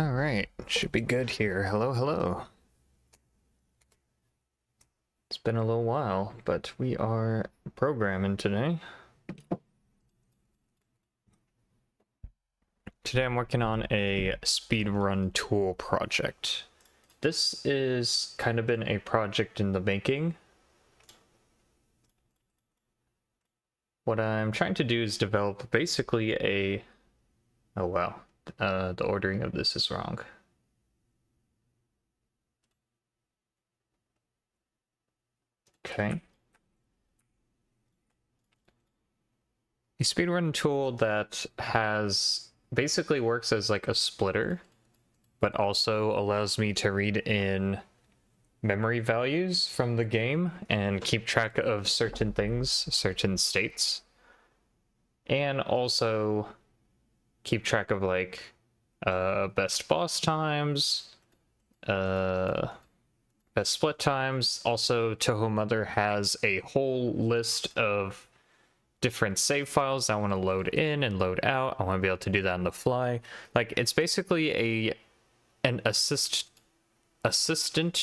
All right, should be good here. Hello, hello. It's been a little while, but we are programming today. Today I'm working on a speedrun tool project. This is kind of been a project in the making. What I'm trying to do is develop basically a... Oh wow, the ordering of this is wrong. Okay. A speedrun tool that basically works as like a splitter, but also allows me to read in memory values from the game and keep track of certain things, certain states, and also keep track of like best boss times, best split times. Also, Touhou Mother has a whole list of different save files I want to load in and load out. I want to be able to do that on the fly. Like, it's basically an assistant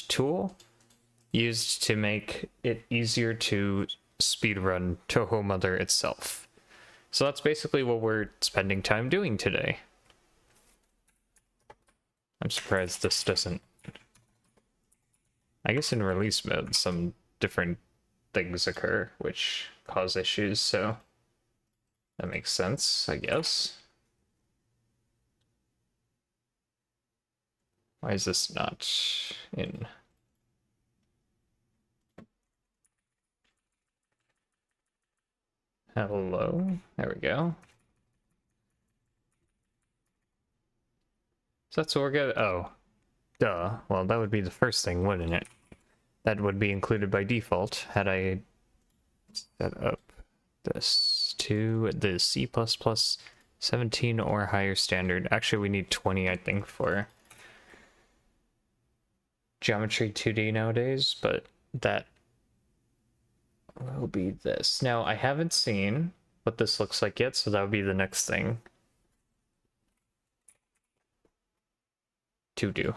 tool used to make it easier to speedrun Touhou Mother itself. So that's basically what we're spending time doing today. I'm surprised this doesn't... I guess in release mode some different things occur which cause issues, so that makes sense, I guess. Why is this not in... Hello? There we go. So that's what we're gonna... Oh. Duh. Well, that would be the first thing, wouldn't it? That would be included by default, had I set up this to the C++ 17 or higher standard. Actually, we need 20, I think, for Geometry 2D nowadays, but that will be this. Now, I haven't seen what this looks like yet, so that would be the next thing to do.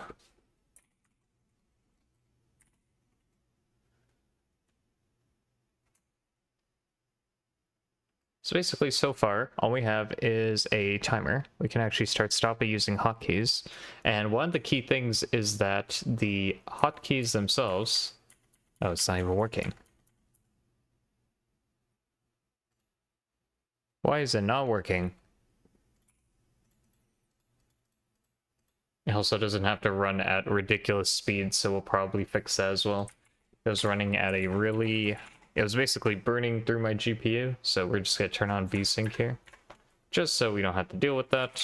So basically, so far, all we have is a timer. We can actually stop it using hotkeys. And one of the key things is that the hotkeys themselves... Oh, it's not even working. Why is it not working? It also doesn't have to run at ridiculous speeds, so we'll probably fix that as well. It was running at a really... It was basically burning through my GPU, so we're just gonna turn on VSync here. Just so we don't have to deal with that.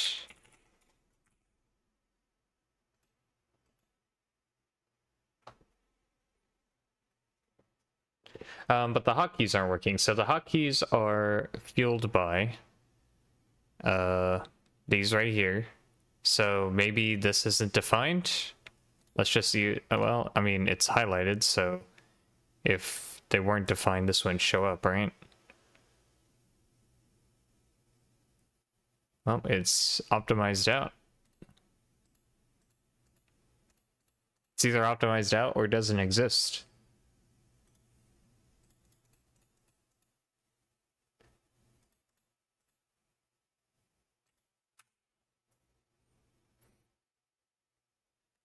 But the hotkeys aren't working, so the hotkeys are fueled by these right here. So maybe this isn't defined. Let's just see. Well, I mean, it's highlighted, so if they weren't defined, this wouldn't show up, right? Well, it's optimized out. It's either optimized out or it doesn't exist.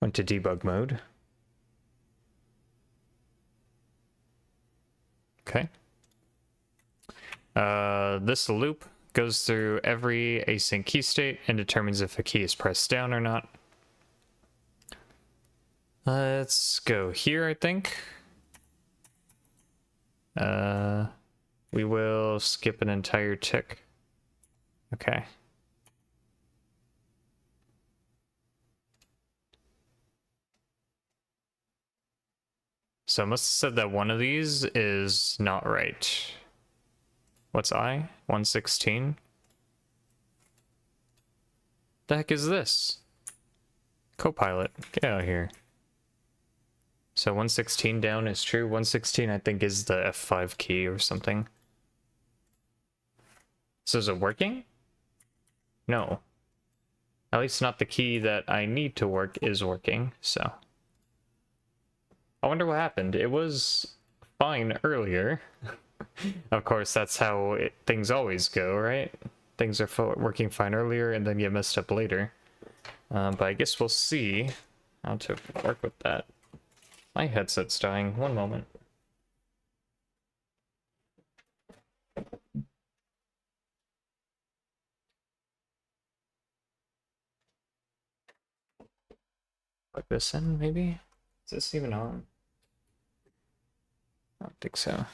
Went to debug mode. Okay. This loop goes through every async key state and determines if a key is pressed down or not. Let's go here, I think. We will skip an entire tick. Okay. So it must have said that one of these is not right. What's I? 116? The heck is this? Copilot, get out of here. So 116 down is true. 116 I think is the F5 key or something. So is it working? No. At least not the key that I need to work is working, so. I wonder what happened. It was fine earlier. Of course, that's how things always go, right? Things are working fine earlier and then get messed up later. But I guess we'll see how to work with that. My headset's dying. One moment. Plug this in, maybe? Is this even on? I don't think so.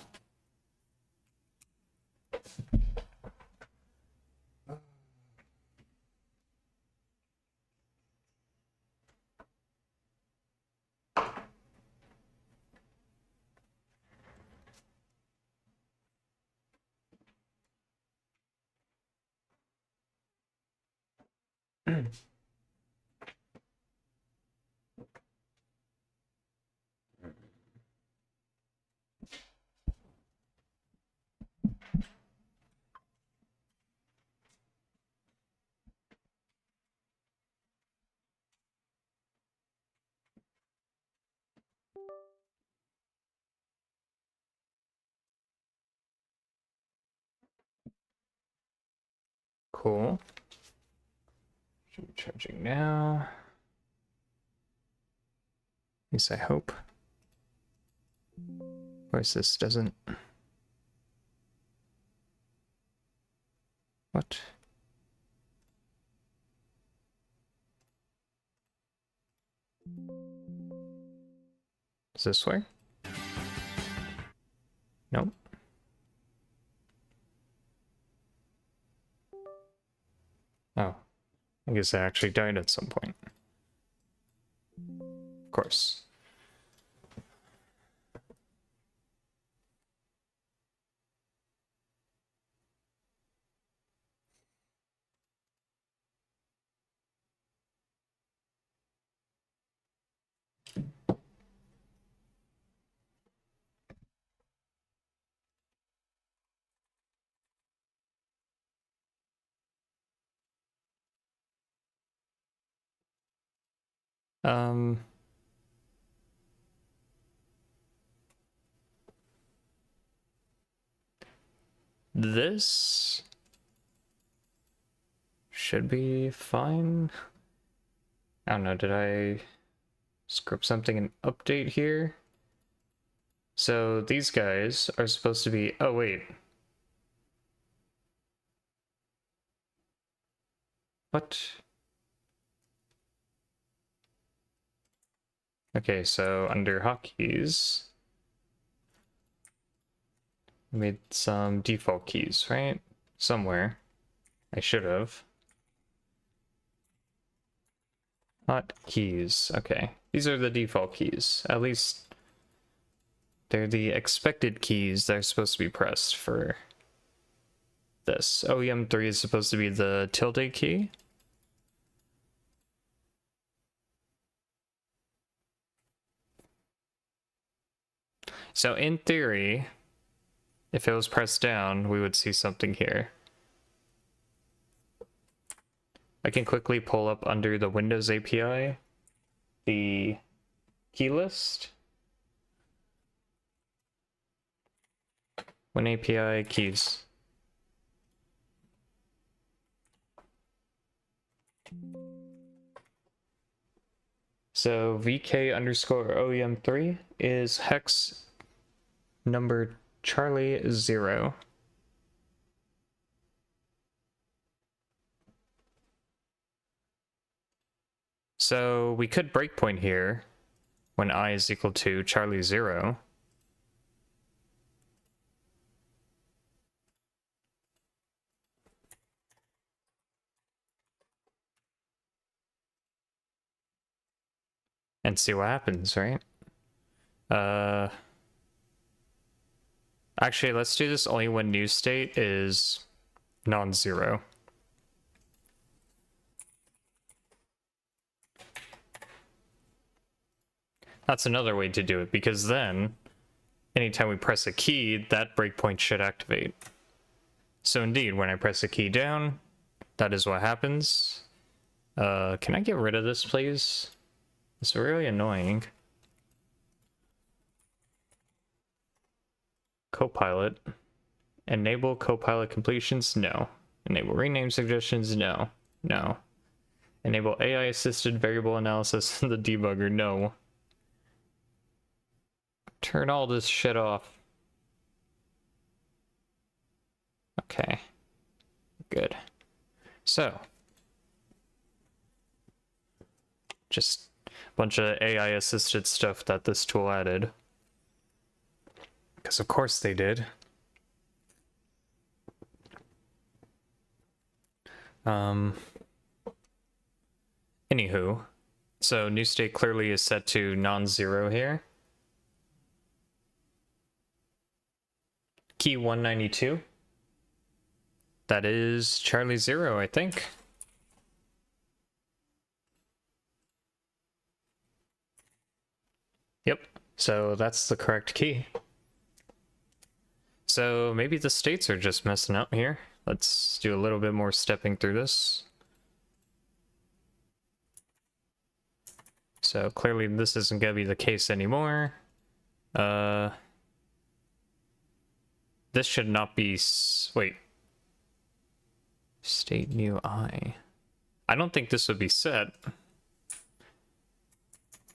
Cool. Should be charging now. At least I hope. Of course, this doesn't. What? Does this work? Nope. Oh. I guess I actually died at some point. Of course. This should be fine. I don't know, did I script something and update here? So these guys are supposed to be, oh wait. What? Okay, so under hotkeys, I made some default keys, right? Somewhere. I should have. Hotkeys, okay. These are the default keys. At least they're the expected keys that are supposed to be pressed for this. OEM3 is supposed to be the tilde key. So in theory, if it was pressed down, we would see something here. I can quickly pull up under the Windows API the key list. Win API keys. So VK underscore OEM3 is hex number Charlie 0. So we could breakpoint here when I is equal to Charlie 0. And see what happens, right? Actually, let's do this only when new state is non-zero. That's another way to do it, because then anytime we press a key, that breakpoint should activate. So indeed, when I press a key down, that is what happens. Can I get rid of this, please? It's really annoying. Copilot. Enable Copilot completions? No. Enable rename suggestions? No. No. Enable AI-assisted variable analysis in the debugger? No. Turn all this shit off. Okay. Good. So. Just a bunch of AI-assisted stuff that this tool added. Because of course they did. Anywho, so new state clearly is set to non-zero here. Key 192. That is Charlie 0, I think. Yep, so that's the correct key. So maybe the states are just messing up here. Let's do a little bit more stepping through this. So clearly this isn't going to be the case anymore. This should not be... Wait. State new I. I don't think this would be set.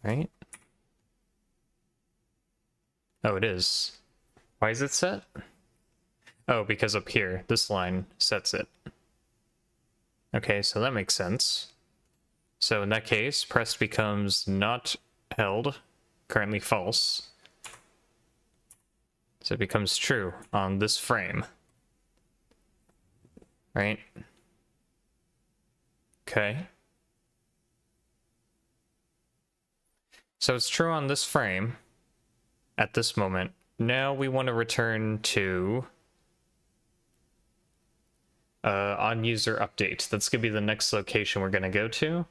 Right? Oh, it is. Why is it set? Oh, because up here, this line sets it. Okay, so that makes sense. So in that case, pressed becomes not held, currently false. So it becomes true on this frame. Right? Okay. So it's true on this frame at this moment. Now we want to return to on user update. That's gonna be the next location we're gonna go to.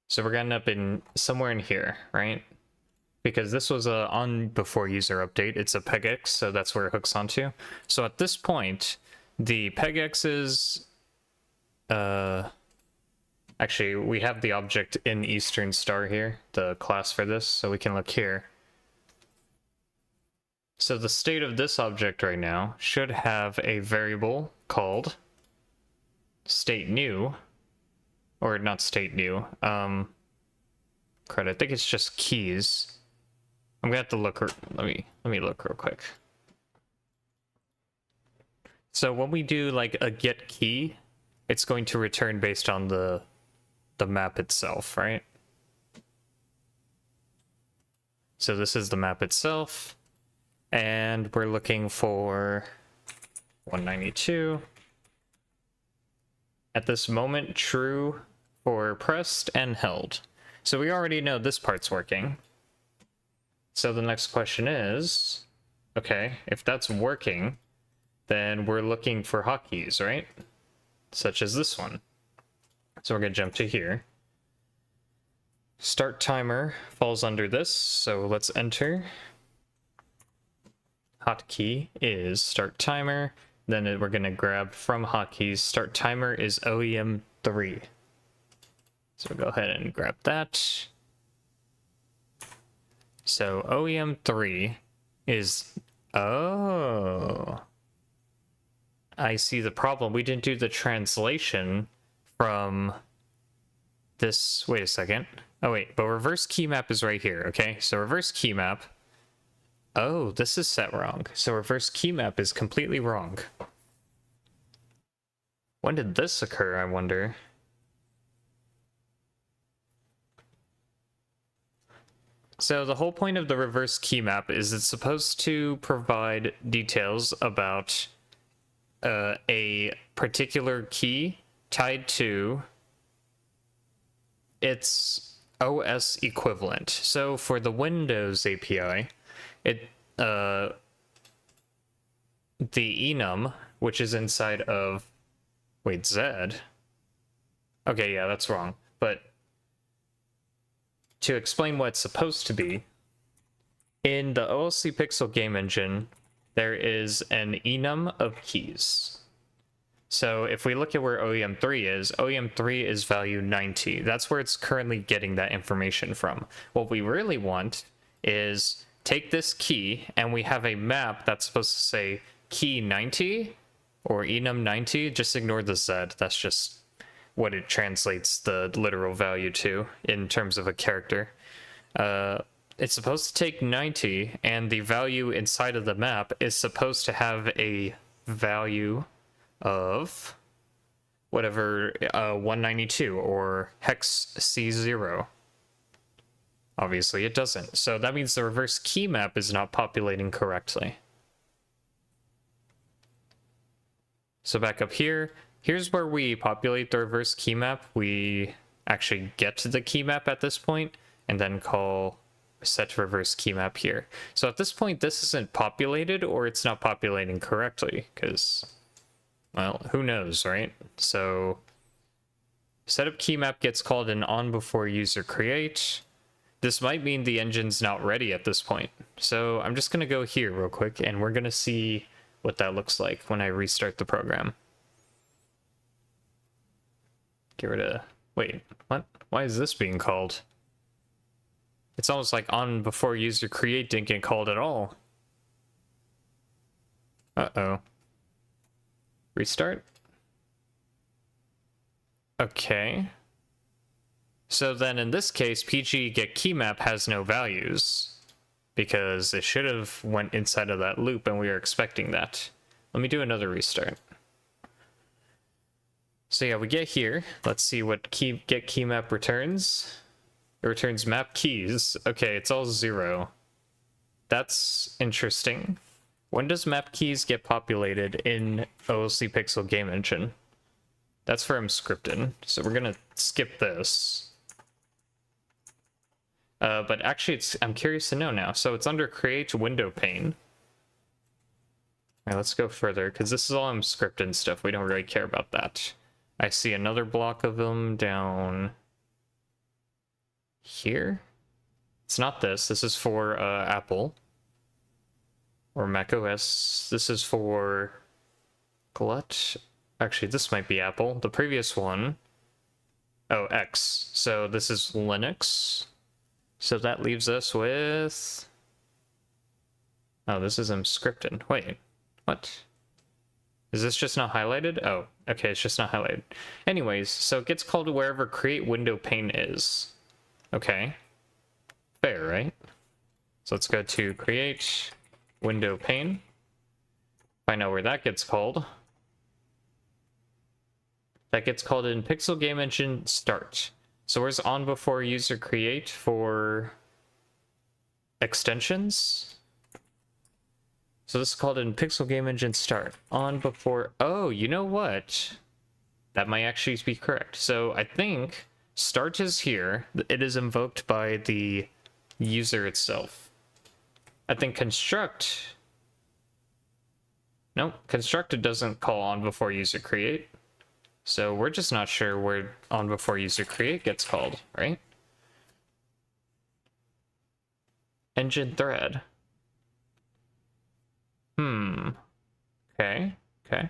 So we're gonna end up in somewhere in here, right? Because this was a on before user update. It's a PegX, so that's where it hooks onto. So at this point, the PegX is actually, we have the object in Eastern Star here, the class for this, so we can look here. So the state of this object right now should have a variable called state new, or not state new. I think it's just keys. I'm gonna have to look. Let me look real quick. So when we do like a get key, it's going to return based on the map itself, right? So this is the map itself, and we're looking for 192. At this moment, true for pressed and held. So we already know this part's working. So the next question is, okay, if that's working, then we're looking for hotkeys, right? Such as this one. So we're gonna jump to here. Start timer falls under this, so let's enter. Hotkey is start timer. Then we're gonna grab from hotkeys. Start timer is OEM 3. So go ahead and grab that. So OEM 3 is, oh, I see the problem. We didn't do the translation from this. Wait a second. Oh wait, but reverse key map is right here. Okay, so reverse key map. Oh, this is set wrong. So reverse key map is completely wrong. When did this occur, I wonder? So the whole point of the reverse key map is it's supposed to provide details about a particular key tied to its OS equivalent. So for the Windows API, it the enum, which is inside of, wait, Z? Okay, yeah, that's wrong. But to explain what it's supposed to be, in the OLC Pixel game engine, there is an enum of keys. So if we look at where OEM3 is, OEM3 is value 90. That's where it's currently getting that information from. What we really want is take this key, and we have a map that's supposed to say key 90 or enum 90. Just ignore the Z. That's just what it translates the literal value to in terms of a character. It's supposed to take 90, and the value inside of the map is supposed to have a value of whatever 192 or hex C0. Obviously it doesn't, so that means the reverse key map is not populating correctly. So back up here, here's where we populate the reverse key map. We actually get to the key map at this point and then call set reverse key map here. So at this point this isn't populated, or it's not populating correctly, because, well, who knows, right? So setup key map gets called an on before user create. This might mean the engine's not ready at this point. So I'm just gonna go here real quick, and we're gonna see what that looks like when I restart the program. Get rid of, wait, what? Why is this being called? It's almost like on before user create didn't get called at all. Uh-oh. Restart? Okay. So then in this case, PG get key map has no values, because it should have went inside of that loop and we were expecting that. Let me do another restart. So yeah, we get here. Let's see what get key map returns. It returns map keys. Okay, it's all 0. That's interesting. When does map keys get populated in OLC Pixel Game Engine? That's for Mscripted, so we're gonna skip this. But actually, I'm curious to know now. So it's under Create Window Pane. Alright, let's go further, because this is all Mscripted stuff. We don't really care about that. I see another block of them down here. It's not this. This is for Apple or Mac OS. This is for Glut. Actually, this might be Apple. The previous one, oh, X. So this is Linux. So that leaves us with, oh, this is Mscripted. Wait, what? Is this just not highlighted? Oh, okay, it's just not highlighted. Anyways, so it gets called wherever Create Window Pane is. Okay. Fair, right? So let's go to Create Window Pane. Find out where that gets called. That gets called in Pixel Game Engine Start. So where's on before user create for extensions? So this is called in Pixel Game Engine Start. On before, oh, you know what? That might actually be correct. So I think start is here. It is invoked by the user itself. I think construct, no, constructed doesn't call on before user create. So we're just not sure where on before user create gets called, right? Engine thread. Okay, okay.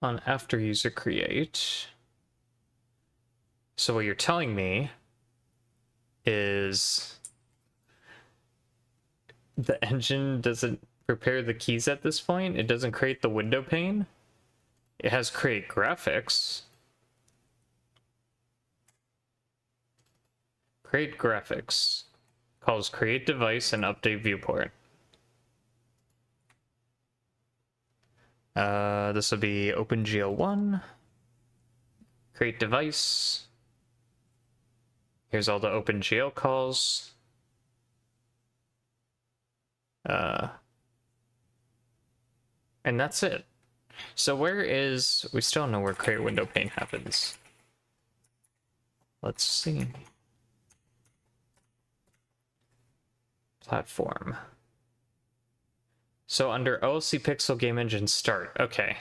On after user create. So what you're telling me is the engine doesn't prepare the keys at this point? It doesn't create the window pane? It has create graphics. Create graphics. Calls create device and update viewport. This would be OpenGL1. Create device. Here's all the OpenGL calls. And that's it. So where is, we still don't know where create window pane happens. Let's see. Platform. So under OLC Pixel Game Engine Start, okay.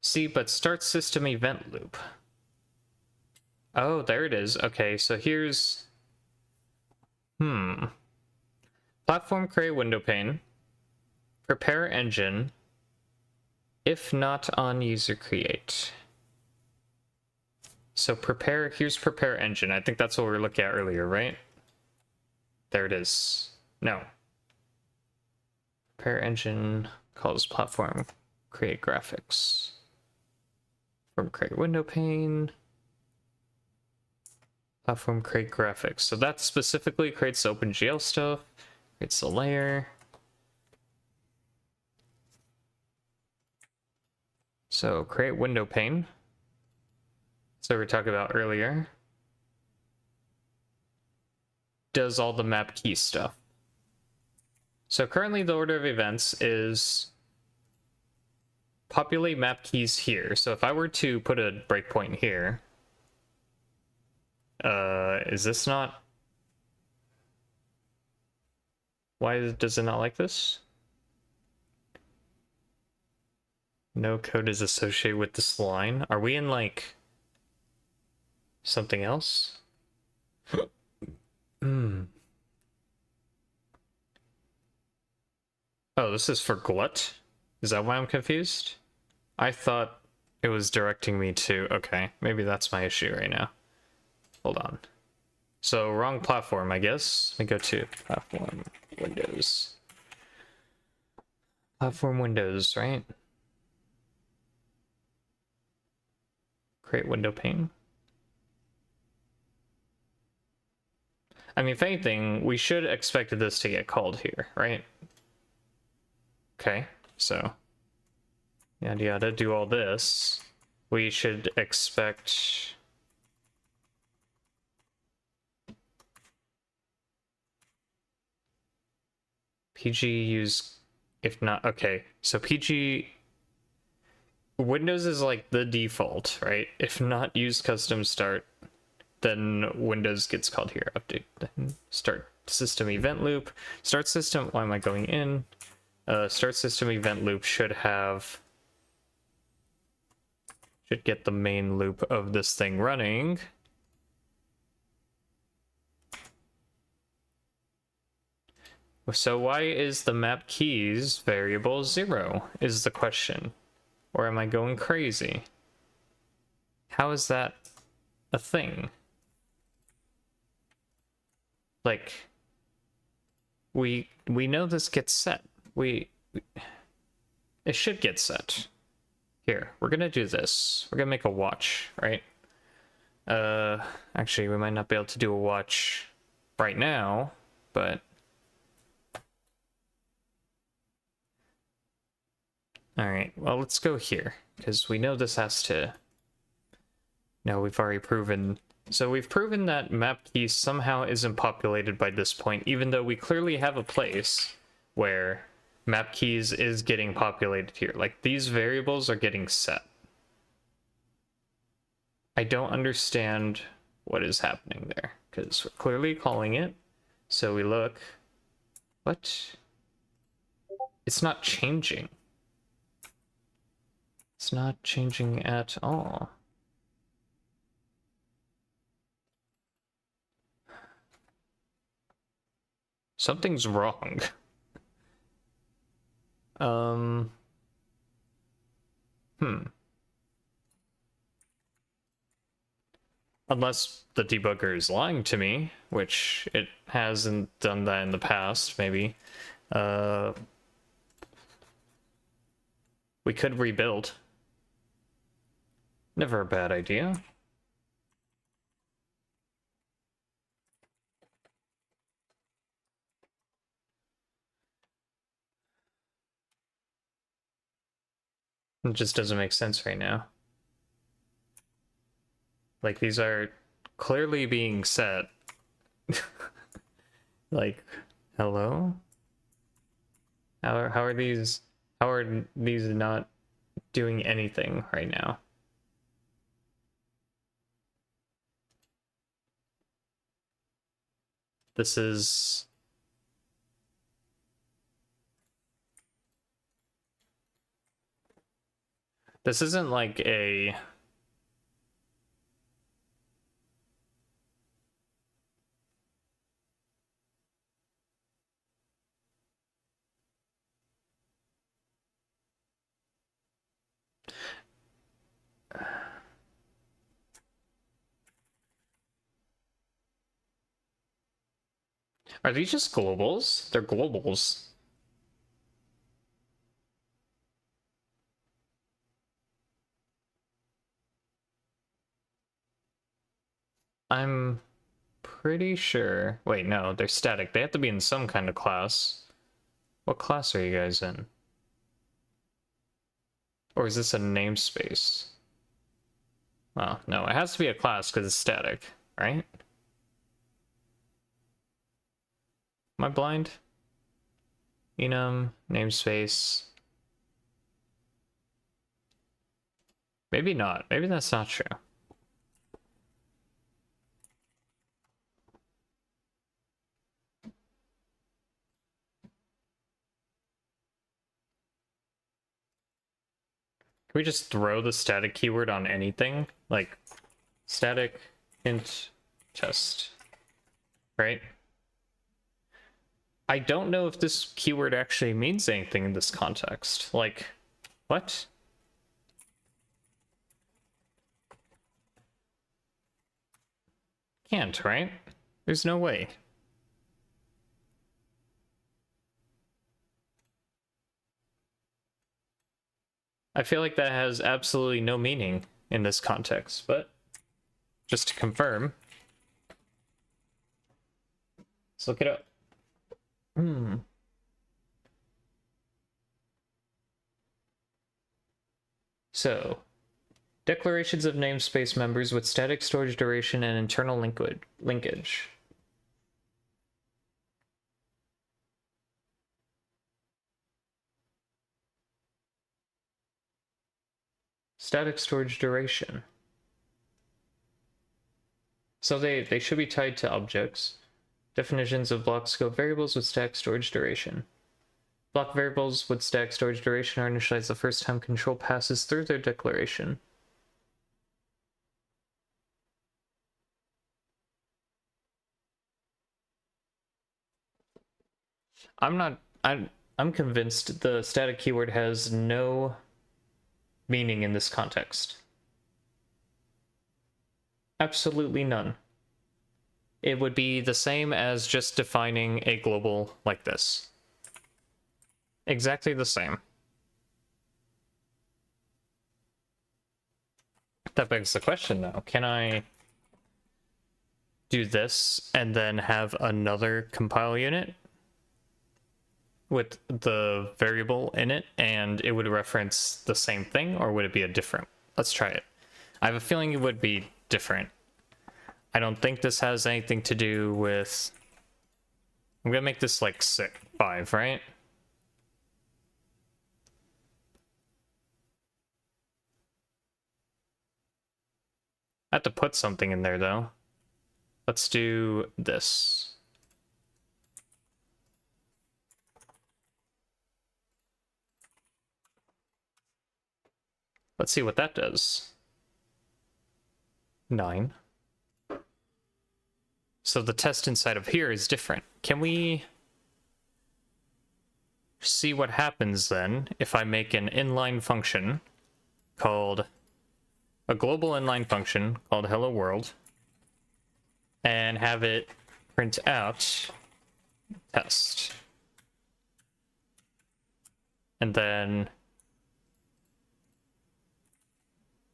See, but start system event loop. Oh, there it is. Okay, so here's... Platform create window pane. Prepare engine. If not on user create. So here's prepare engine. I think that's what we were looking at earlier, right? There it is. No. Prepare engine calls platform create graphics. From create window pane. Platform create graphics. So that specifically creates the OpenGL stuff, creates the layer. So create window pane. So we talked about earlier. Does all the map key stuff. So currently the order of events is populate map keys here. So if I were to put a breakpoint here, is this not? Why does it not like this? No code is associated with this line. Are we in like something else? Oh, this is for glut? Is that why I'm confused? I thought it was directing me to... Okay, maybe that's my issue right now. Hold on. So, wrong platform, I guess. Let me go to platform windows. Platform windows, right? Create window pane. I mean, if anything, we should expect this to get called here, right? Okay, so yada yada, do all this. We should expect PG use, if not, okay, so PG Windows is like the default, right? If not use custom start, then Windows gets called here. Update, then start system event loop. Start system, why am I going in? Start system event loop should get the main loop of this thing running. So why is the map keys variable 0 is the question. Or am I going crazy? How is that a thing? Like, we know this gets set. It should get set. Here, we're gonna do this. We're gonna make a watch, right? Actually, we might not be able to do a watch right now, but... Alright, well, let's go here, because we know this has to... No, we've already proven... So we've proven that map key somehow isn't populated by this point, even though we clearly have a place where map keys is getting populated here. Like, these variables are getting set. I don't understand what is happening there, because we're clearly calling it. So we look... What? It's not changing. It's not changing at all. Something's wrong. Unless the debugger is lying to me, which it hasn't done that in the past, maybe. We could rebuild. Never a bad idea. It just doesn't make sense right now. Like, these are clearly being set. Like, hello? How are these not doing anything right now? This is... This isn't like a... Are these just globals? They're globals. I'm pretty sure... Wait, no, they're static. They have to be in some kind of class. What class are you guys in? Or is this a namespace? Well, no, it has to be a class because it's static, right? Am I blind? Enum, namespace. Maybe not. Maybe that's not true. Can we just throw the static keyword on anything? Like, static int test, right? I don't know if this keyword actually means anything in this context. Like, what? Can't, right? There's no way. I feel like that has absolutely no meaning in this context, but just to confirm, let's look it up. So, declarations of namespace members with static storage duration and internal linkage. Static storage duration. So they should be tied to objects. Definitions of block scope variables with static storage duration. Block variables with static storage duration are initialized the first time control passes through their declaration. I'm convinced the static keyword has no meaning in this context. Absolutely none. It would be the same as just defining a global like this. Exactly the same. That begs the question though, can I do this and then have another compile unit with the variable in it and it would reference the same thing, or would it be a different? Let's try it. I have a feeling it would be different. I don't think this has anything to do with... I'm gonna make this like 5, right? I have to put something in there though. Let's do this. Let's see what that does. 9. So the test inside of here is different. Can we see what happens then if I make an inline function called a global inline function called hello world and have it print out test, and then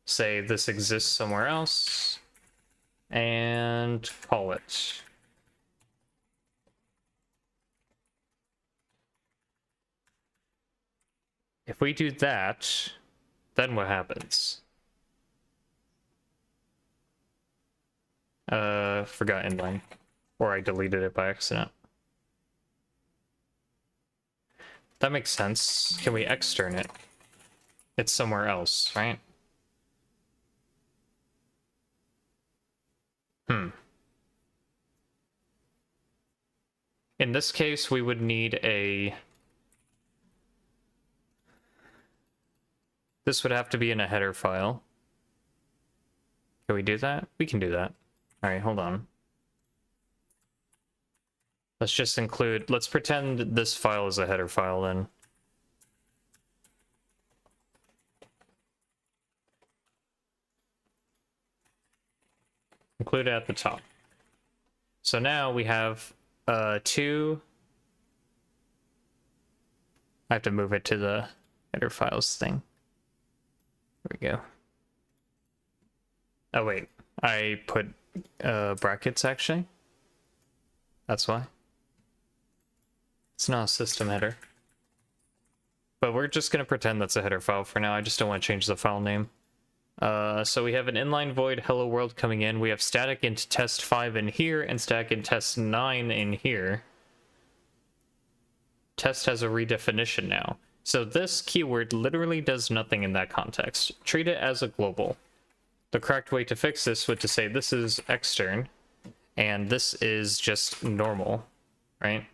say this exists somewhere else and call it. If we do that, then what happens? Forgot inline, or I deleted it by accident. That makes sense. Can we extern it? It's somewhere else, right? In this case, we would need a... This would have to be in a header file. Can we do that? We can do that. All right, hold on. Let's just include, let's pretend this file is a header file then. Include it at the top. So now we have two. I have to move it to the header files thing. There we go. Oh wait, I put brackets actually. That's why. It's not a system header. But we're just gonna pretend that's a header file for now. I just don't want to change the file name. So we have an inline void hello world coming in. We have static int test5 in here and static int test9 in here. Test has a redefinition now. So this keyword literally does nothing in that context. Treat it as a global. The correct way to fix this would to say this is extern and this is just normal, right?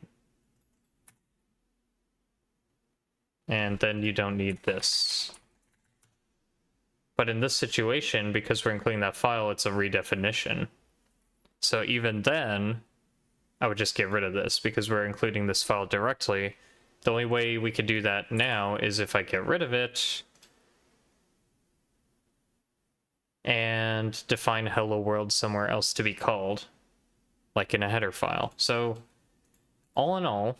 And then you don't need this. But in this situation, because we're including that file, it's a redefinition. So even then, I would just get rid of this because we're including this file directly. The only way we could do that now is if I get rid of it and define hello world somewhere else to be called, like in a header file. So all in all,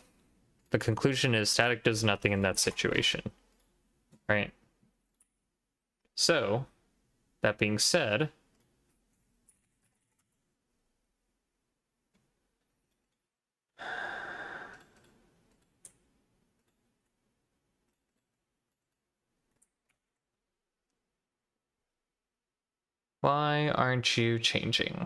the conclusion is static does nothing in that situation, right? So, that being said, why aren't you changing?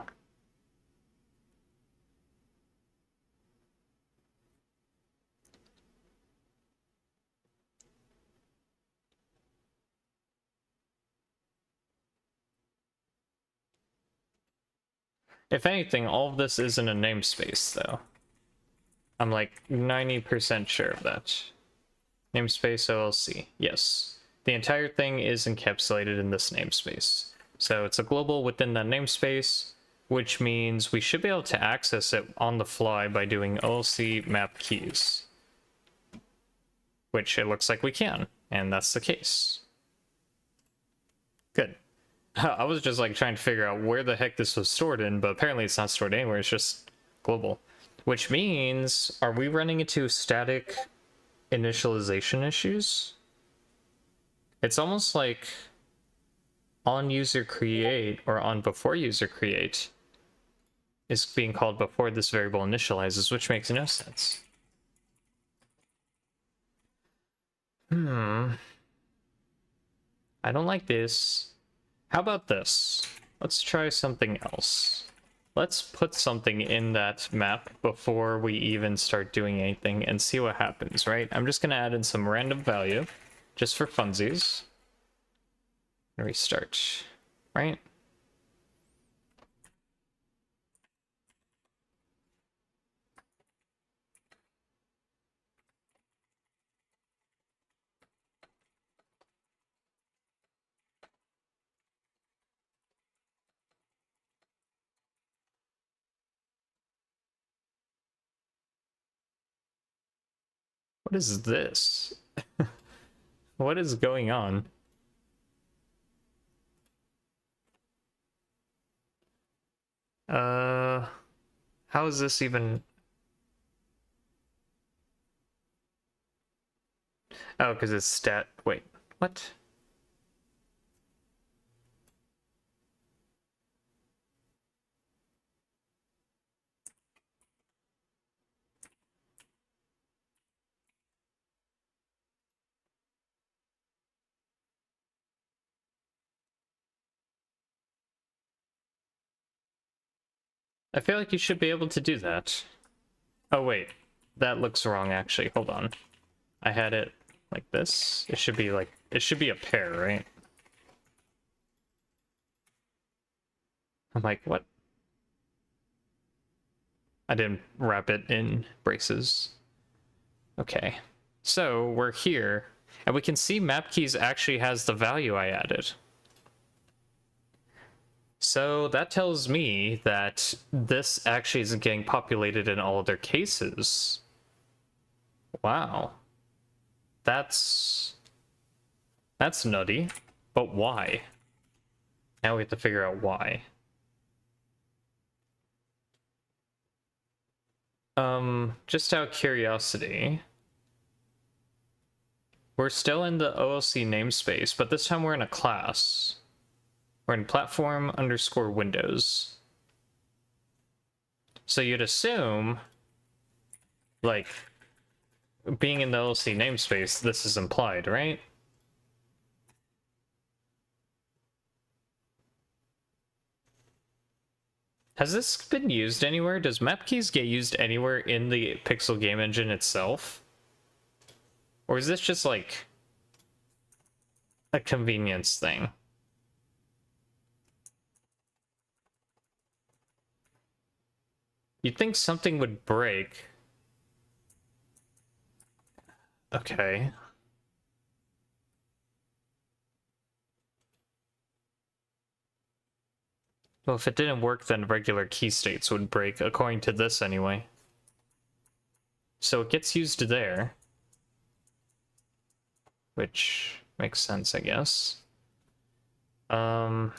If anything, all of this is in a namespace, though. I'm like 90% sure of that. Namespace OLC, yes. The entire thing is encapsulated in this namespace. So it's a global within that namespace, which means we should be able to access it on the fly by doing OLC map keys. Which it looks like we can, and that's the case. Good. I was just like trying to figure out where the heck this was stored in, but apparently it's not stored anywhere, it's just global. Which means, are we running into static initialization issues? It's almost like on user create or on before user create is being called before this variable initializes, which makes no sense. I don't like this. How about this? Let's try something else. Let's put something in that map before we even start doing anything and see what happens, right? I'm just gonna add in some random value just for funsies. And restart, right? What is this? What is going on? How is this even? Oh, because it's stat. Wait, what? I feel like you should be able to do that. Oh, wait. That looks wrong, actually. Hold on. I had it like this. It should be like... It should be a pair, right? I'm like, what? I didn't wrap it in braces. Okay. So, we're here. And we can see map keys actually has the value I added. So that tells me that this actually isn't getting populated in all of their cases. Wow. That's nutty. But why? Now we have to figure out why. Just out of curiosity, we're still in the OLC namespace, but this time we're in a class. We're in platform_windows. So you'd assume, like, being in the OLC namespace, this is implied, right? Has this been used anywhere? Does map keys get used anywhere in the Pixel game engine itself? Or is this just like a convenience thing? You'd think something would break. Okay. Well, if it didn't work, then regular key states would break, according to this anyway. So it gets used there. Which makes sense, I guess. Okay.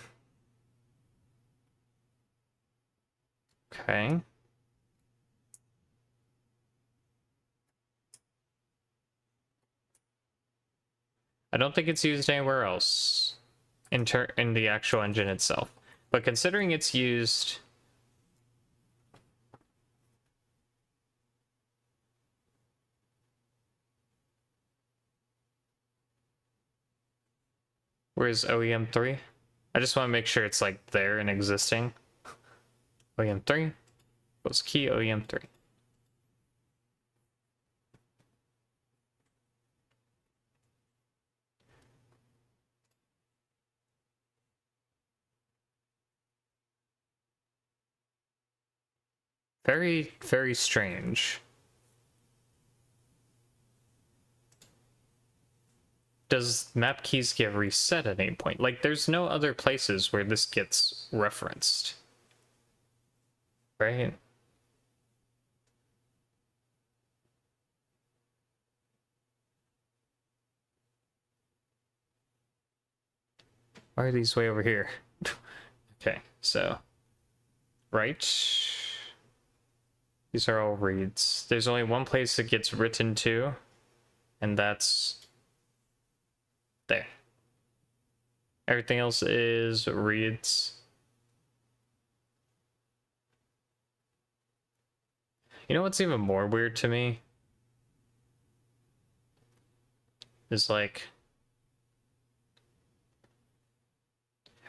I don't think it's used anywhere else in the actual engine itself. But considering it's used... Where's OEM 3? I just want to make sure it's like there and existing. OEM 3 was key OEM 3. Very, very strange. Does map keys get reset at any point? Like, there's no other places where this gets referenced. Right? Why are these way over here? Okay, so... Right. These are all reads. There's only one place it gets written to, and that's... there. Everything else is reads. You know what's even more weird to me? Is like...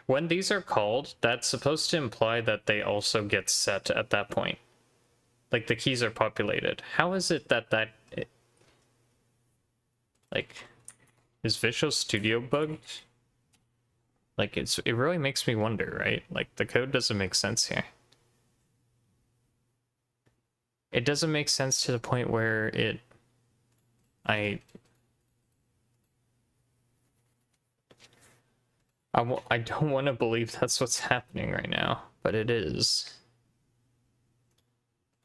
when these are called, that's supposed to imply that they also get set at that point. Like, the keys are populated. How is it that like, is Visual Studio bugged? Like, it really makes me wonder, right? Like, the code doesn't make sense here. It doesn't make sense to the point where I don't want to believe that's what's happening right now, but it is.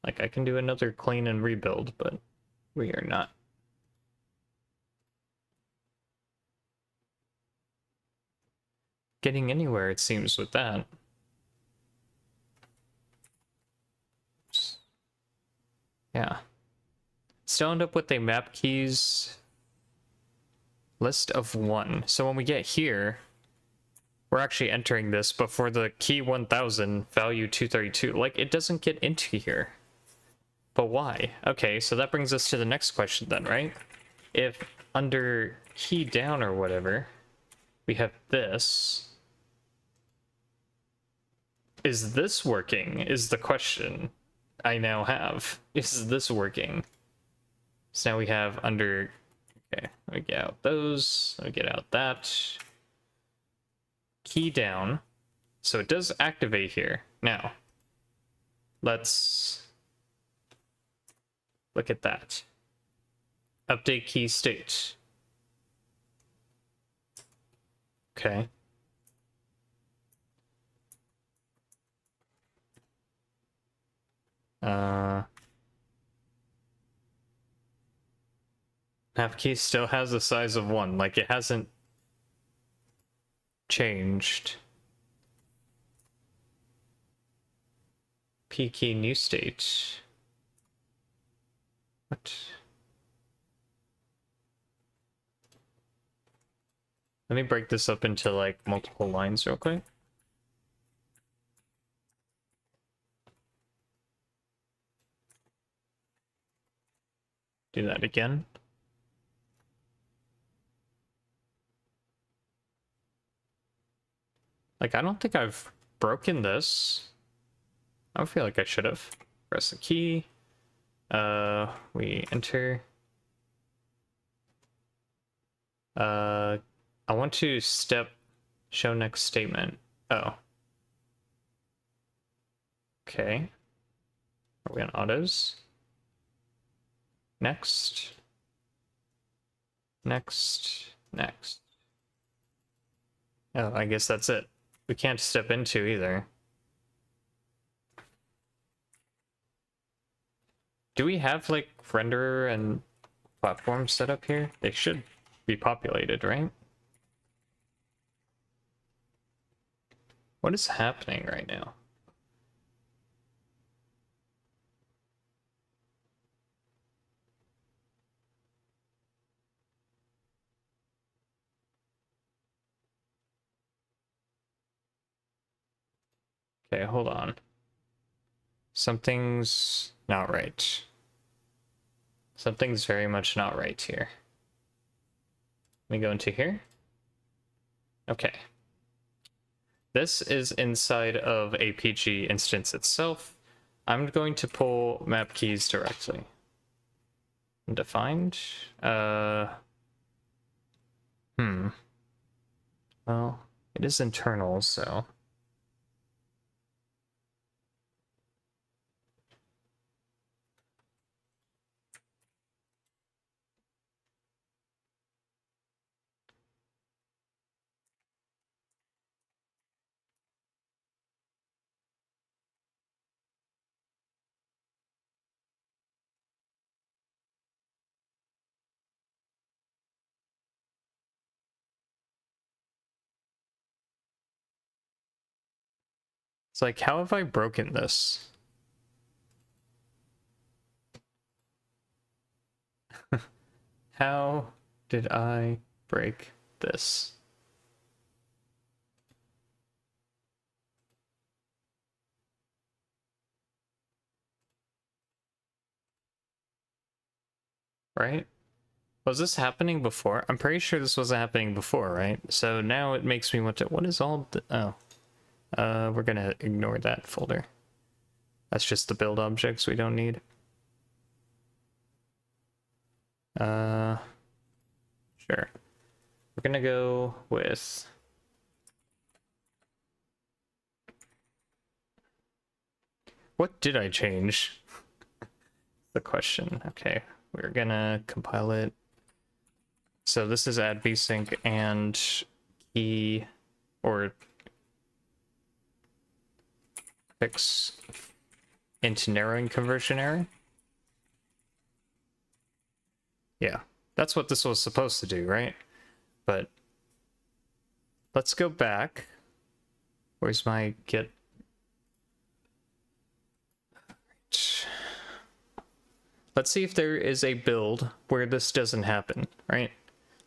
Like, I can do another clean and rebuild, but we are not. Getting anywhere, it seems, with that. Yeah. Still end up with a map keys list of 1. So when we get here, we're actually entering this, but for the key 1000, value 232. Like, it doesn't get into here. But why? Okay, so that brings us to the next question then, right? If under key down or whatever, we have this. Is this working? Is the question I now have. Is this working? So now we have under... okay, we get out those. We get out that. Key down. So it does activate here. Now, let's look at that. Update key state. Okay. Map key still has the size of 1, like it hasn't changed. P key new state. What? Let me break this up into like multiple lines real quick. Do that again. Like, I don't think I've broken this. I feel like I should have. Press the key. We enter. I want to show next statement. Oh. Okay. Are we on autos? Next. Next. Next. Oh, I guess that's it. We can't step into either. Do we have like renderer and platform set up here? They should be populated, right? What is happening right now? Okay, hold on. Something's not right. Something's very much not right here. Let me go into here. Okay. This is inside of a PG instance itself. I'm going to pull map keys directly. Undefined. Well, it is internal, so. It's like, how have I broken this? How did I break this? Right? Was this happening before? I'm pretty sure this wasn't happening before, right? So now it makes me want to... What is all the... Oh. We're gonna ignore that folder. That's just the build objects we don't need. Sure. We're gonna go with... What did I change? The question. Okay, we're gonna compile it. So this is add vsync and key or fix into narrowing conversion error. Yeah, that's what this was supposed to do, right? But let's go back. Where's my get? Let's see if there is a build where this doesn't happen, right?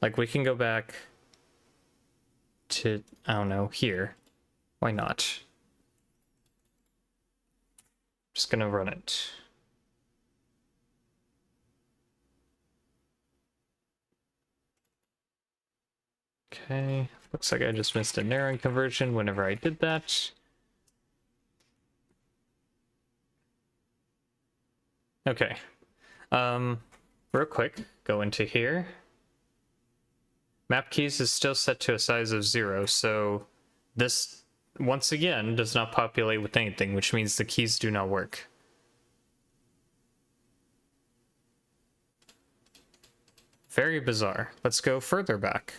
Like we can go back to, I don't know, here. Why not? Just gonna run it. Okay, looks like I just missed a narrowing conversion whenever I did that. Okay, real quick, go into here. Map keys is still set to a size of 0, so this, once again, does not populate with anything, which means the keys do not work. Very bizarre. Let's go further back.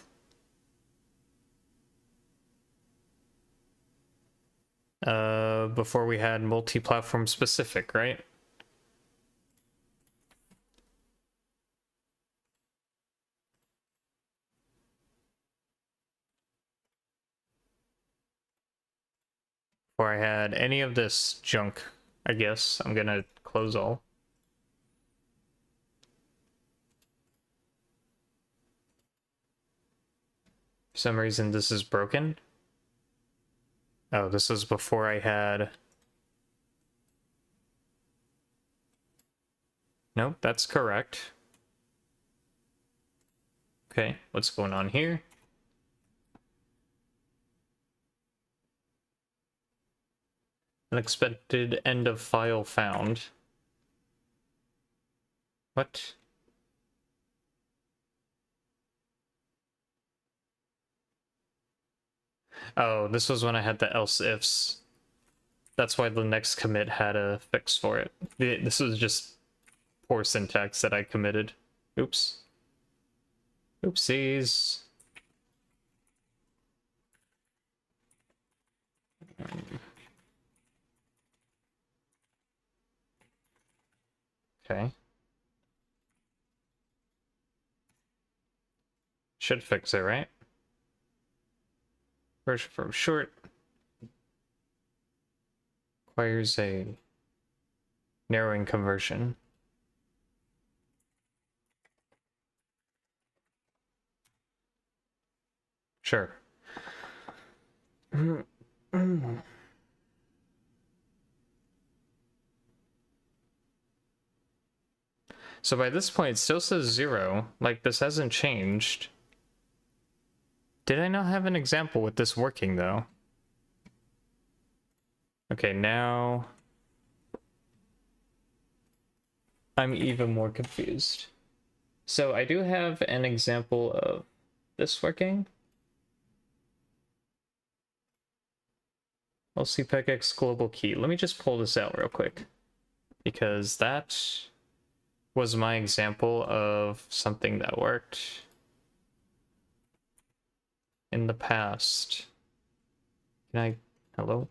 before we had multi-platform specific, right? Before I had any of this junk, I guess. I'm gonna close all. For some reason this is broken. Oh, this was before I had... Nope, that's correct. Okay, what's going on here? Unexpected end of file found. What? Oh, this was when I had the else ifs. That's why the next commit had a fix for it. This was just poor syntax that I committed. Oops. Oopsies. Okay. Should fix it, right? Version from short requires a narrowing conversion. Sure. So by this point, it still says 0. Like, this hasn't changed. Did I not have an example with this working, though? Okay, now... I'm even more confused. So I do have an example of this working. LCPEGX global key. Let me just pull this out real quick, because that was my example of something that worked in the past. Can I... Hello?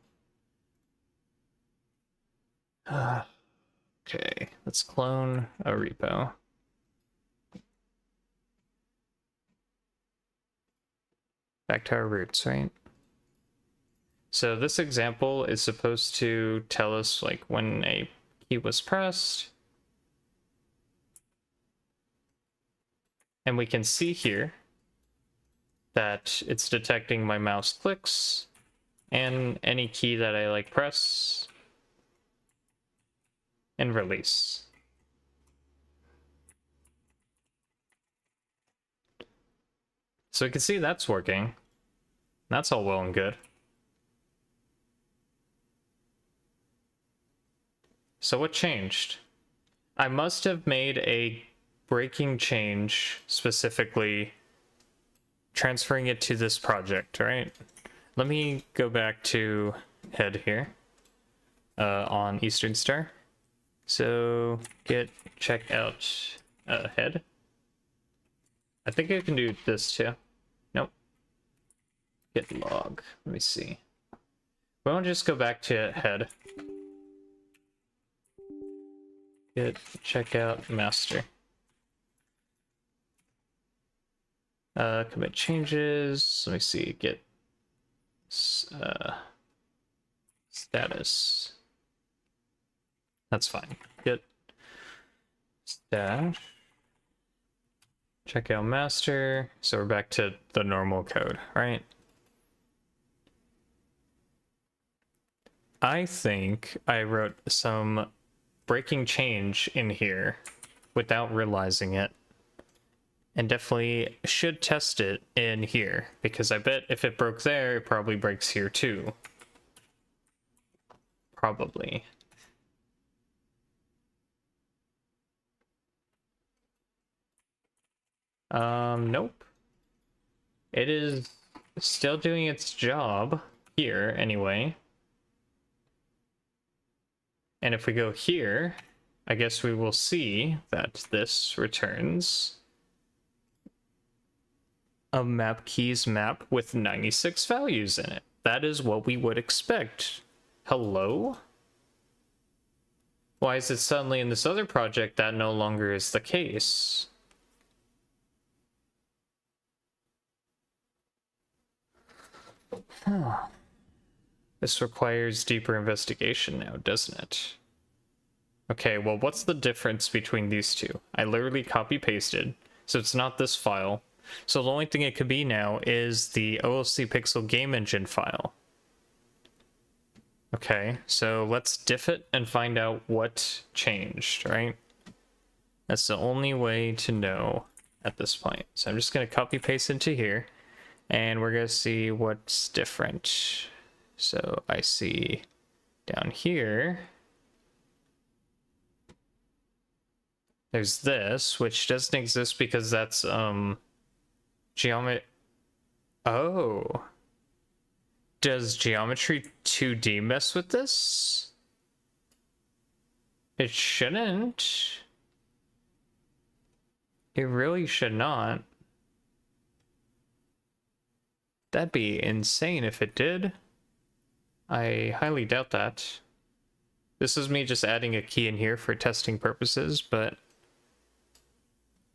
Okay, let's clone a repo. Back to our roots, right? So this example is supposed to tell us like when a key was pressed. And we can see here that it's detecting my mouse clicks and any key that I like press and release. So we can see that's working. That's all well and good. So what changed? I must have made a breaking change, specifically transferring it to this project, right? Let me go back to head here on Eastern Star. So git check out head. I think I can do this too. Nope. Git log. Let me see. We won't just go back to head. Git check out master. Commit changes. Let me see. Git status. That's fine. Git stash. Check out master. So we're back to the normal code, right? I think I wrote some breaking change in here without realizing it. And definitely should test it in here, because I bet if it broke there, it probably breaks here too. Probably. Nope. It is still doing its job here anyway. And if we go here, I guess we will see that this returns a map keys map with 96 values in it. That is what we would expect Hello? Why is it suddenly in this other project that no longer is the case? Huh. This requires deeper investigation now, doesn't it? Okay, well, what's the difference between these two? I literally copy-pasted, so it's not this file. So the only thing it could be now is the OLC Pixel Game Engine file. Okay, so let's diff it and find out what changed, right? That's the only way to know at this point. So I'm just going to copy paste into here, and we're going to see what's different. So I see down here, there's this, which doesn't exist because that's geometry. Oh. Does Geometry 2D mess with this? It shouldn't. It really should not. That'd be insane if it did. I highly doubt that. This is me just adding a key in here for testing purposes, but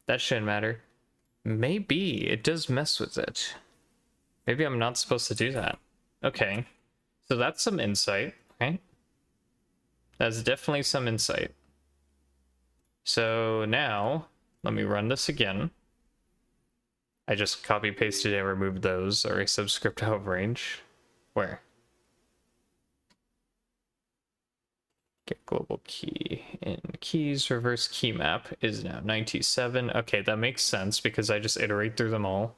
that shouldn't matter. Maybe it does mess with it. Maybe I'm not supposed to do that. Okay, so that's some insight, right? That's definitely some insight. So now, let me run this again. I just copy pasted and removed those, or a subscript out of range. Where? Get global key in keys, reverse key map is now 97. Okay, that makes sense because I just iterate through them all.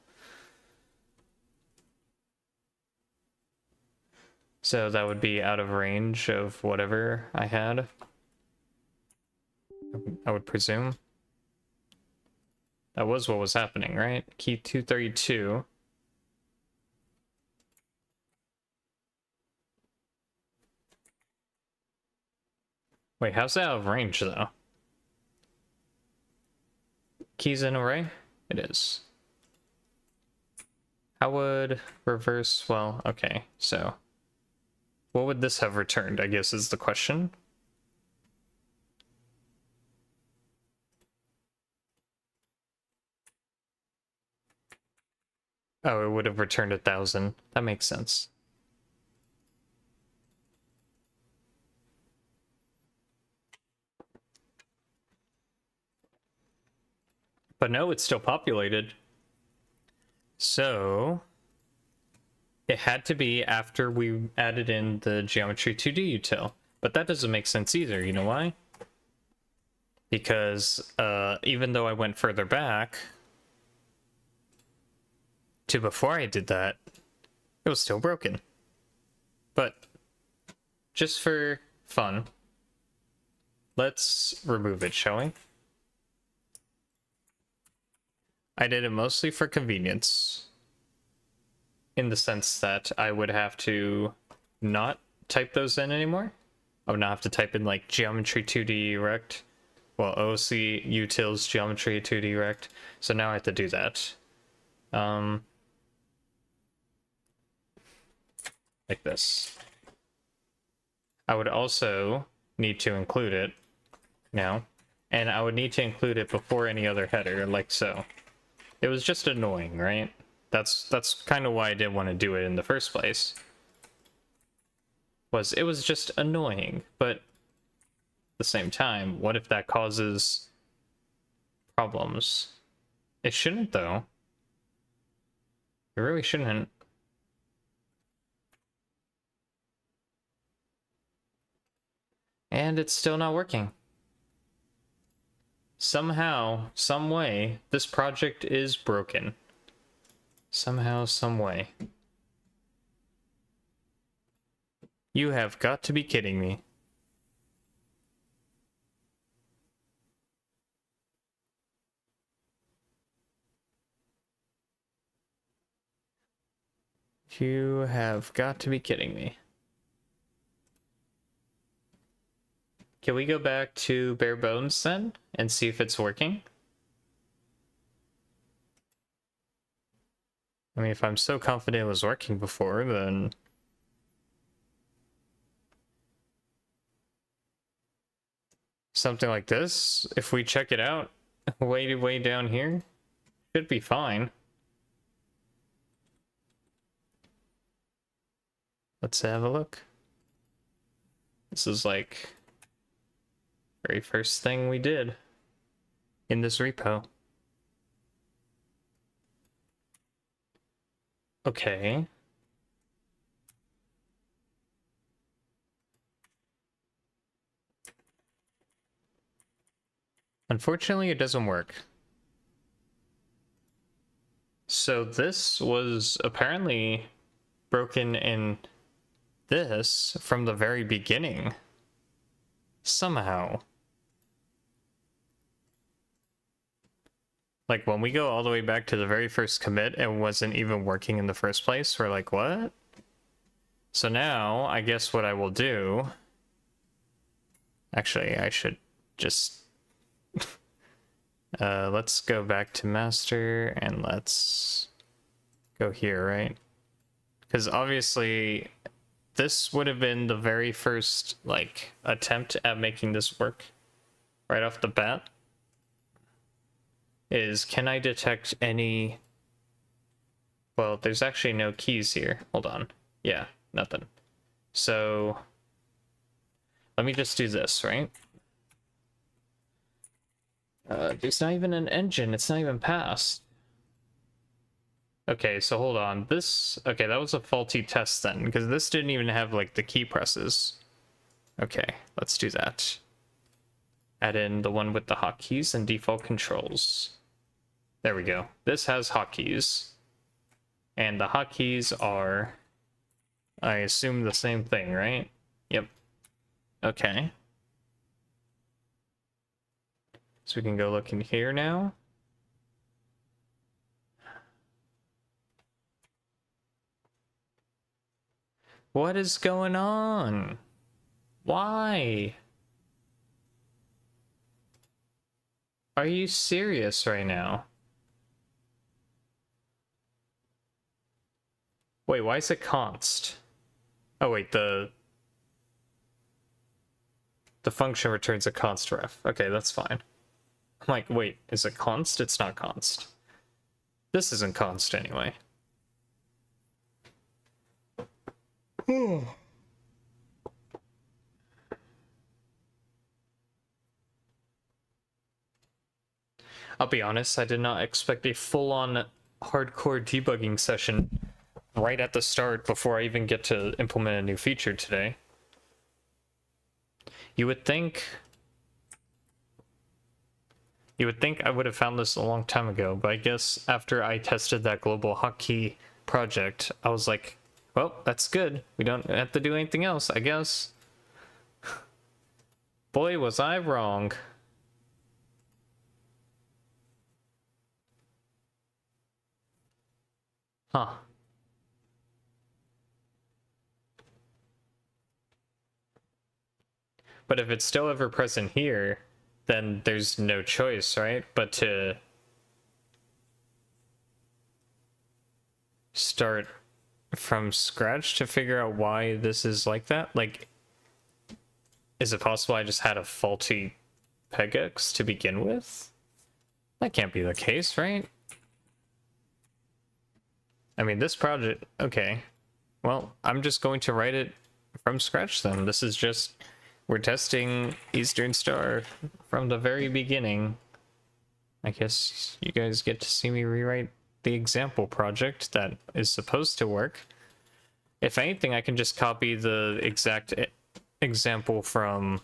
So that would be out of range of whatever I had, I would presume. That was what was happening, right? Key 232. Wait, how's that out of range, though? Keys in array? It is. How would reverse... Well, okay, so... What would this have returned, I guess, is the question. Oh, it would have returned 1,000. That makes sense. But no, it's still populated. So... It had to be after we added in the Geometry 2D util. But that doesn't make sense either, you know why? Because even though I went further back to before I did that, it was still broken. But just for fun, let's remove it, shall we? I did it mostly for convenience, in the sense that I would have to not type those in anymore. I would not have to type in like Geometry 2D rect. Well, OC utils Geometry 2D rect. So now I have to do that. Like this. I would also need to include it now. And I would need to include it before any other header, like so. It was just annoying, right? That's kind of why I didn't want to do it in the first place. It was just annoying, but at the same time, what if that causes problems? It shouldn't, though. It really shouldn't. And it's still not working. Somehow, some way, this project is broken. Somehow, some way. You have got to be kidding me. You have got to be kidding me. Can we go back to bare bones then and see if it's working? I mean, if I'm so confident it was working before, then... something like this, if we check it out way down here, should be fine. Let's have a look. This is like very first thing we did in this repo. Okay. Unfortunately, it doesn't work. So this was apparently broken in this from the very beginning. Somehow. Like, when we go all the way back to the very first commit, it wasn't even working in the first place. We're like, what? So now, I guess what I will do... Actually, I should just... let's go back to master, and let's go here, right? Because obviously, this would have been the very first, like, attempt at making this work right off the bat. Is, can I detect any... Well, there's actually no keys here. Hold on. Yeah, nothing. So, let me just do this, right? There's not even an engine. It's not even passed. Okay, so hold on. This... Okay, that was a faulty test then, because this didn't even have, like, the key presses. Okay, let's do that. Add in the one with the hotkeys and default controls. There we go. This has hotkeys. And the hotkeys are, I assume, the same thing, right? Yep. Okay. So we can go look in here now. What is going on? Why? Are you serious right now? Wait, why is it const? Oh wait, the function returns a const ref. Okay, that's fine. I'm like, wait, is it const? It's not const. This isn't const anyway. I'll be honest, I did not expect a full-on hardcore debugging session right at the start before I even get to implement a new feature today. You would think I would have found this a long time ago, but I guess after I tested that global hotkey project, I was like, well, that's good. We don't have to do anything else, I guess. Boy, was I wrong. Huh. But if it's still ever present here, then there's no choice, right? But to start from scratch to figure out why this is like that? Like, is it possible I just had a faulty regex to begin with? That can't be the case, right? I mean, this project... Okay. Well, I'm just going to write it from scratch then. This is just... We're testing Eastern Star from the very beginning. I guess you guys get to see me rewrite the example project that is supposed to work. If anything, I can just copy the exact example from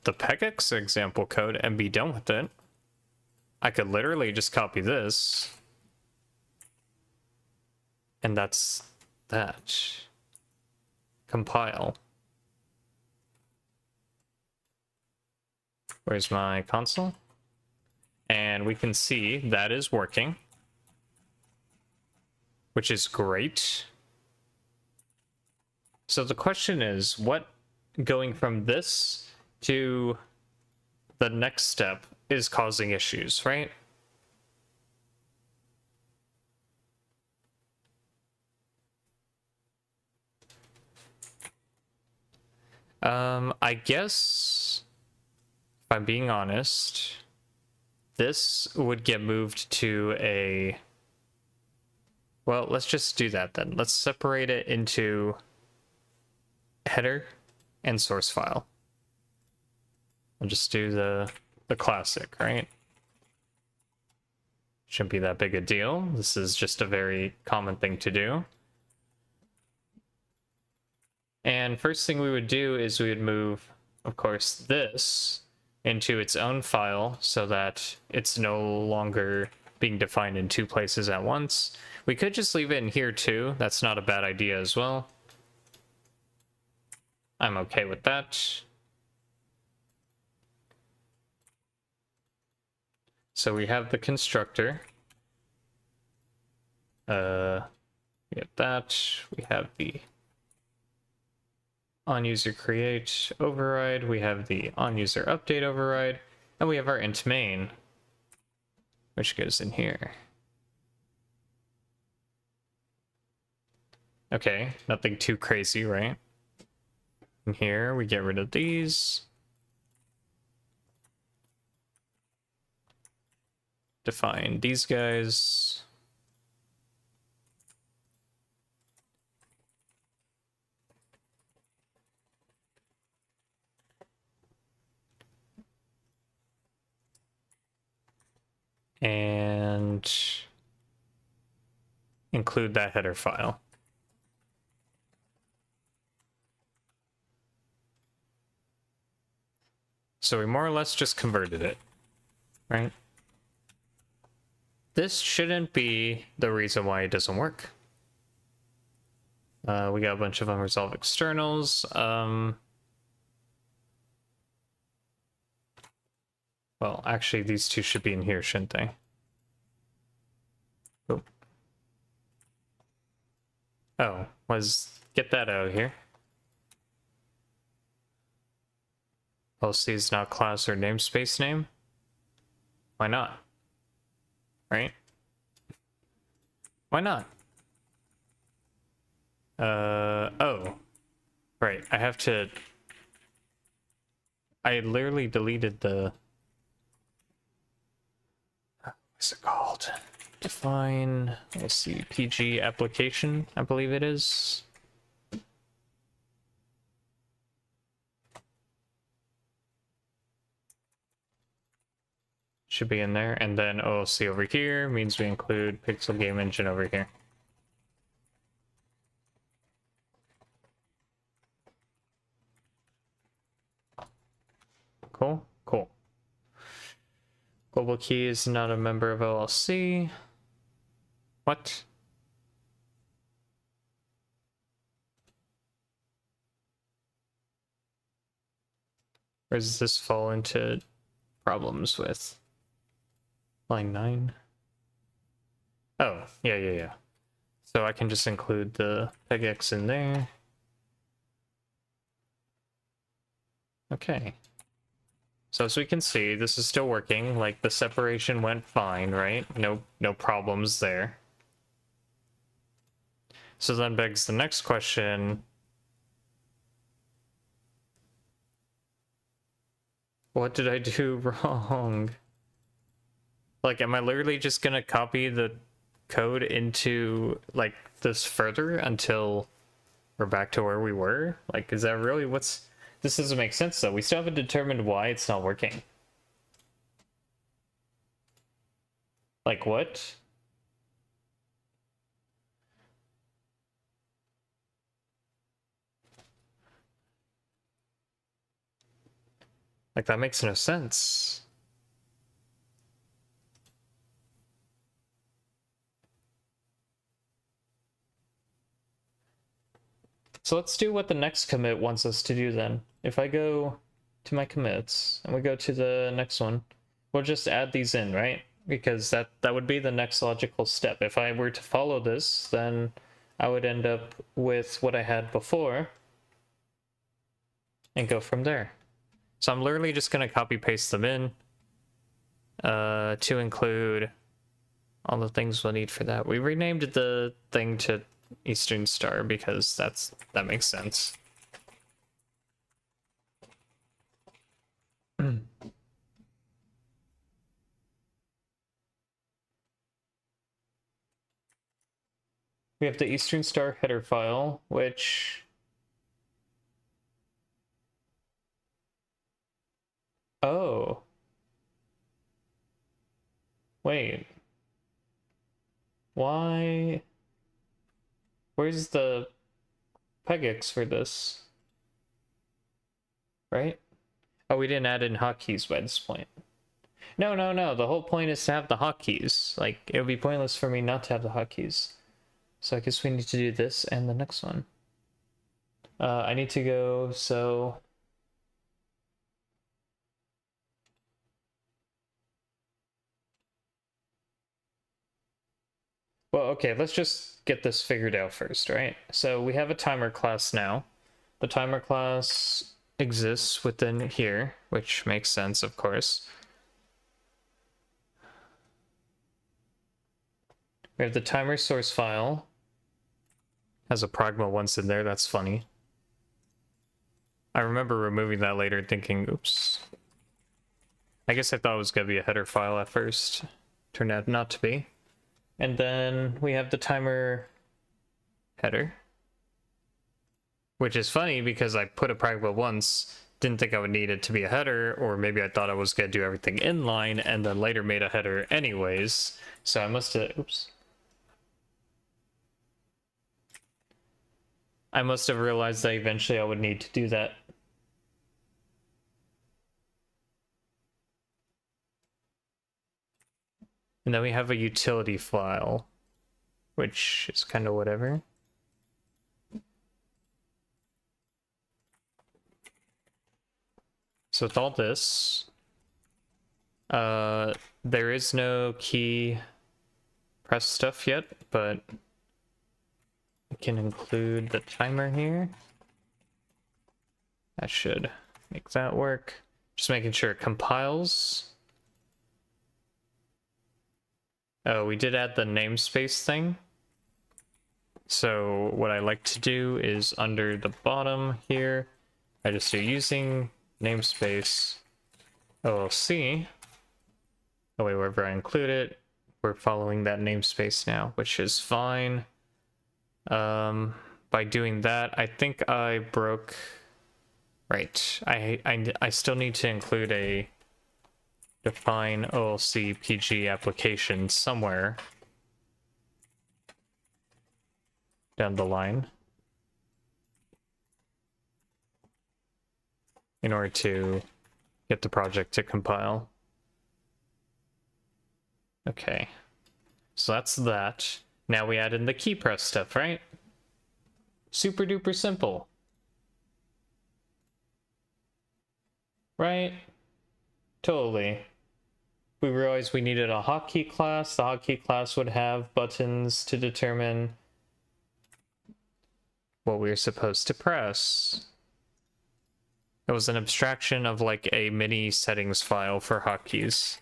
the regex example code and be done with it. I could literally just copy this. And that's that. Compile. Where's my console? And we can see that is working, which is great. So the question is, what going from this to the next step is causing issues, right? I guess, if I'm being honest, this would get moved to a... Well, let's just do that then. Let's separate it into header and source file. I'll just do the classic, right? Shouldn't be that big a deal. This is just a very common thing to do. And first thing we would do is we would move, of course, this into its own file so that it's no longer being defined in two places at once. We could just leave it in here too. That's not a bad idea as well. I'm okay with that. So we have the constructor. We have that. We have the onUser create override. We have the onUser update override. And we have our int main, which goes in here. Okay, nothing too crazy, right? In here, we get rid of these. Define these guys. And include that header file. So we more or less just converted it, right? This shouldn't be the reason why it doesn't work. We got a bunch of unresolved externals. Well, actually, these two should be in here, shouldn't they? Oh, get that out of here. LC is not class or namespace name. Why not? Right? Why not? Oh. Right, I literally deleted the... What's it called? Define, let's see, PG application, I believe it is. Should be in there, and then OLC over here means we include Pixel Game Engine over here. Cool, cool. Global key is not a member of OLC. What? Where does this fall into problems with? Line 9? Oh, yeah. So I can just include the PegX in there. Okay. So as we can see, this is still working. Like, the separation went fine, right? No problems there. So then begs the next question. What did I do wrong? Like, am I literally just gonna copy the code into, like, this further until we're back to where we were? Like, is that really what's... This doesn't make sense, though. We still haven't determined why it's not working. Like, what? Like, that makes no sense. So let's do what the next commit wants us to do then. If I go to my commits and we go to the next one, we'll just add these in, right? Because that would be the next logical step. If I were to follow this, then I would end up with what I had before and go from there. So I'm literally just going to copy paste them in to include all the things we'll need for that. We renamed the thing to Eastern Star because that makes sense. We have the Eastern Star header file, which... Oh. Wait. Why? Where's the pegix for this? Right? Oh, we didn't add in hotkeys by this point. No, no, no. The whole point is to have the hotkeys. Like, it would be pointless for me not to have the hotkeys. So I guess we need to do this and the next one. I need to go, so... Well, okay, let's just get this figured out first, right? So we have a timer class now. The timer class exists within here, which makes sense, of course. We have the timer source file. Has a pragma once in there, that's funny. I remember removing that later thinking, oops. I guess I thought it was gonna be a header file at first. Turned out not to be. And then we have the timer header. Which is funny because I put a pragma once, didn't think I would need it to be a header, or maybe I thought I was gonna do everything inline and then later made a header anyways. So I must have, oops. I must have realized that eventually I would need to do that. And then we have a utility file, which is kind of whatever. So with all this, there is no key press stuff yet, but we can include the timer here. That should make that work. Just making sure it compiles. Oh, we did add the namespace thing. So what I like to do is under the bottom here, I just do using namespace OLC. Oh wait, wherever I include it, we're following that namespace now, which is fine. By doing that, I think I broke... Right, I still need to include a define OLC PG application somewhere down the line in order to get the project to compile. Okay, so that's that. Now we add in the key press stuff, right? Super duper simple. Right? Totally. We realized we needed a hotkey class. The hotkey class would have buttons to determine what we were supposed to press. It was an abstraction of like a mini settings file for hotkeys.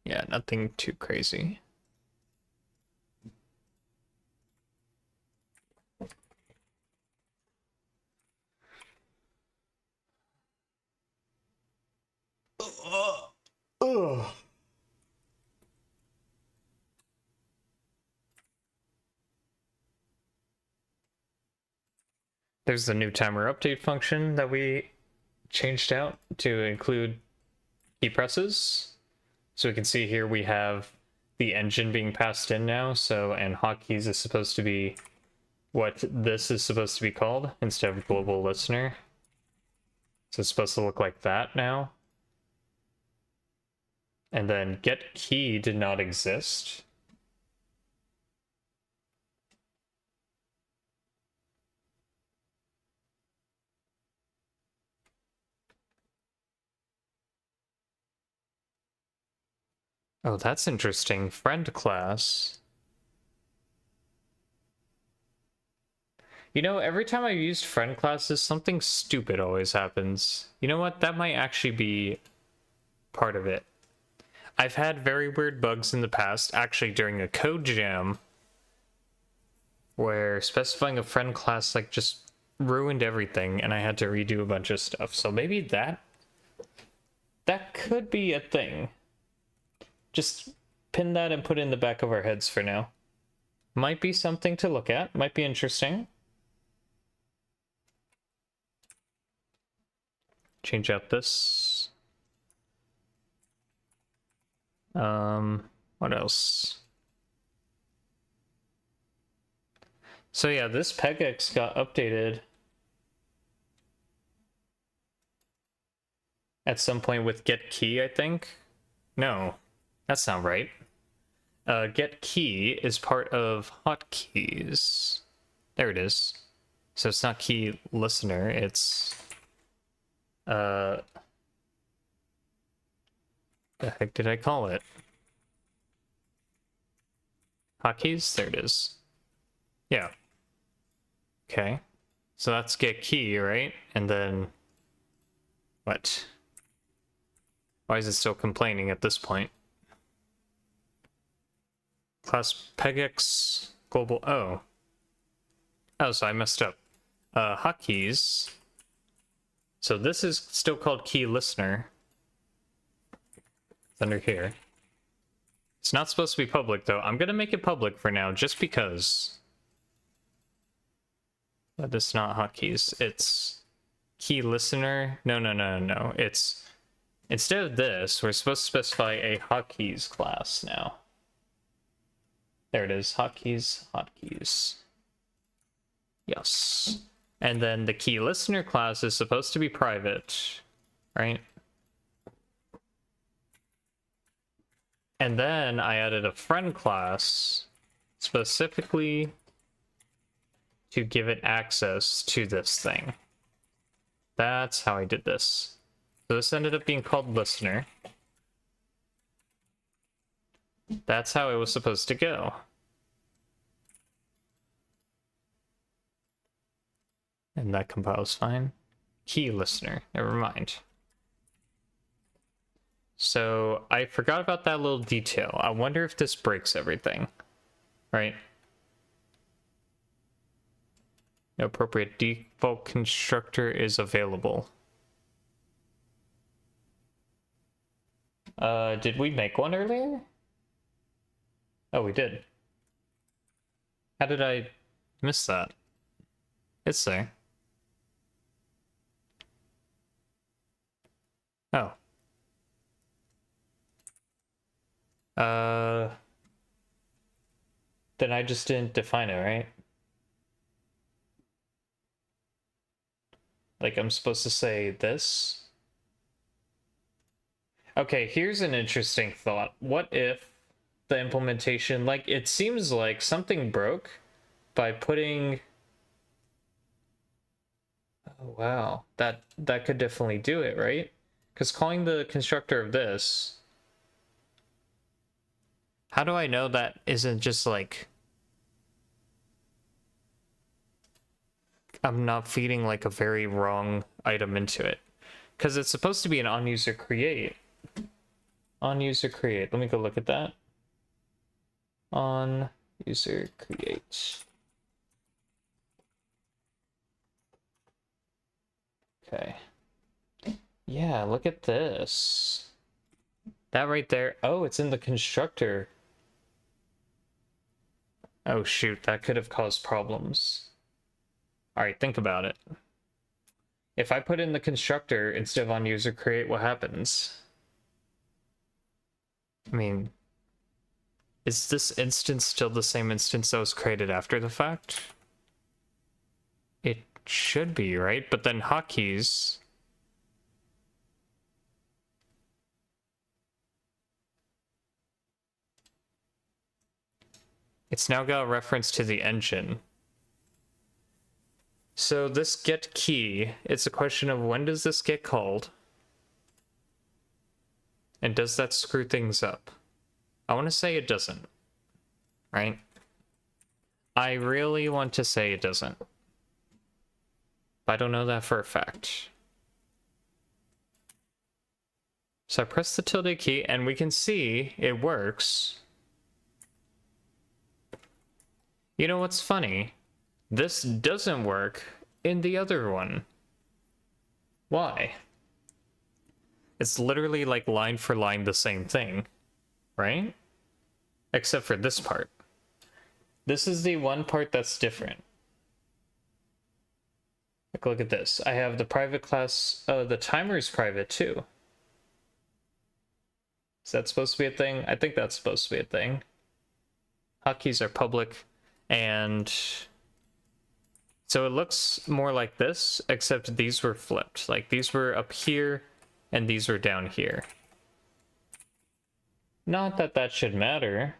Yeah, nothing too crazy. Ugh. There's the new timer update function that we changed out to include key presses. So we can see here we have the engine being passed in now. So, and hotkeys is supposed to be what this is supposed to be called instead of global listener. So it's supposed to look like that now. And then get key did not exist. Oh, that's interesting. Friend class. You know, every time I've used friend classes, something stupid always happens. You know what? That might actually be part of it. I've had very weird bugs in the past, actually during a code jam, where specifying a friend class like just ruined everything and I had to redo a bunch of stuff. So maybe that could be a thing. Just pin that and put it in the back of our heads for now. Might be something to look at, might be interesting. Change out this. What else? So yeah, this PegX got updated at some point with get key, I think. No, that's not right. Get key is part of hotkeys. There it is. So it's not key listener, it's the heck did I call it? Hotkeys? There it is. Yeah. Okay. So that's get key, right? And then what? Why is it still complaining at this point? Class PegX global. Oh, so I messed up. Hotkeys. So this is still called key listener. It's under here. It's not supposed to be public though. I'm gonna make it public for now just because. But it's not hotkeys. It's key listener. No. It's instead of this, we're supposed to specify a hotkeys class now. There it is. Hotkeys. Yes. And then the key listener class is supposed to be private, right? And then I added a friend class specifically to give it access to this thing. That's how I did this. So this ended up being called listener. That's how it was supposed to go. And that compiles fine. Key listener, never mind. So I forgot about that little detail. I wonder if this breaks everything, right? No appropriate default constructor is available. Did we make one earlier? Oh, we did. How did I miss that? It's there. Oh. Then I just didn't define it, right? Like I'm supposed to say this? Okay, here's an interesting thought. What if the implementation, like it seems like something broke by putting... Oh wow, that could definitely do it, right? Because calling the constructor of this... How do I know that isn't just like... I'm not feeding like a very wrong item into it? Because it's supposed to be an on-user create. On-user create. Let me go look at that. On-user create. Okay. Yeah, look at this. That right there. Oh, it's in the constructor. Oh shoot, that could have caused problems. Alright, think about it. If I put in the constructor instead of on user create, what happens? I mean, is this instance still the same instance that was created after the fact? It should be, right? But then hotkeys... It's now got a reference to the engine. So this get key, it's a question of when does this get called? And does that screw things up? I want to say it doesn't, right? I really want to say it doesn't. But I don't know that for a fact. So I press the tilde key and we can see it works. You know what's funny? This doesn't work in the other one. Why? It's literally like line for line the same thing, right? Except for this part. This is the one part that's different. Like, look at this. I have the private class. Oh, the timer's private too. Is that supposed to be a thing? I think that's supposed to be a thing. Hotkeys are public, and so it looks more like this, except these were flipped. Like, these were up here, and these were down here. Not that that should matter,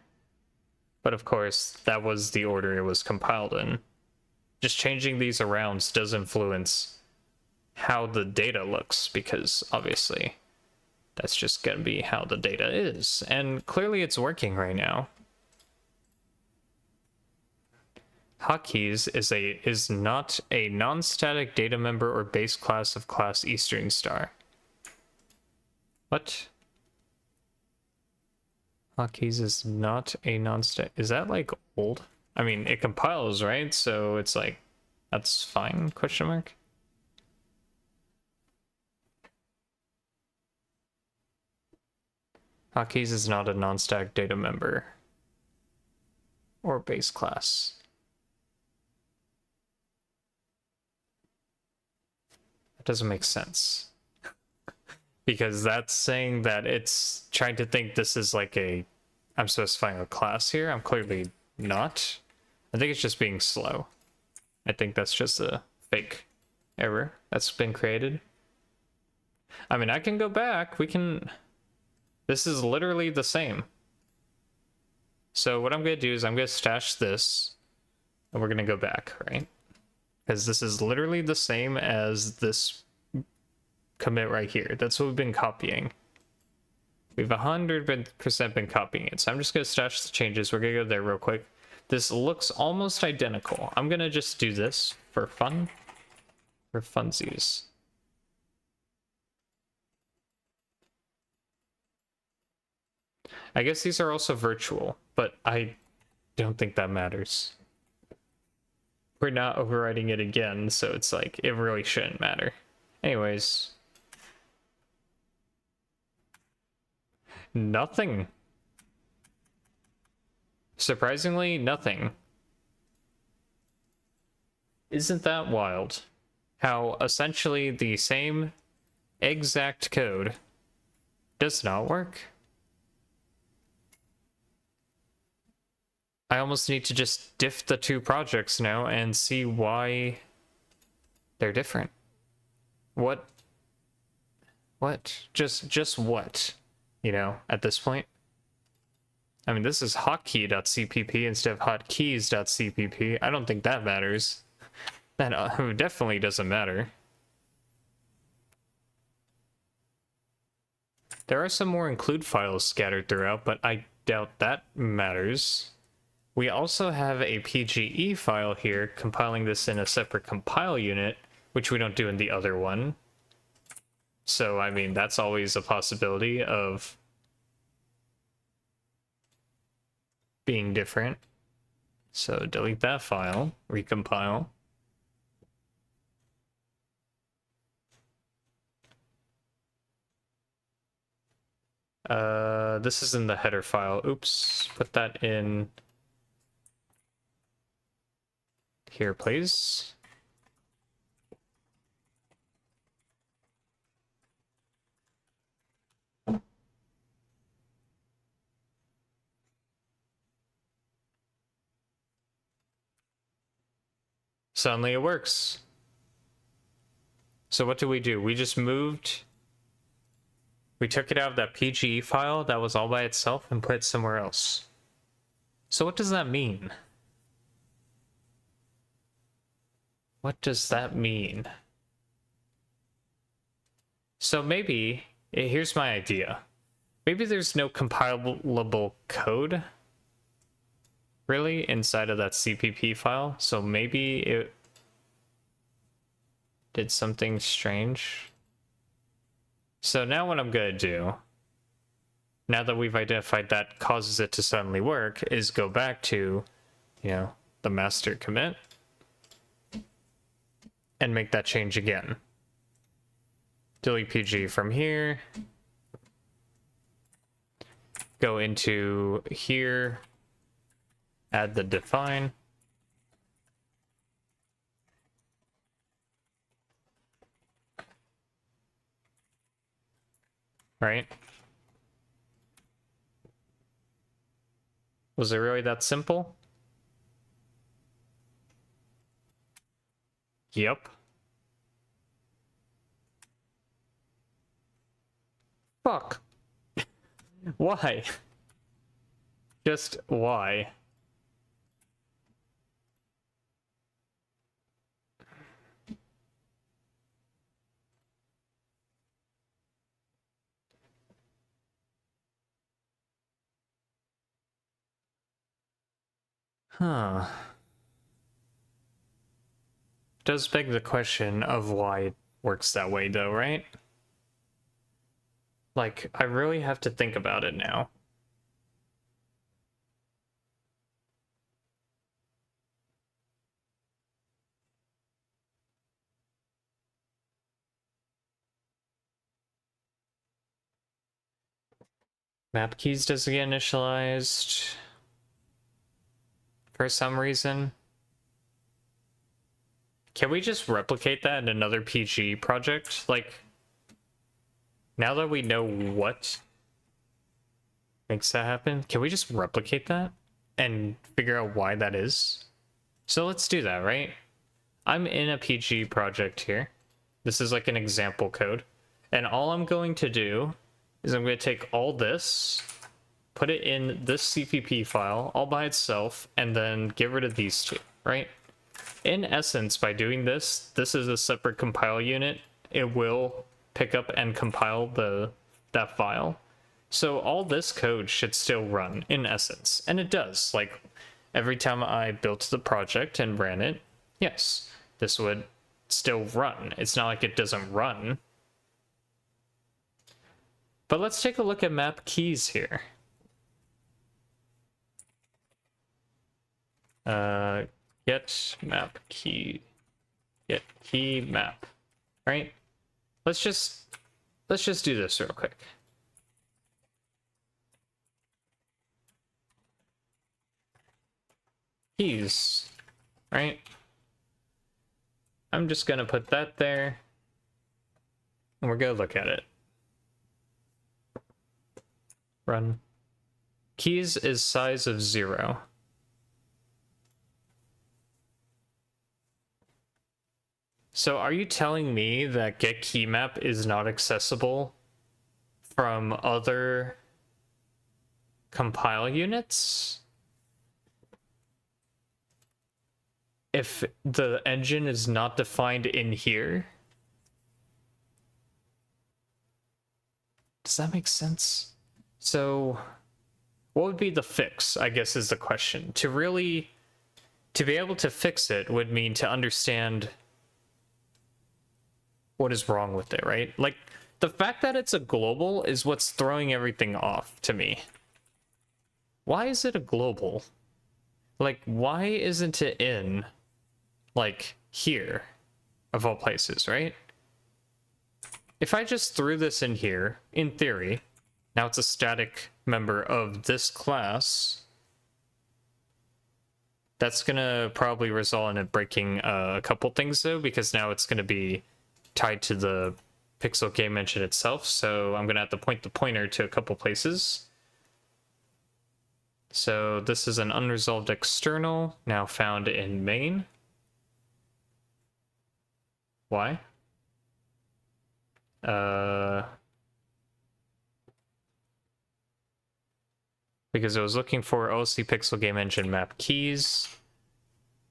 but of course, that was the order it was compiled in. Just changing these around does influence how the data looks, because obviously that's just gonna be how the data is. And clearly it's working right now. Hotkeys is not a non-static data member or base class of class Eastern Star. What? Hotkeys is not a non-static. Is that like old? I mean, it compiles, right? So it's like, that's fine, question mark? Hotkeys is not a non-static data member or base class. That doesn't make sense. Because that's saying that it's trying to think this is like a... I'm specifying a class here. I'm clearly not. I think it's just being slow. I think that's just a fake error that's been created. I mean, I can go back. We can... This is literally the same. So what I'm going to do is I'm going to stash this, and we're going to go back, right? Because this is literally the same as this commit right here. That's what we've been copying. We've 100% been copying it. So I'm just going to stash the changes. We're going to go there real quick. This looks almost identical. I'm going to just do this for fun. For funsies. I guess these are also virtual, but I don't think that matters. We're not overwriting it again, so it's like, it really shouldn't matter. Anyways. Nothing. Surprisingly, nothing. Isn't that wild? How essentially the same exact code does not work. I almost need to just diff the two projects now and see why they're different. What? Just what? You know, at this point? I mean, this is hotkey.cpp instead of hotkeys.cpp. I don't think that matters. That definitely doesn't matter. There are some more include files scattered throughout, but I doubt that matters. We also have a PGE file here, compiling this in a separate compile unit, which we don't do in the other one. So, I mean, that's always a possibility of being different. So, delete that file, recompile. This is in the header file. Oops, put that in here, please. Suddenly it works. So what do? We just moved. We took it out of that PGE file that was all by itself and put it somewhere else. So what does that mean? What does that mean? So maybe, here's my idea. Maybe there's no compilable code really inside of that CPP file. So maybe it did something strange. So now what I'm gonna do, now that we've identified that causes it to suddenly work, is go back to, you know, the master commit and make that change again. Delete PG from here. Go into here, add the define. Right? Was it really that simple? Yep. Fuck. Why? Just why? Huh. Does beg the question of why it works that way though, right? Like, I really have to think about it now. Map keys doesn't get initialized for some reason. Can we just replicate that in another PG project? Like, now that we know what makes that happen, can we just replicate that and figure out why that is? So let's do that, right? I'm in a PG project here. This is like an example code. And all I'm going to do is I'm going to take all this, put it in this CPP file all by itself, and then get rid of these two, right? In essence, by doing this, this is a separate compile unit. It will pick up and compile that file. So all this code should still run in essence, and it does. Like every time I built the project and ran it, yes, this would still run. It's not like it doesn't run. But let's take a look at map keys here. Get map key, get key map, right? Let's just do this real quick. Keys, right? I'm just gonna put that there, and we're gonna look at it. Run. Keys is size of 0. So are you telling me that get key map is not accessible from other compile units? If the engine is not defined in here? Does that make sense? So what would be the fix, I guess, is the question. To be able to fix it would mean to understand what is wrong with it, right? Like, the fact that it's a global is what's throwing everything off to me. Why is it a global? Like, why isn't it in, like, here, of all places, right? If I just threw this in here, in theory, now it's a static member of this class, that's gonna probably result in it breaking a couple things though, because now it's gonna be tied to the pixel game engine itself, so I'm gonna have to point the pointer to a couple places. So this is an unresolved external, now found in main. Why? Because I was looking for OC Pixel Game Engine map keys.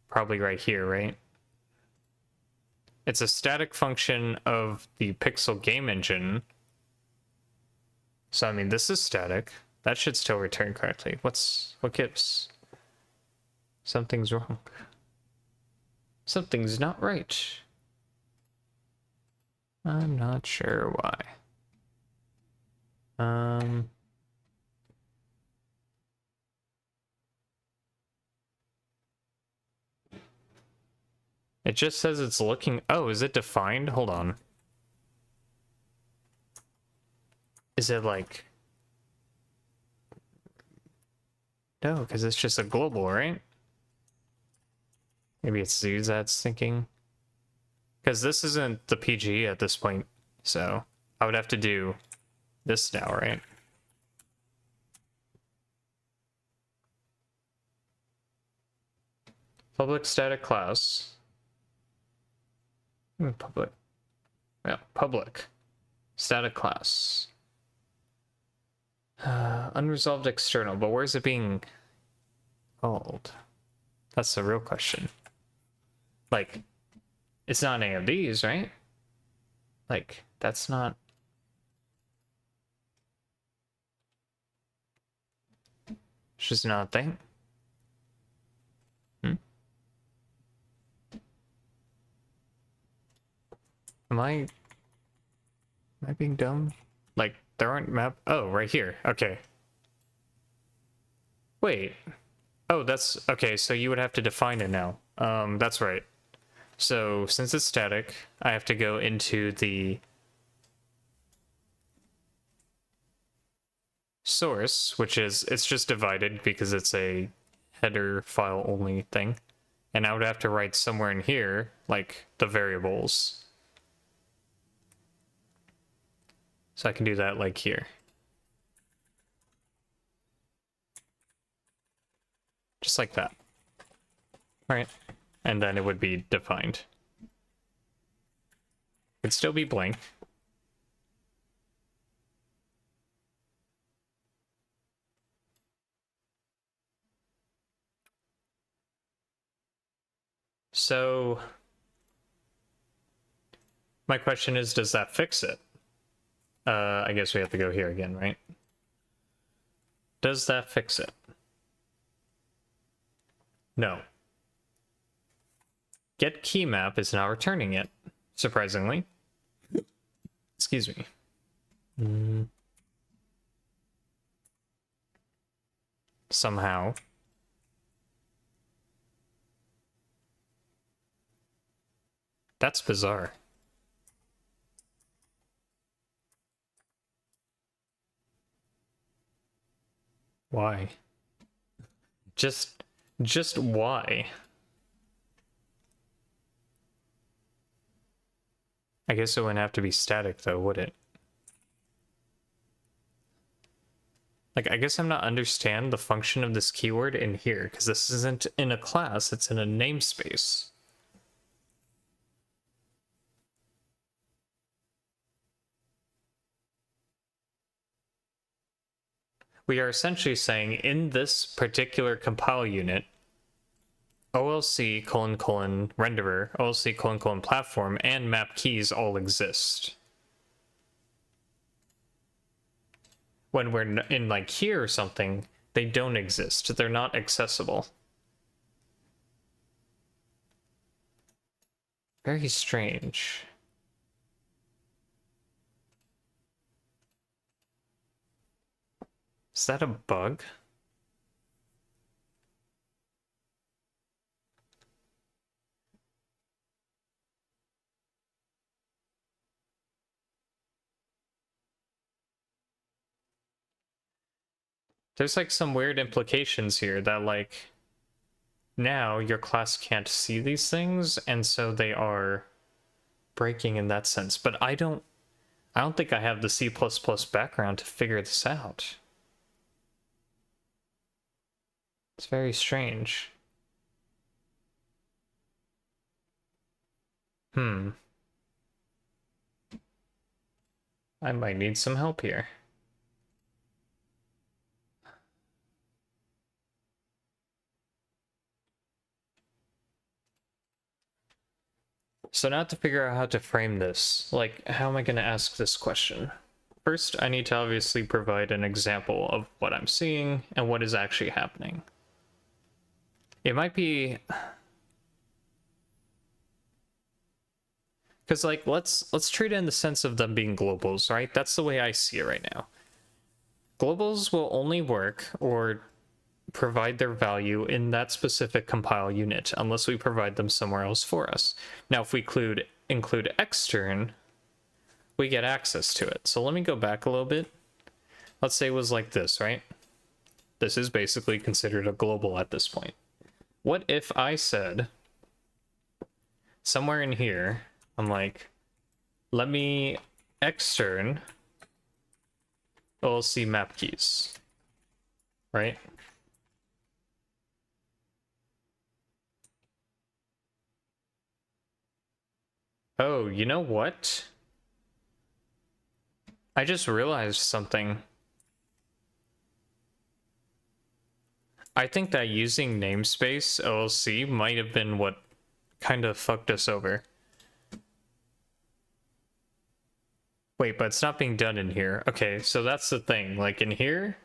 Probably right here, right? It's a static function of the Pixel Game Engine. So, I mean, this is static. That should still return correctly. What gives? Something's wrong. Something's not right. I'm not sure why. Um, it just says it's looking. Oh, is it defined? Hold on. Is it like? No, because it's just a global, right? Maybe it's Zeus that's thinking. Because this isn't the PG at this point, so I would have to do this now, right? Public static class. Public. Yeah, public static class. Unresolved external, but where's it being called? That's the real question. Like, it's not any of these, right? Like, that's not... It's just not a thing. Am I being dumb? Like, there aren't map... Oh, right here. Okay. Wait. Oh, that's... Okay, so you would have to define it now. That's right. So, since it's static, I have to go into the source, which is... It's just divided because it's a header file only thing. And I would have to write somewhere in here, like, the variables. So I can do that, like, here. Just like that. Right? And then it would be defined. It'd still be blank. So my question is, does that fix it? I guess we have to go here again, right? Does that fix it? No. Get key map is now returning it, surprisingly. Excuse me. Somehow. That's bizarre. Why? Just why? I guess it wouldn't have to be static though, would it? Like, I guess I'm not understand the function of this keyword in here, because this isn't in a class, it's in a namespace. We are essentially saying in this particular compile unit, OLC : renderer, OLC : platform, and map keys all exist. When we're in like here or something, they don't exist. They're not accessible. Very strange. Is that a bug? There's like some weird implications here that like now your class can't see these things, and so they are breaking in that sense. But I don't think I have the C++ background to figure this out. It's very strange. I might need some help here. So now to figure out how to frame this, like, how am I going to ask this question? First, I need to obviously provide an example of what I'm seeing and what is actually happening. It might be... Because, like, let's treat it in the sense of them being globals, right? That's the way I see it right now. globals will only work or provide their value in that specific compile unit unless we provide them somewhere else for us. Now, if we include extern, we get access to it. So let me go back a little bit. Let's say it was like this, right? This is basically considered a global at this point. What if I said somewhere in here, I'm like, let me extern OLC map keys, right? Oh, you know what? I just realized something. I think that using namespace OLC might have been what kind of fucked us over. Wait, but it's not being done in here. Okay, so that's the thing. Like in here,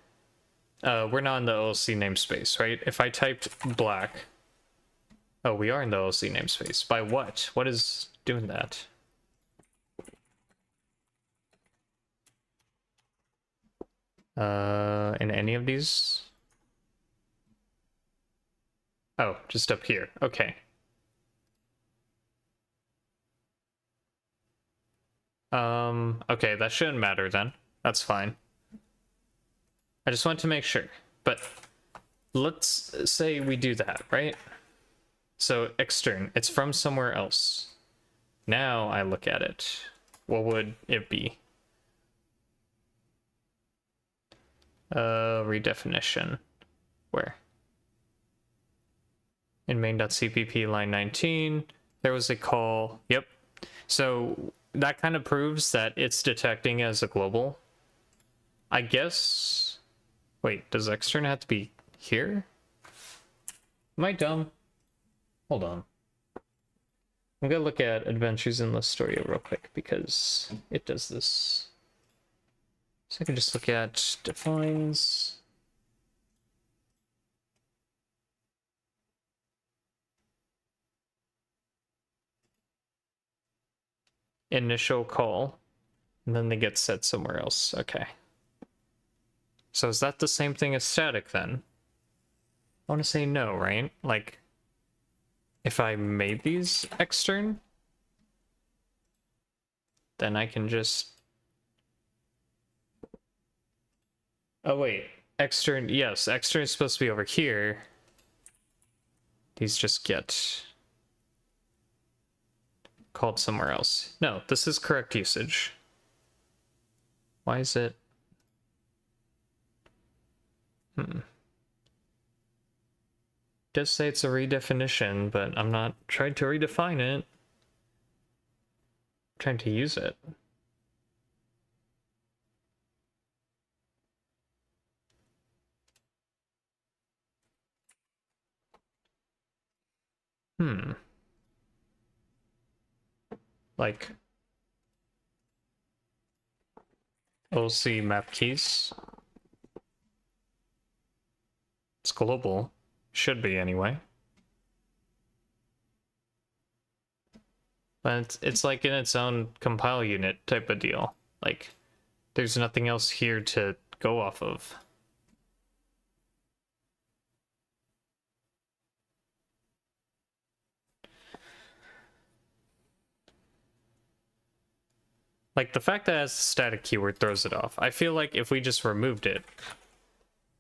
we're not in the OLC namespace, right? If I typed black, oh, we are in the OLC namespace. By what? What is doing that? In any of these? Oh, just up here. Okay. Okay, that shouldn't matter then. That's fine. I just want to make sure. But let's say we do that, right? So extern, it's from somewhere else. Now I look at it. What would it be? Redefinition. Where? In main.cpp line 19, there was a call. Yep. So that kind of proves that it's detecting as a global. I guess. Wait, does extern have to be here? Am I dumb? Hold on. I'm gonna look at Adventures in Listoria real quick because it does this. So I can just look at defines. Initial call. And then they get set somewhere else. Okay. So is that the same thing as static then? I want to say no, right? Like, if I made these extern, then I can just... Oh wait, extern, yes, extern is supposed to be over here. These just get called somewhere else. No, this is correct usage. Why is it? Does say it's a redefinition, but I'm not trying to redefine it. I'm trying to use it. Like OC map keys. It's global. Should be anyway. But it's like in its own compile unit type of deal. Like, there's nothing else here to go off of. Like, the fact that it has a static keyword throws it off. I feel like if we just removed it,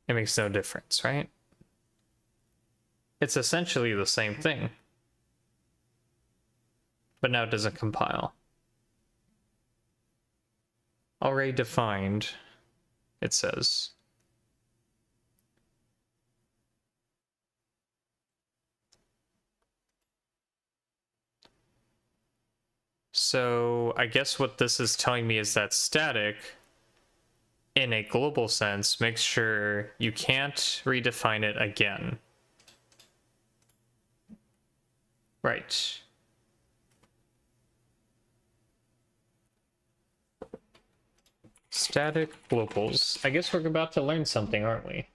it makes no difference, right? It's essentially the same thing. But now it doesn't compile. Already defined, it says. So I guess what this is telling me is that static, in a global sense, makes sure you can't redefine it again. Right. Static globals. I guess we're about to learn something, aren't we?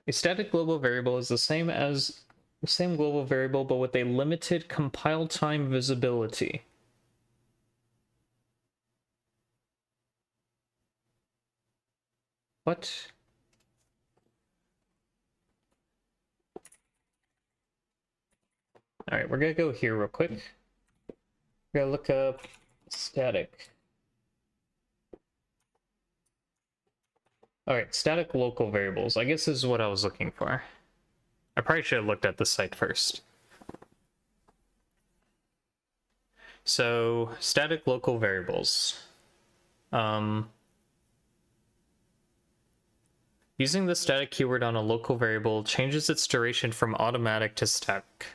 A static global variable is the same global variable, but with a limited compile time visibility. What? All right, we're gonna go here real quick. We're gonna look up static. All right, static local variables. I guess this is what I was looking for. I probably should have looked at the site first. So, static local variables. Using the static keyword on a local variable changes its duration from automatic to static.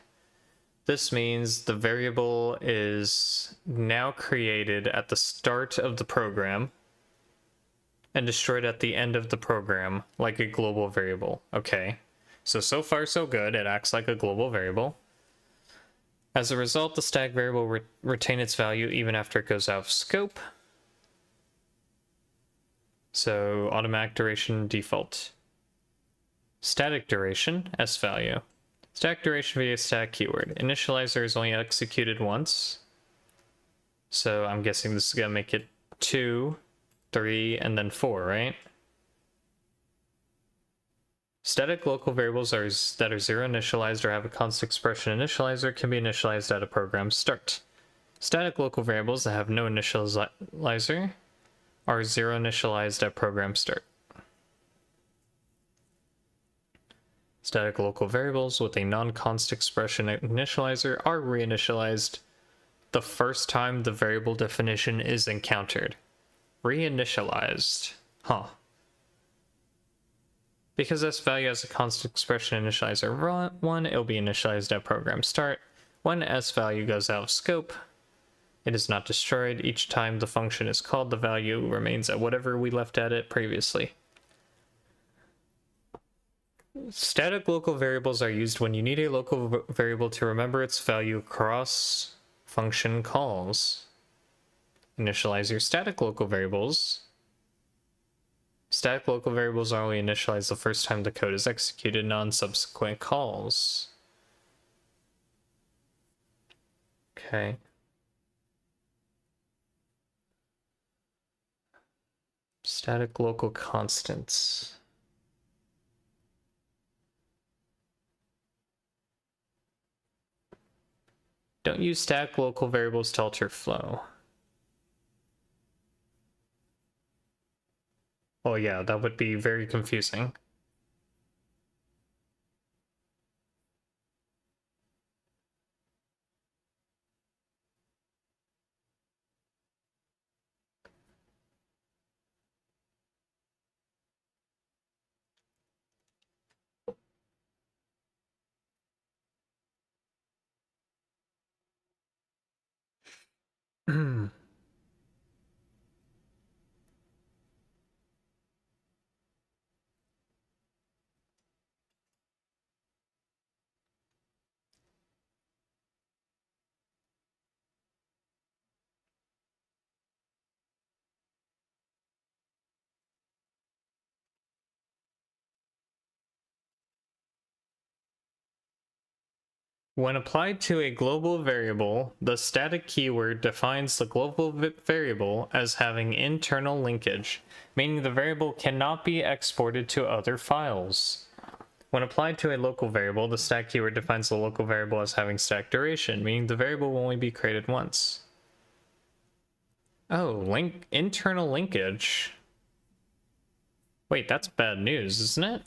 This means the variable is now created at the start of the program and destroyed at the end of the program, like a global variable. Okay, so far so good. It acts like a global variable. As a result, the static variable will retain its value even after it goes out of scope. So automatic duration default. Static duration, S value. Static duration via static keyword. Initializer is only executed once. So I'm guessing this is gonna make it 2, 3, and then 4, right? Static local variables that are zero initialized or have a constant expression initializer can be initialized at a program start. Static local variables that have no initializer are zero initialized at program start. Static local variables with a non-constant expression initializer are reinitialized the first time the variable definition is encountered. Reinitialized. Huh. Because S value has a constant expression initializer 1, it'll be initialized at program start. When S value goes out of scope, it is not destroyed. Each time the function is called, the value remains at whatever we left at it previously. Static local variables are used when you need a local variable to remember its value across function calls. Initialize your static local variables. Static local variables are only initialized the first time the code is executed, not on subsequent calls. Okay. Static local constants. Don't use static local variables to alter flow. Oh yeah, that would be very confusing. When applied to a global variable, the static keyword defines the global variable as having internal linkage, meaning the variable cannot be exported to other files. When applied to a local variable, the static keyword defines the local variable as having static duration, meaning the variable will only be created once. Oh, internal linkage. Wait, that's bad news, isn't it?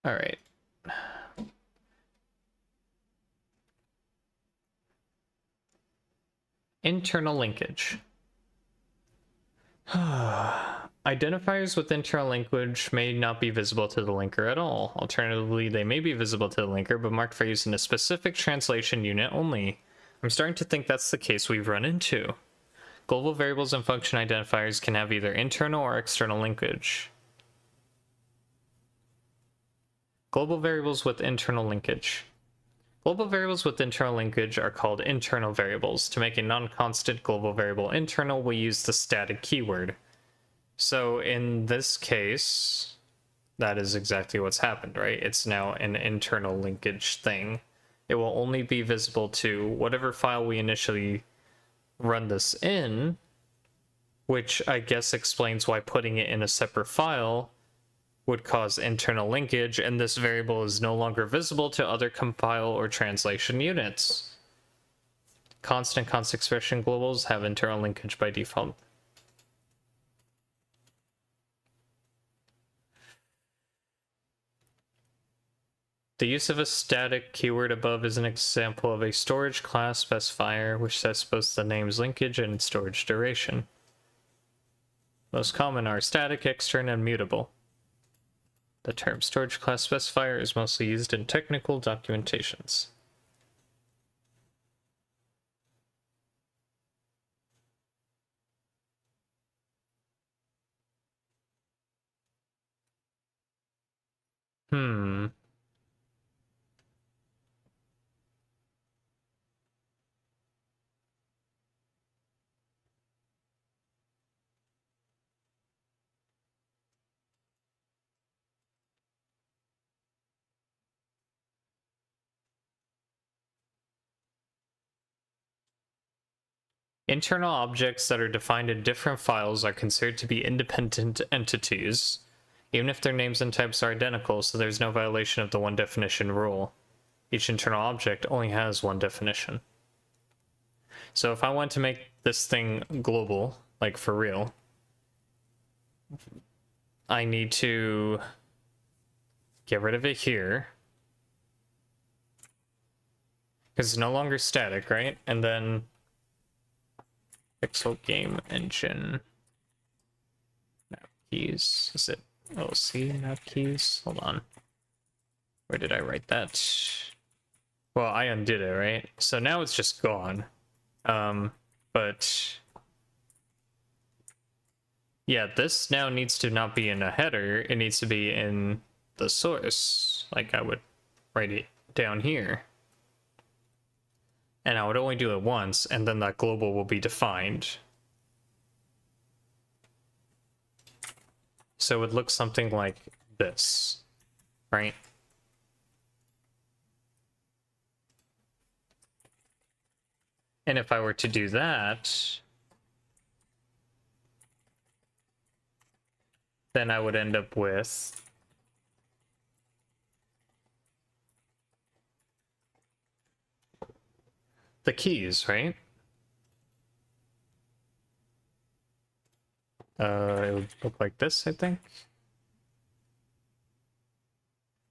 All right. Internal linkage. Identifiers with internal linkage may not be visible to the linker at all. Alternatively, they may be visible to the linker, but marked for use in a specific translation unit only. I'm starting to think that's the case we've run into. Global variables and function identifiers can have either internal or external linkage. Global variables with internal linkage. Global variables with internal linkage are called internal variables. To make a non-constant global variable internal, we use the static keyword. So in this case, that is exactly what's happened, right? It's now an internal linkage thing. It will only be visible to whatever file we initially run this in, which I guess explains why putting it in a separate file would cause internal linkage, and this variable is no longer visible to other compile or translation units. Constant const expression globals have internal linkage by default. The use of a static keyword above is an example of a storage class specifier which sets both the name's linkage and storage duration. Most common are static, extern, and mutable. The term storage class specifier is mostly used in technical documentations. Internal objects that are defined in different files are considered to be independent entities, even if their names and types are identical, so there's no violation of the one definition rule. Each internal object only has one definition. So if I want to make this thing global, like for real, I need to get rid of it here, because it's no longer static, right? And then Pixel Game Engine map keys. Is it LC map keys? Hold on. Where did I write that? Well, I undid it, right? So now it's just gone. But yeah, this now needs to not be in a header. It needs to be in the source. Like I would write it down here. And I would only do it once, and then that global will be defined. So it would look something like this, right? And if I were to do that, then I would end up with the keys, right? It would look like this, I think.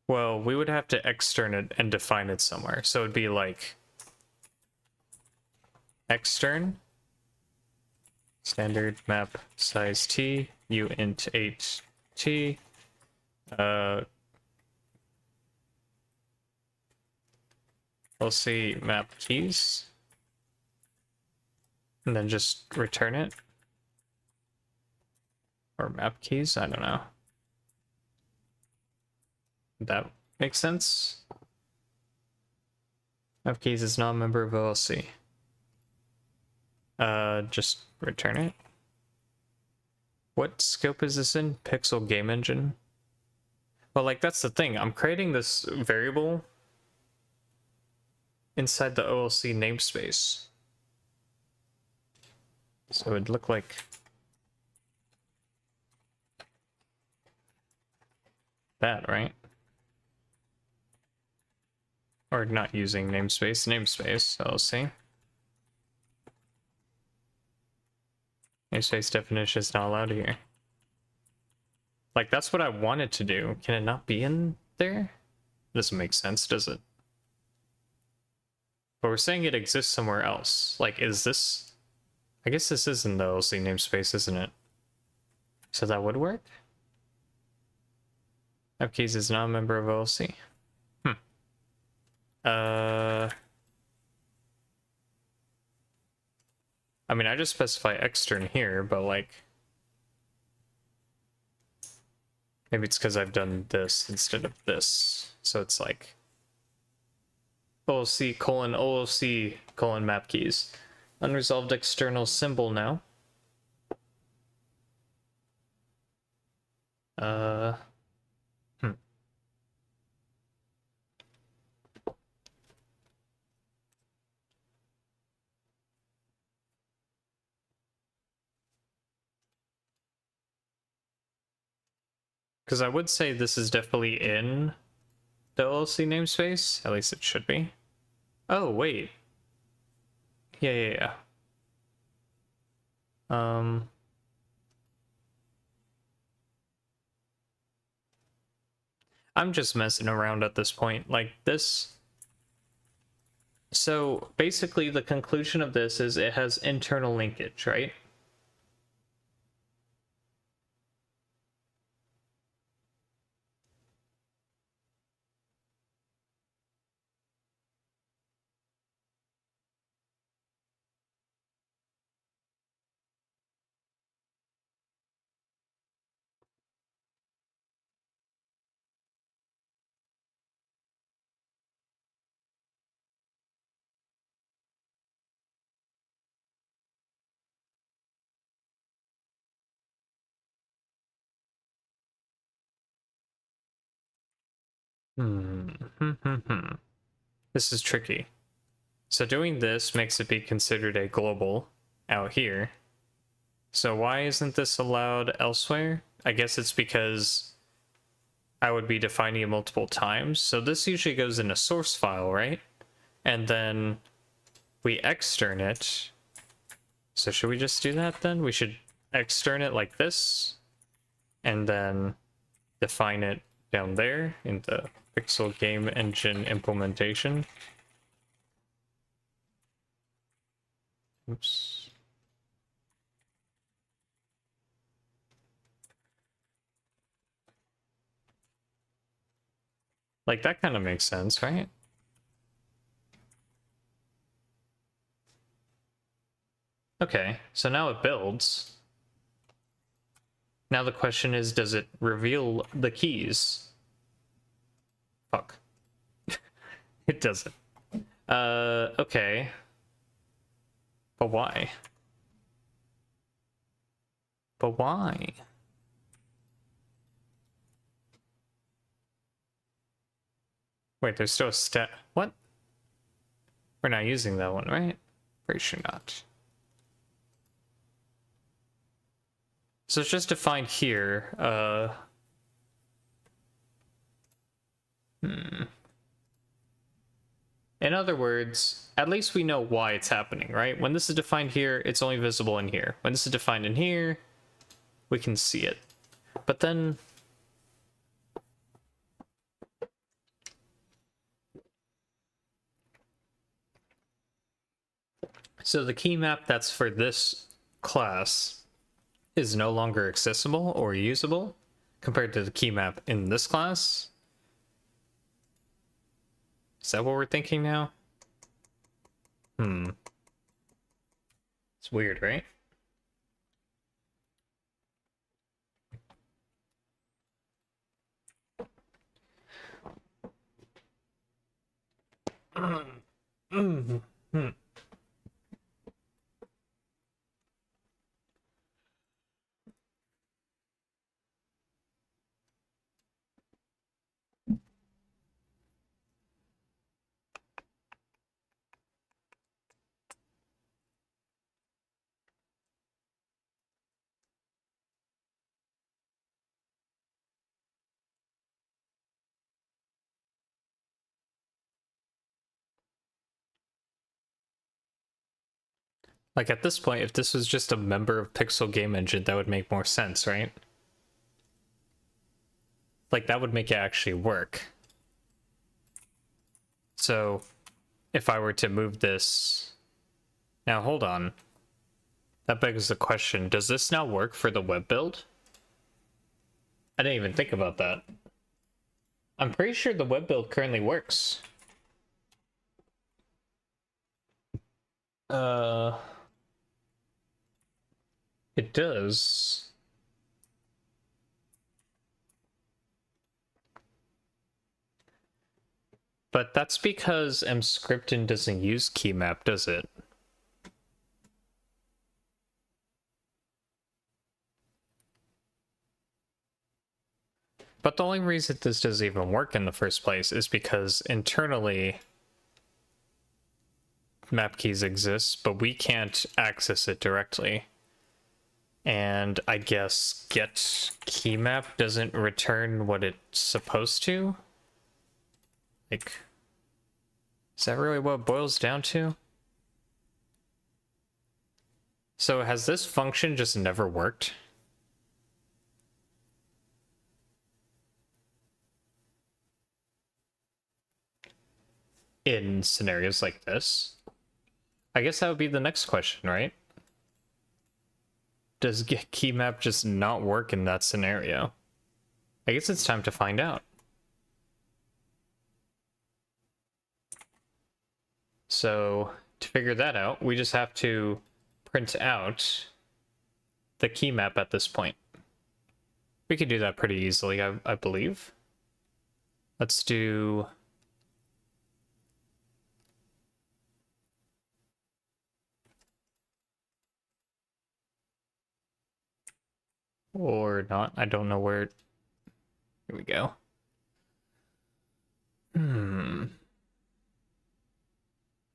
Well, we would have to extern it and define it somewhere. So it'd be like extern standard map size t uint 8t we'll see map keys and then just return it, or map keys, I don't know. That makes sense. Map keys is not a member of OLC. Just return it. What scope is this in? Pixel Game Engine? Well, like, that's the thing. I'm creating this variable inside the OLC namespace. So it'd look like that, right? Or not using namespace, OLC. Namespace definition is not allowed here. Like, that's what I wanted to do. Can it not be in there? Doesn't make sense, does it? But we're saying it exists somewhere else. Like, is this... I guess this is in the OLC namespace, isn't it? So that would work? Upkeys is not a member of OLC. I mean, I just specify extern here, but like... Maybe it's because I've done this instead of this. So it's like... OLC : map keys. Unresolved external symbol now. Uh, hmm. Because I would say this is definitely in the LLC namespace. At least it should be. Oh, wait. Yeah. I'm just messing around at this point. Like, this... So, basically, the conclusion of this is it has internal linkage, right? This is tricky. So doing this makes it be considered a global out here. So why isn't this allowed elsewhere? I guess it's because I would be defining it multiple times. So this usually goes in a source file, right? And then we extern it. So should we just do that then? We should extern it like this, and then define it down there in the Pixel Game Engine implementation. Oops. Like, that kind of makes sense, right? Okay, so now it builds. Now the question is, does it reveal the keys? Fuck. It doesn't. Okay. But why? But why? Wait, there's still a stat. What? We're not using that one, right? Pretty sure not. So it's just defined here. In other words, at least we know why it's happening, right? When this is defined here, it's only visible in here. When this is defined in here, we can see it. But then... So the key map that's for this class is no longer accessible or usable compared to the key map in this class. Is that what we're thinking now? It's weird, right? Like, at this point, if this was just a member of Pixel Game Engine, that would make more sense, right? Like, that would make it actually work. So, if I were to move this... Now, hold on. That begs the question, does this now work for the web build? I didn't even think about that. I'm pretty sure the web build currently works. It does. But that's because mscripton doesn't use keymap, does it? But the only reason this doesn't even work in the first place is because internally map keys exist, but we can't access it directly. And I guess get key map doesn't return what it's supposed to. Like, is that really what it boils down to? So has this function just never worked? In scenarios like this? I guess that would be the next question, right? Does get key map just not work in that scenario? I guess it's time to find out. So to figure that out, we just have to print out the key map at this point. We could do that pretty easily, I believe. Let's do... Or not, I don't know where... Here we go.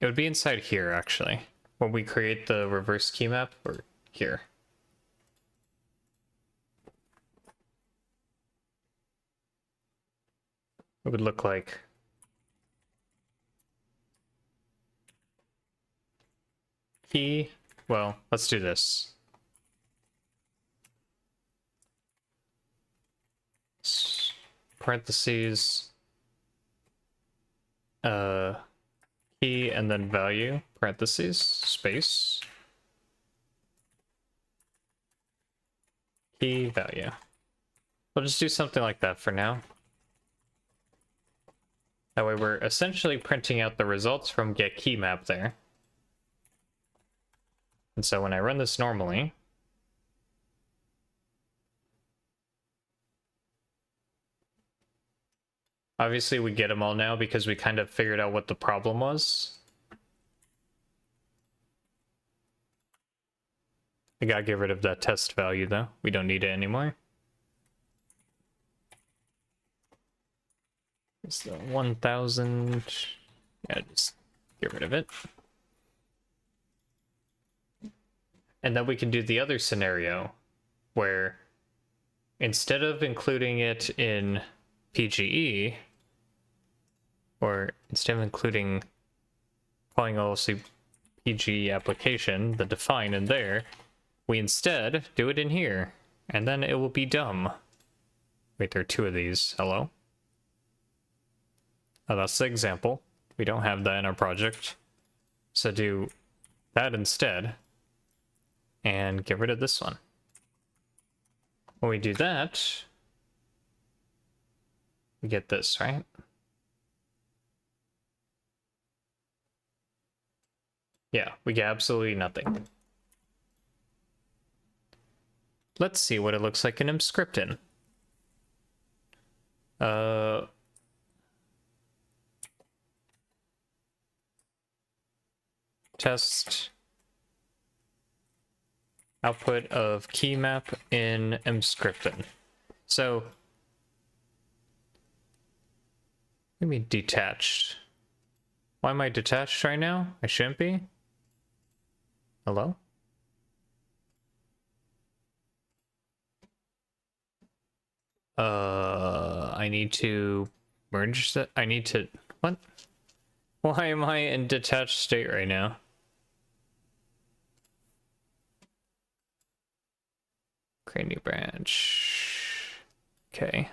It would be inside here, actually. When we create the reverse key map, or here. It would look like... Key... Well, let's do this. Parentheses... key and then value, parentheses, space. Key, value. We'll just do something like that for now. That way we're essentially printing out the results from get key map there. And so when I run this normally, obviously we get them all now because we kind of figured out what the problem was. I gotta get rid of that test value though. We don't need it anymore. It's the 1000. Yeah, just get rid of it. And then we can do the other scenario where instead of including it in PGE, or instead of including calling OLC PGE application, the define in there, we instead do it in here, and then it will be dumb. Wait, there are two of these. Hello? Oh, that's the example. We don't have that in our project. So do that instead, and get rid of this one. When we do that, we get this, right? Yeah, we get absolutely nothing. Let's see what it looks like in Emscripten. Test output of key map in Emscripten. So, let me detached. Why am I detached right now? I shouldn't be. Hello? I need to merge that. I need to, what? Why am I in detached state right now? Create new branch. Okay.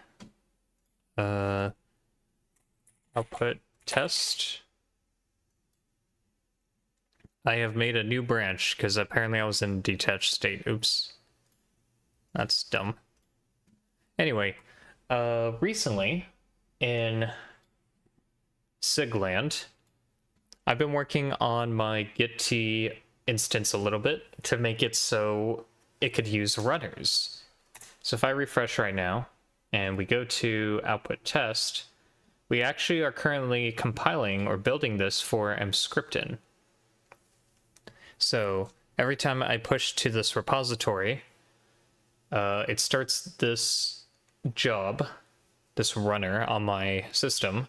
Output test. I have made a new branch because apparently I was in detached state. Oops. That's dumb. Anyway, recently in Sigland, I've been working on my Git instance a little bit to make it so it could use runners. So if I refresh right now and we go to output test, we actually are currently compiling or building this for Emscripten. So every time I push to this repository, it starts this job this runner on my system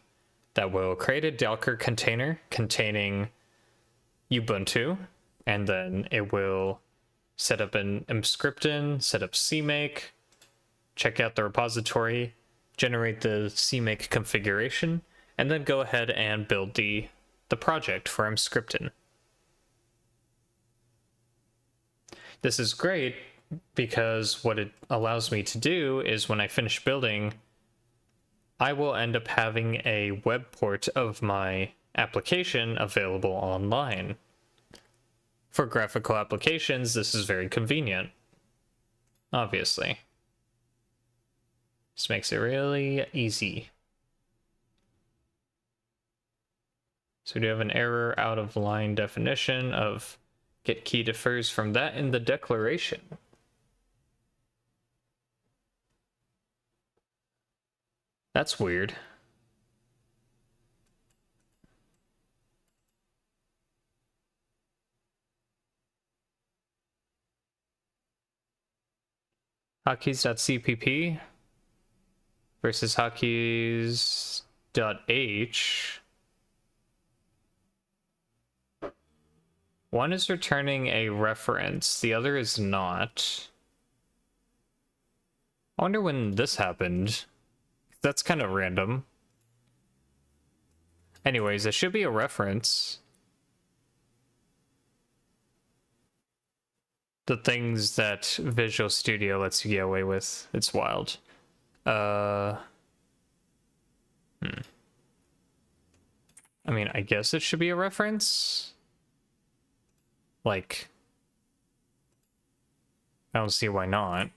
that will create a Docker container containing Ubuntu, and then it will set up an mscripton, set up CMake, check out the repository, generate the CMake configuration, and then go ahead and build the project for mscripton. This is great because what it allows me to do is when I finish building, I will end up having a web port of my application available online. For graphical applications, this is very convenient, obviously. This makes it really easy. So we do have an error out of line definition of get key differs from that in the declaration. That's weird. Hotkeys.cpp versus hotkeys.h. One is returning a reference, the other is not. I wonder when this happened. That's kind of random. Anyways, it should be a reference. The things that Visual Studio lets you get away with. It's wild. I mean, I guess it should be a reference. Like, I don't see why not.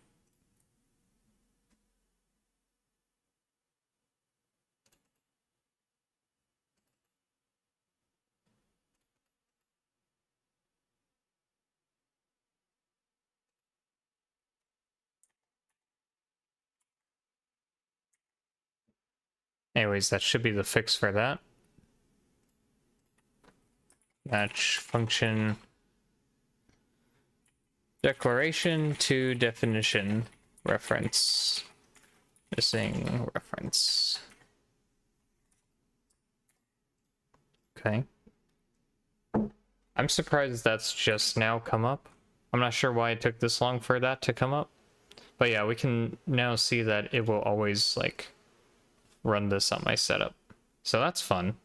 Anyways, that should be the fix for that. Match function declaration to definition reference. Missing reference. Okay. I'm surprised that's just now come up. I'm not sure why it took this long for that to come up. But yeah, we can now see that it will always like run this on my setup. So that's fun.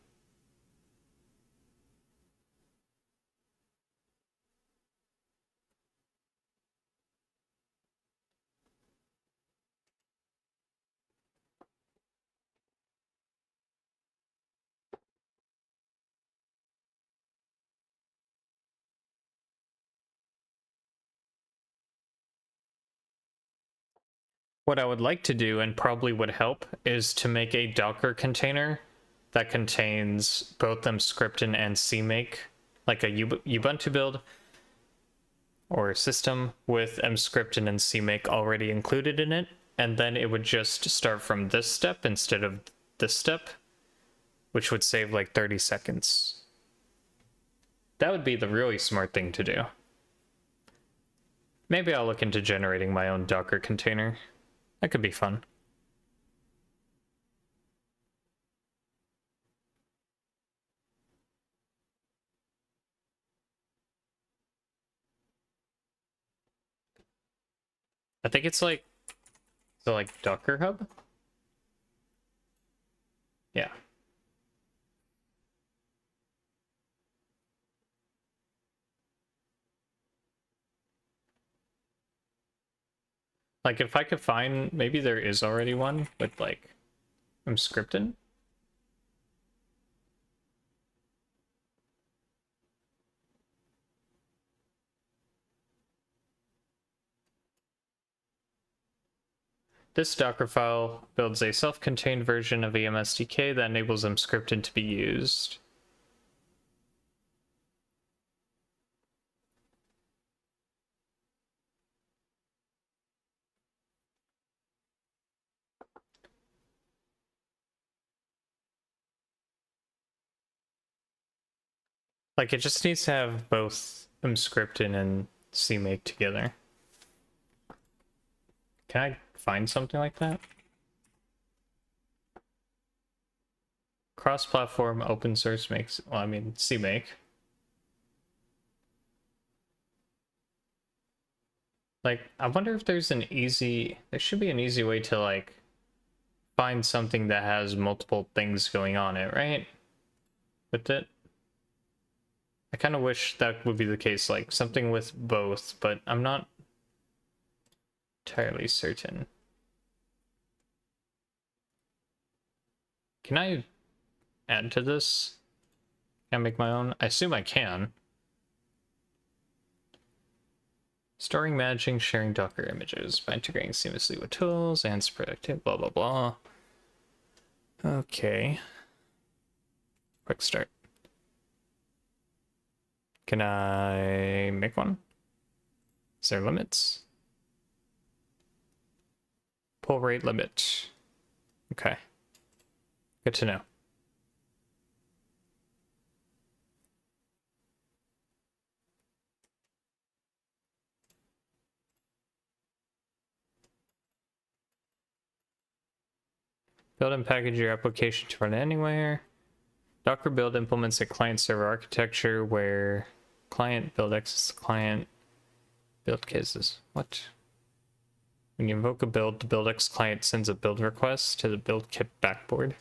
What I would like to do, and probably would help, is to make a Docker container that contains both mscripton and CMake, like a Ubuntu build or system with mscripton and CMake already included in it, and then it would just start from this step instead of this step, which would save like 30 seconds. That would be the really smart thing to do. Maybe I'll look into generating my own Docker container. That could be fun. I think it's like, so like Docker Hub? Yeah. Like if I could find, maybe there is already one with like mscripton. This Docker file builds a self-contained version of EMSDK that enables mscripton to be used. Like it just needs to have both mscripton and CMake together. Can I find something like that? Cross-platform open source makes, well, I mean, CMake. Like, I wonder if there's an easy, there should be an easy way to, like, find something that has multiple things going on it, right? With it. I kind of wish that would be the case, like, something with both, but I'm not entirely certain. Can I add to this? Can I make my own? I assume I can. Storing, managing, sharing Docker images by integrating seamlessly with tools and productive, blah, blah, blah. Okay. Quick start. Can I make one? Is there limits? Pull rate limit. Okay. Good to know. Build and package your application to run anywhere. Docker build implements a client-server architecture where client build access client build cases. What? When you invoke a build, the buildx client sends a build request to the build kit backboard.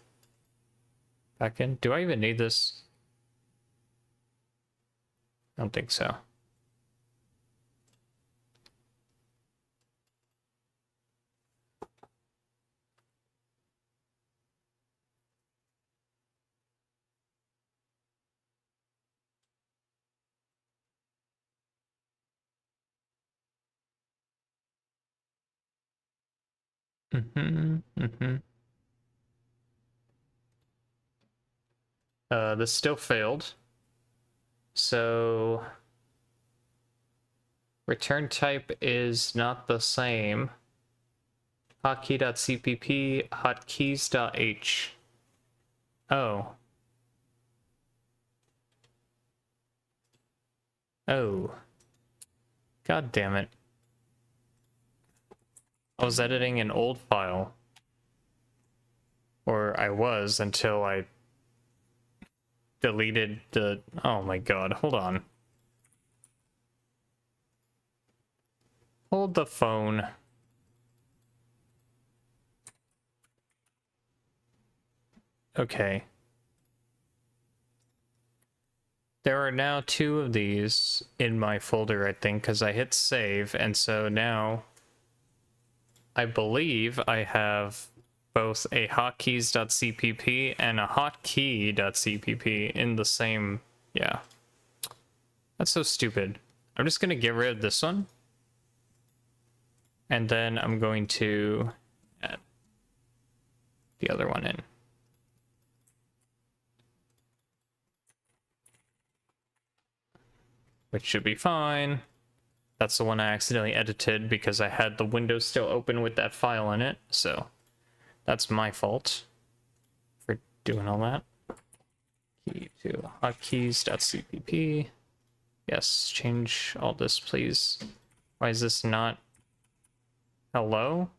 Backend? Do I even need this? I don't think so. This still failed. So return type is not the same. Hotkey.cpp, hotkeys.h. Oh. Oh. God damn it. I was editing an old file. Or I was until I deleted the... Oh my god, hold on. Hold the phone. Okay. There are now 2 of these in my folder, I think, because I hit save, and so now I believe I have both a hotkeys.cpp and a hotkey.cpp in the same... Yeah. That's so stupid. I'm just going to get rid of this one. And then I'm going to add the other one in. Which should be fine. That's the one I accidentally edited because I had the window still open with that file in it, so that's my fault for doing all that. Key to hotkeys.cpp. Yes, change all this, please. Why is this not... Hello?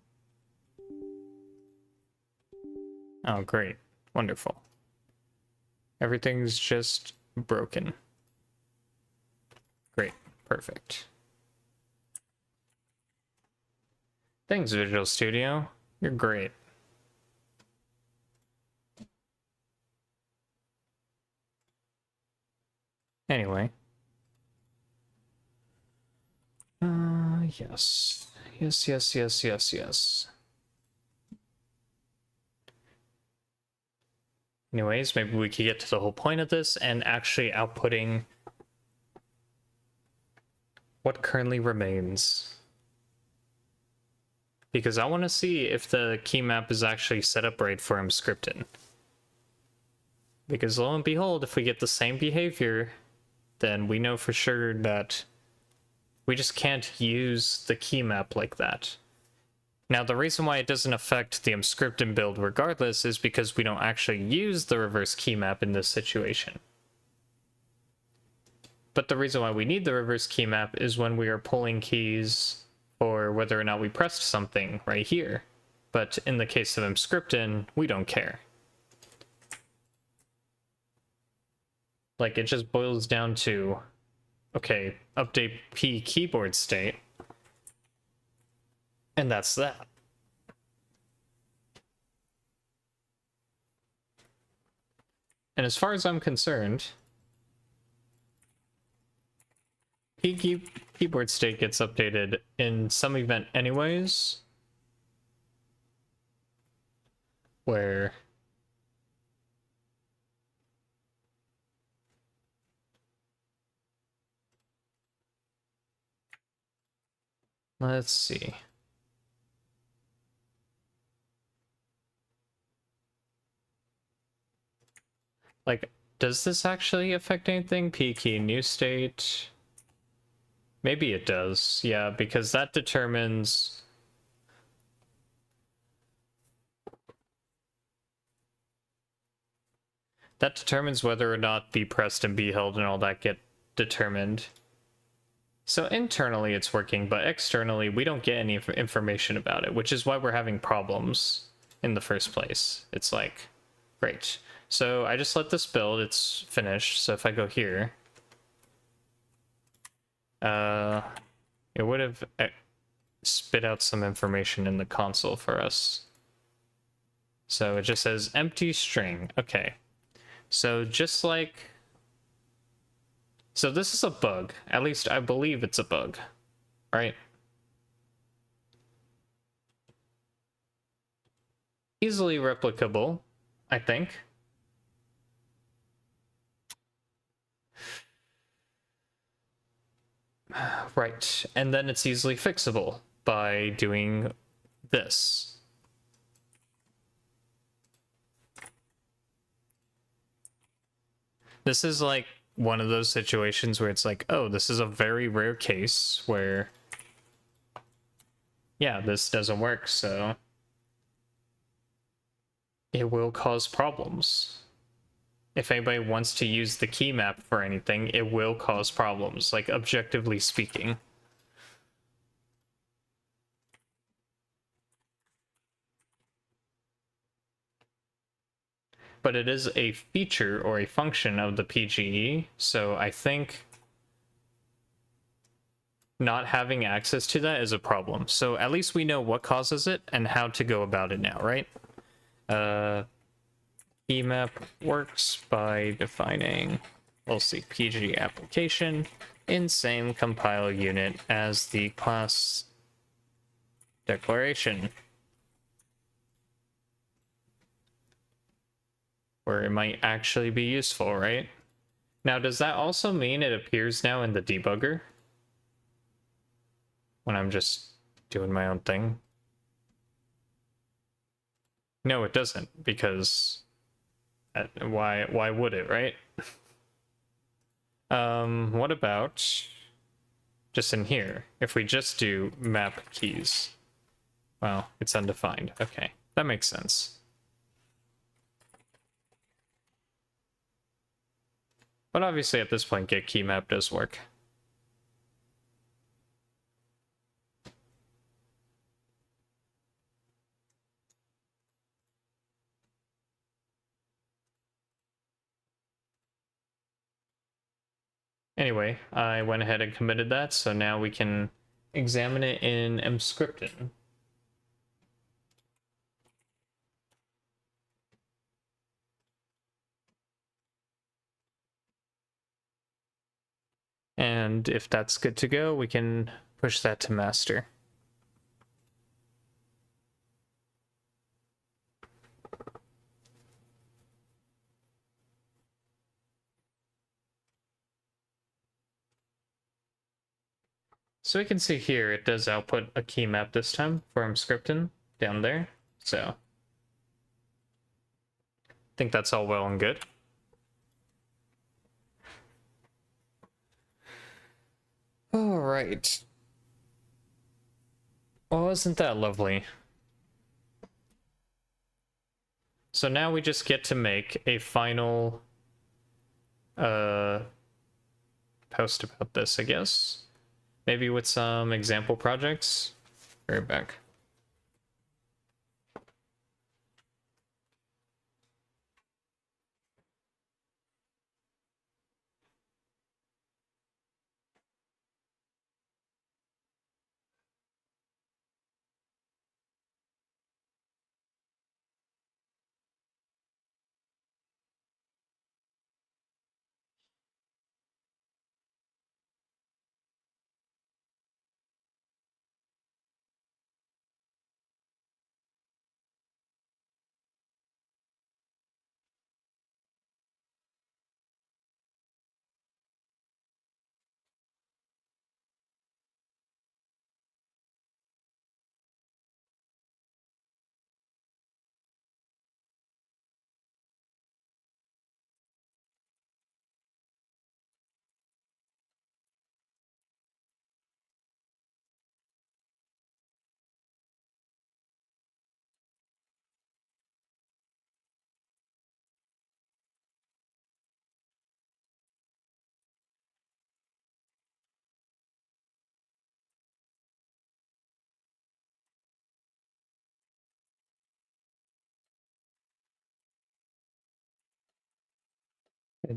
Oh, great. Wonderful. Everything's just broken. Great. Perfect. Thanks, Visual Studio. You're great. Anyway. Yes. Yes. Anyways, maybe we could get to the whole point of this and actually outputting what currently remains. Because I want to see if the key map is actually set up right for Mscripton. Because lo and behold, if we get the same behavior, then we know for sure that we just can't use the key map like that. Now, the reason why it doesn't affect the Mscripton build regardless is because we don't actually use the reverse key map in this situation. But the reason why we need the reverse key map is when we are pulling keys for whether or not we pressed something right here. But in the case of Mscripton, we don't care. Like, it just boils down to, okay, update P keyboard state, and that's that. And as far as I'm concerned, keyboard state gets updated in some event anyways, where let's see. Like, does this actually affect anything? P key new state? Maybe it does, yeah, because that determines whether or not the pressed and be held and all that get determined. So internally it's working, but externally we don't get any information about it, which is why we're having problems in the first place. It's like, great. So I just let this build, it's finished. So if I go here, it would have spit out some information in the console for us. So it just says empty string. Okay. So just like, so this is a bug. At least I believe it's a bug, right? Easily replicable, I think. Right, and then it's easily fixable by doing this. This is like one of those situations where it's like, oh, this is a very rare case where, yeah, this doesn't work, so it will cause problems. If anybody wants to use the key map for anything, it will cause problems, like objectively speaking. But it is a feature or a function of the PGE, so I think not having access to that is a problem. So at least we know what causes it and how to go about it now, right? Key map works by defining, we'll see, PG application in same compile unit as the class declaration, where it might actually be useful, right? Now, does that also mean it appears now in the debugger when I'm just doing my own thing? No, it doesn't, because why would it, right? What about just in here? If we just do map keys, well, it's undefined. Okay, that makes sense. But obviously at this point, get key map does work. Anyway, I went ahead and committed that, so now we can examine it in mscripten. And if that's good to go, we can push that to master. So we can see here, it does output a key map this time for mscripten down there. So I think that's all well and good. All right. Well, isn't that lovely? So now we just get to make a final post about this, I guess. Maybe with some example projects. Be right back.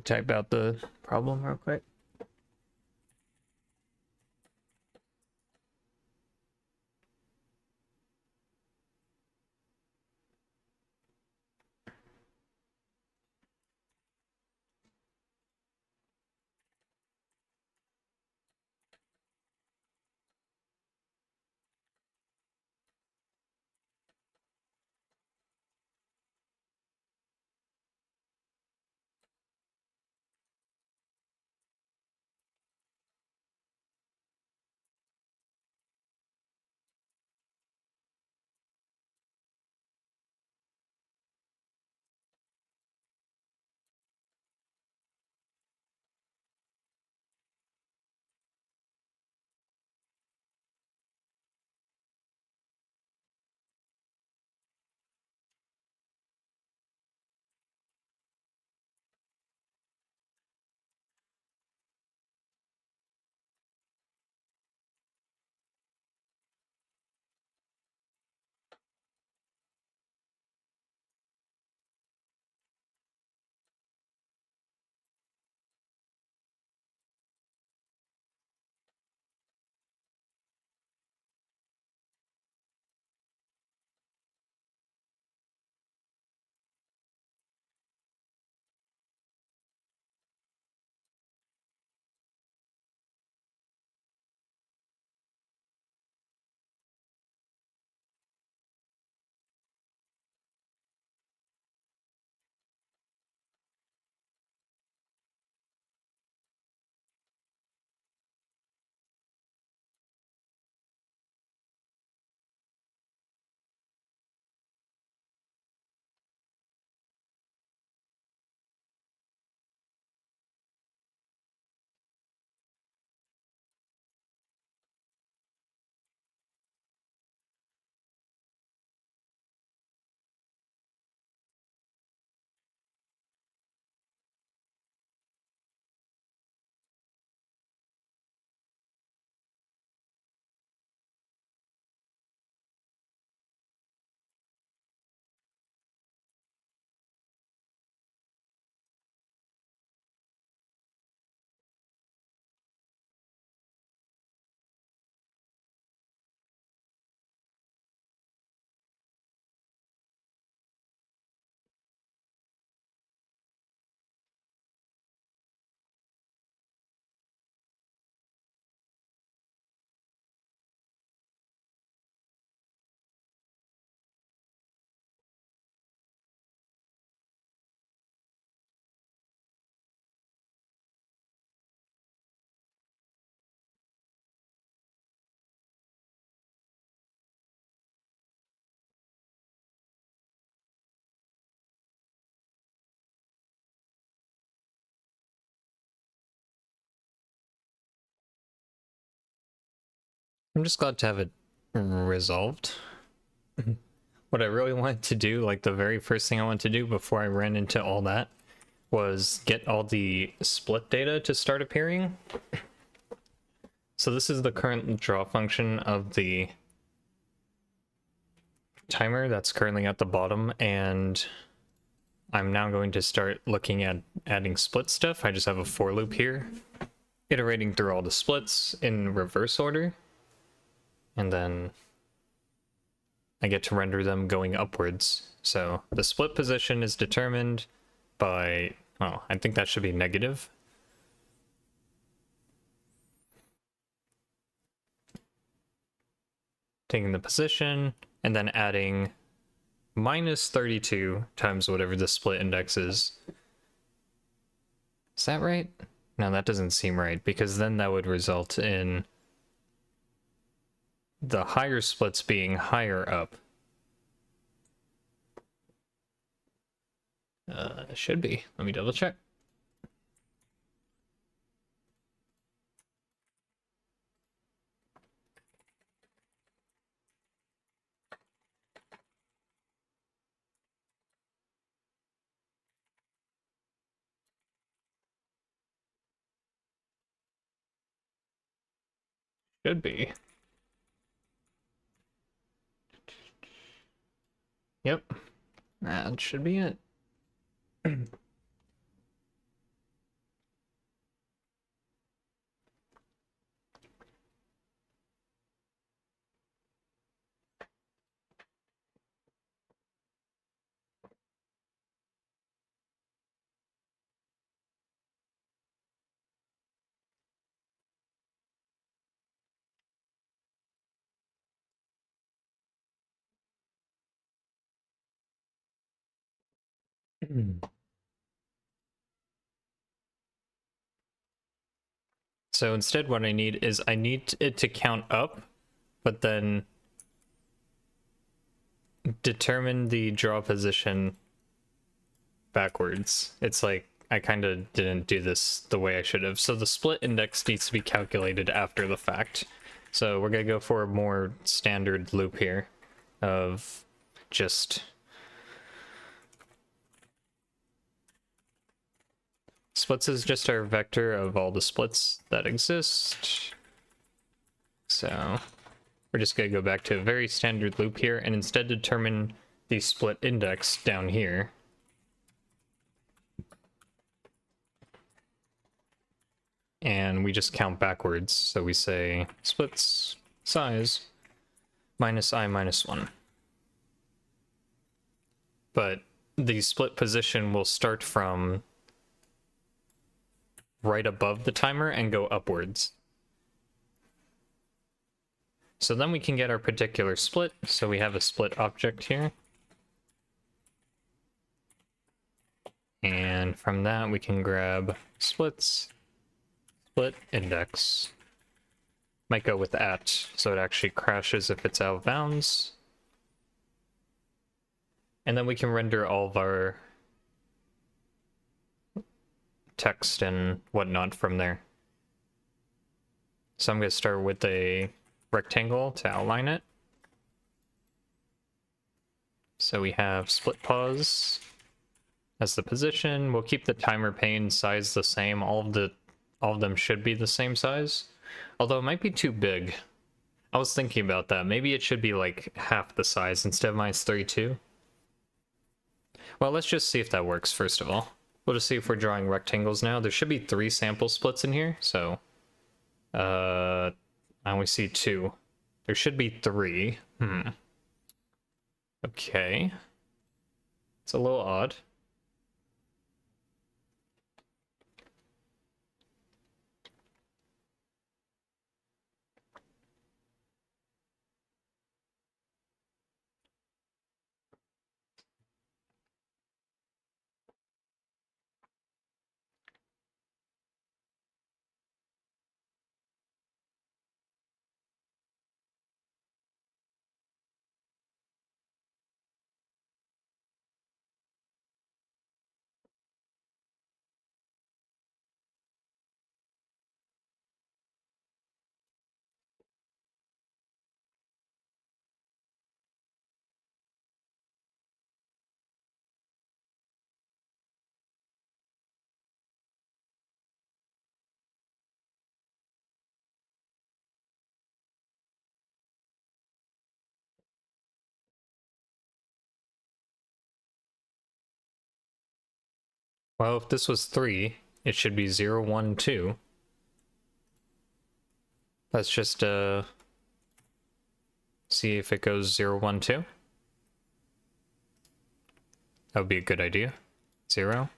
Type out the problem real quick. I'm just glad to have it resolved. What I really wanted to do, like the very first thing I wanted to do before I ran into all that, was get all the split data to start appearing. So this is the current draw function of the timer that's currently at the bottom, and I'm now going to start looking at adding split stuff. I just have a for loop here, iterating through all the splits in reverse order, and then I get to render them going upwards. So the split position is determined by, oh, I think that should be negative. Taking the position and then adding minus 32 times whatever the split index is. Is that right? No, that doesn't seem right, because then that would result in the higher splits being higher up. It should be. Let me double check. Should be. Yep. That should be it. So instead what I need is I need it to count up, but then determine the draw position backwards. It's like I kind of didn't do this the way I should have. So the split index needs to be calculated after the fact. So we're going to go for a more standard loop here of just splits is just our vector of all the splits that exist. So we're just going to go back to a very standard loop here and instead determine the split index down here. And we just count backwards. So we say splits size minus I minus 1. But the split position will start from right above the timer and go upwards. So then we can get our particular split. So we have a split object here. And from that we can grab splits, split index. Might go with at, so it actually crashes if it's out of bounds. And then we can render all of our text and whatnot from there. So I'm going to start with a rectangle to outline it. So we have split pause as the position. We'll keep the timer pane size the same. All of them should be the same size. Although it might be too big. I was thinking about that. Maybe it should be like half the size instead of -32. Well, let's just see if that works first of all. We'll just see if we're drawing rectangles now. There should be 3 sample splits in here, so I only see 2. There should be 3. Okay. It's a little odd. Well, if this was 3, it should be 0, 1, 2. Let's just see if it goes 0, 1, 2. That would be a good idea. 0,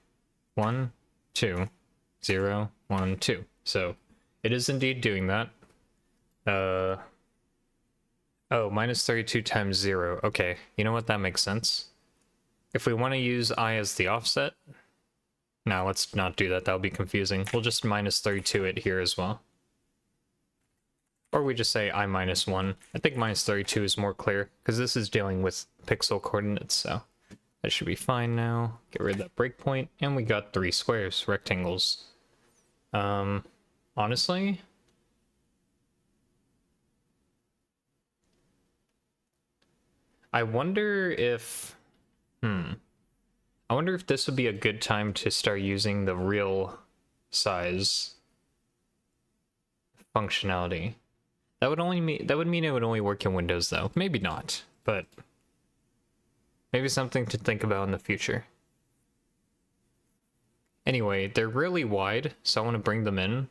1, 2, 0, 1, 2. So it is indeed doing that. Oh, -32 times 0. Okay, you know what? That makes sense. If we want to use I as the offset, no, let's not do that. That'll be confusing. We'll just -32 it here as well. Or we just say I minus 1. I think -32 is more clear, because this is dealing with pixel coordinates, so that should be fine now. Get rid of that breakpoint, and we got 3 squares, rectangles. Honestly, I wonder if... I wonder if this would be a good time to start using the real size functionality. That would mean it would only work in Windows though. Maybe not, but maybe something to think about in the future. Anyway, they're really wide, so I want to bring them in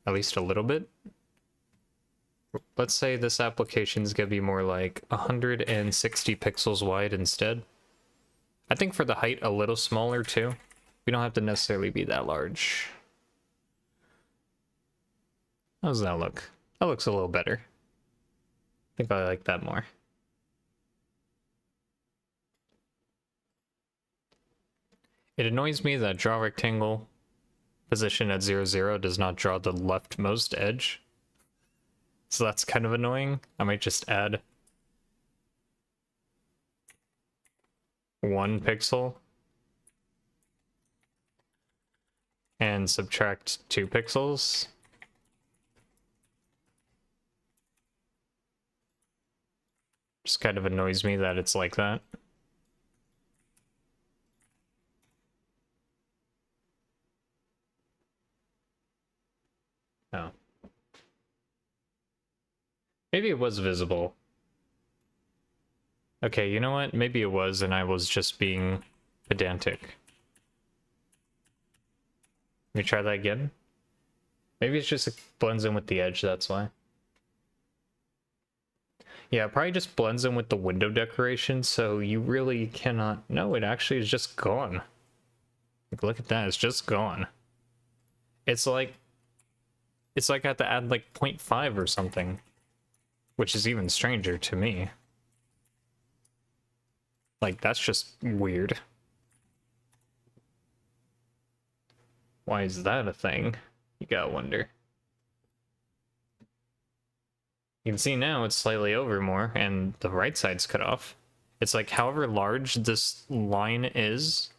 at least a little bit. Let's say this application is going to be more like 160 pixels wide instead. I think for the height, a little smaller too. We don't have to necessarily be that large. How does that look? That looks a little better. I think I like that more. It annoys me that draw rectangle position at 0, 0 does not draw the leftmost edge. So that's kind of annoying. I might just add 1 pixel and subtract 2 pixels. Just kind of annoys me that it's like that. Oh. Maybe it was visible. Okay, you know what? Maybe it was, and I was just being pedantic. Let me try that again. Maybe it's just it blends in with the edge, that's why. Yeah, it probably just blends in with the window decoration, so you really cannot... No, it actually is just gone. Like, look at that, it's just gone. It's like I have to add like 0.5 or something, which is even stranger to me. Like, that's just weird. Why is that a thing? You gotta wonder. You can see now it's slightly over more, and the right side's cut off. It's like, however large this line is,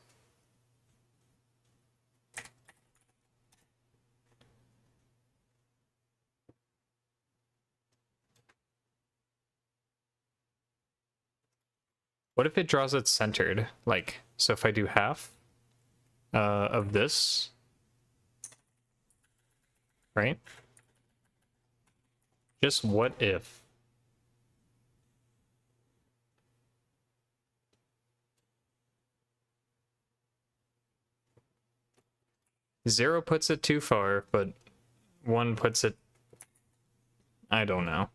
what if it draws it centered? Like, so if I do half of this, right? Just what if? Zero puts it too far, but 1 puts it... I don't know.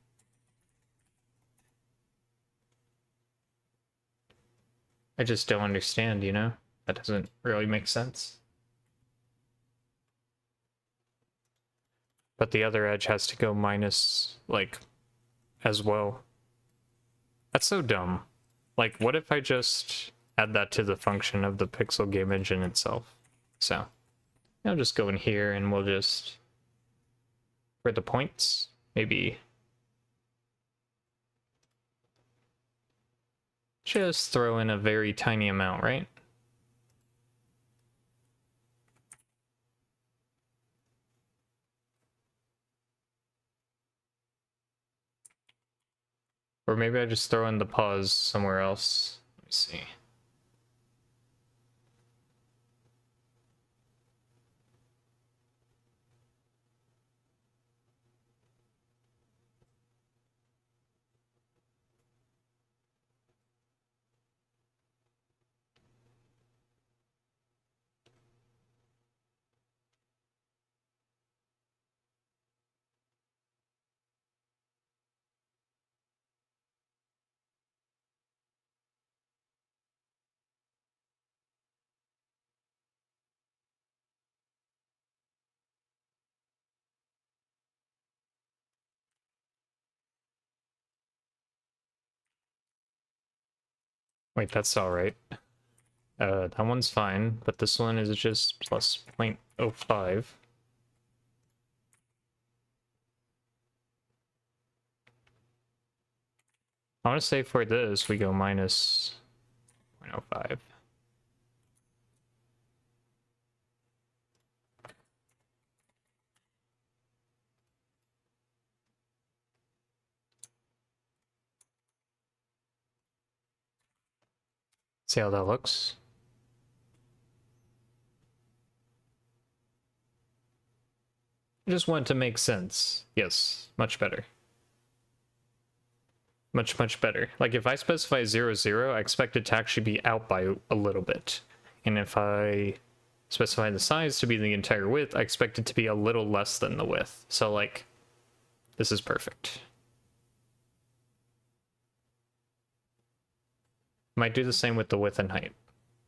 I just don't understand, you know? That doesn't really make sense. But the other edge has to go minus, like, as well. That's so dumb. Like, what if I just add that to the function of the pixel game engine itself? So, I'll just go in here and we'll just, for the points, maybe just throw in a very tiny amount, right? Or maybe I just throw in the pause somewhere else. Let me see. Wait, that's all right. That one's fine, but this one is just plus 0.05. I want to say for this, we go minus 0.05. See how that looks? I just want it to make sense. Yes, much better. Much, much better. Like, if I specify 0, 0, I expect it to actually be out by a little bit. And if I specify the size to be the entire width, I expect it to be a little less than the width. So, like, this is perfect. Might do the same with the width and height.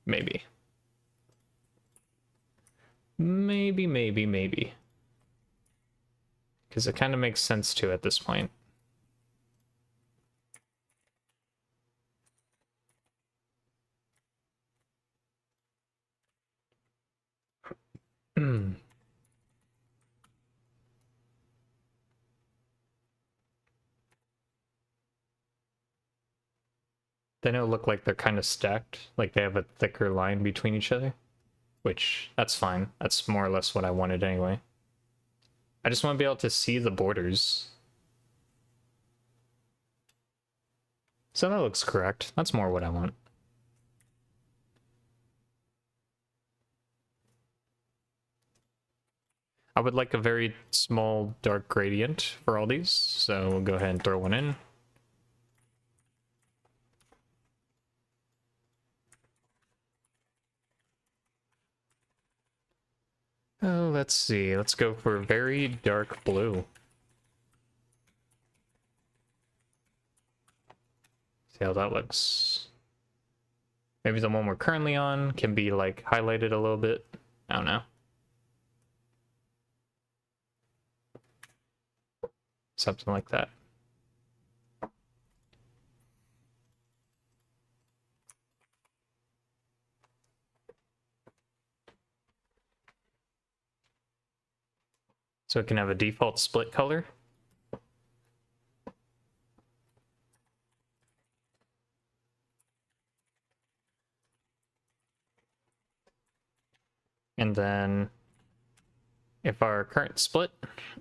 Maybe. Maybe. Because it kind of makes sense to at this point. Then it'll look like they're kind of stacked, like they have a thicker line between each other, which that's fine. That's more or less what I wanted anyway. I just want to be able to see the borders. So that looks correct. That's more what I want. I would like a very small dark gradient for all these, so we'll go ahead and throw one in. Oh, let's see. Let's go for very dark blue. See how that looks. Maybe the one we're currently on can be like highlighted a little bit. I don't know. Something like that. So it can have a default split color. And then if our current split,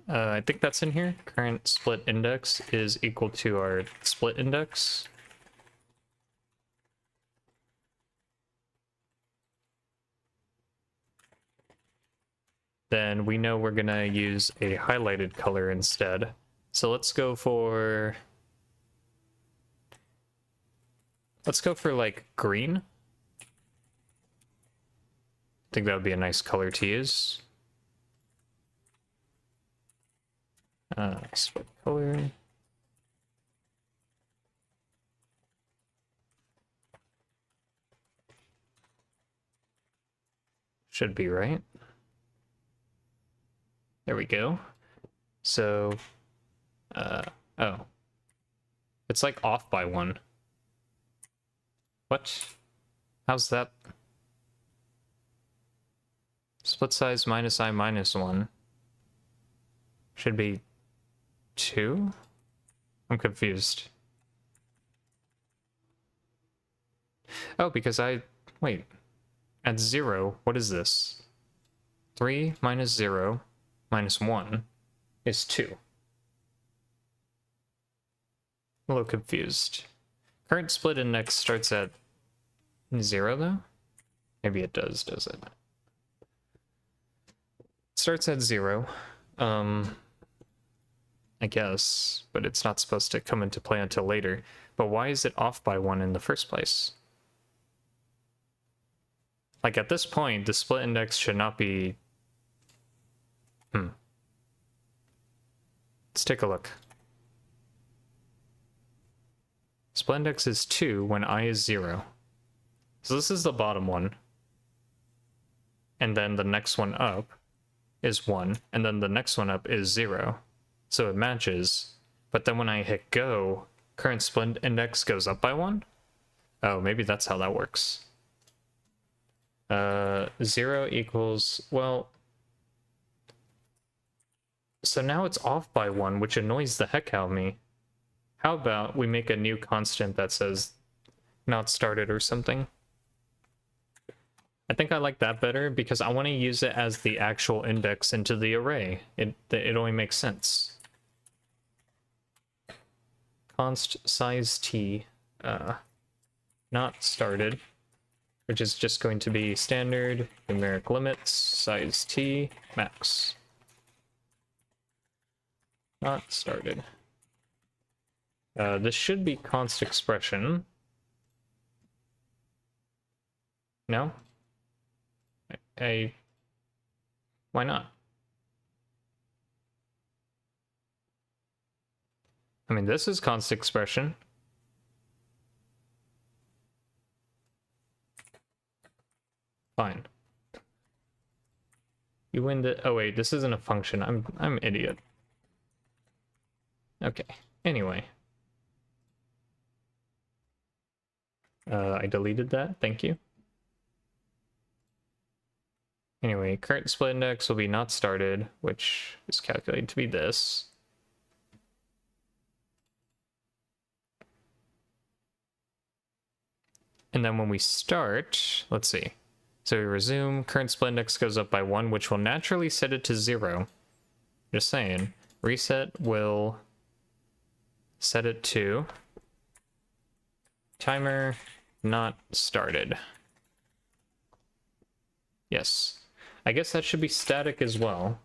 I think that's in here, current split index is equal to our split index. Then we know we're gonna use a highlighted color instead. So let's go for like green. I think that would be a nice color to use. Split color. Should be right. There we go. So, oh. It's like off by one. What? How's that? Split size minus I minus 1. Should be 2? I'm confused. Oh, because wait. At 0, what is this? 3 minus 0 minus 1 is 2. A little confused. Current split index starts at 0, though? Maybe it does it? Starts at 0. I guess, but it's not supposed to come into play until later. But why is it off by 1 in the first place? Like, at this point, the split index should not be... Let's take a look. Split index is 2 when I is 0. So this is the bottom one. And then the next one up is 1. And then the next one up is 0. So it matches. But then when I hit go, current split index goes up by 1? Oh, maybe that's how that works. 0 equals, well... So now it's off by 1, which annoys the heck out of me. How about we make a new constant that says not started or something? I think I like that better because I want to use it as the actual index into the array. It only makes sense. Const size t, not started, which is just going to be standard numeric limits size t max. Not started. This should be const expression. No? Why not? I mean, this is const expression. Fine. You win the... Oh wait, this isn't a function. I'm an idiot. Okay. Anyway. I deleted that. Thank you. Anyway, current split index will be not started, which is calculated to be this. And then when we start, let's see. So we resume, current split index goes up by 1, which will naturally set it to 0. Just saying. Reset will set it to timer not started. Yes. I guess that should be static as well.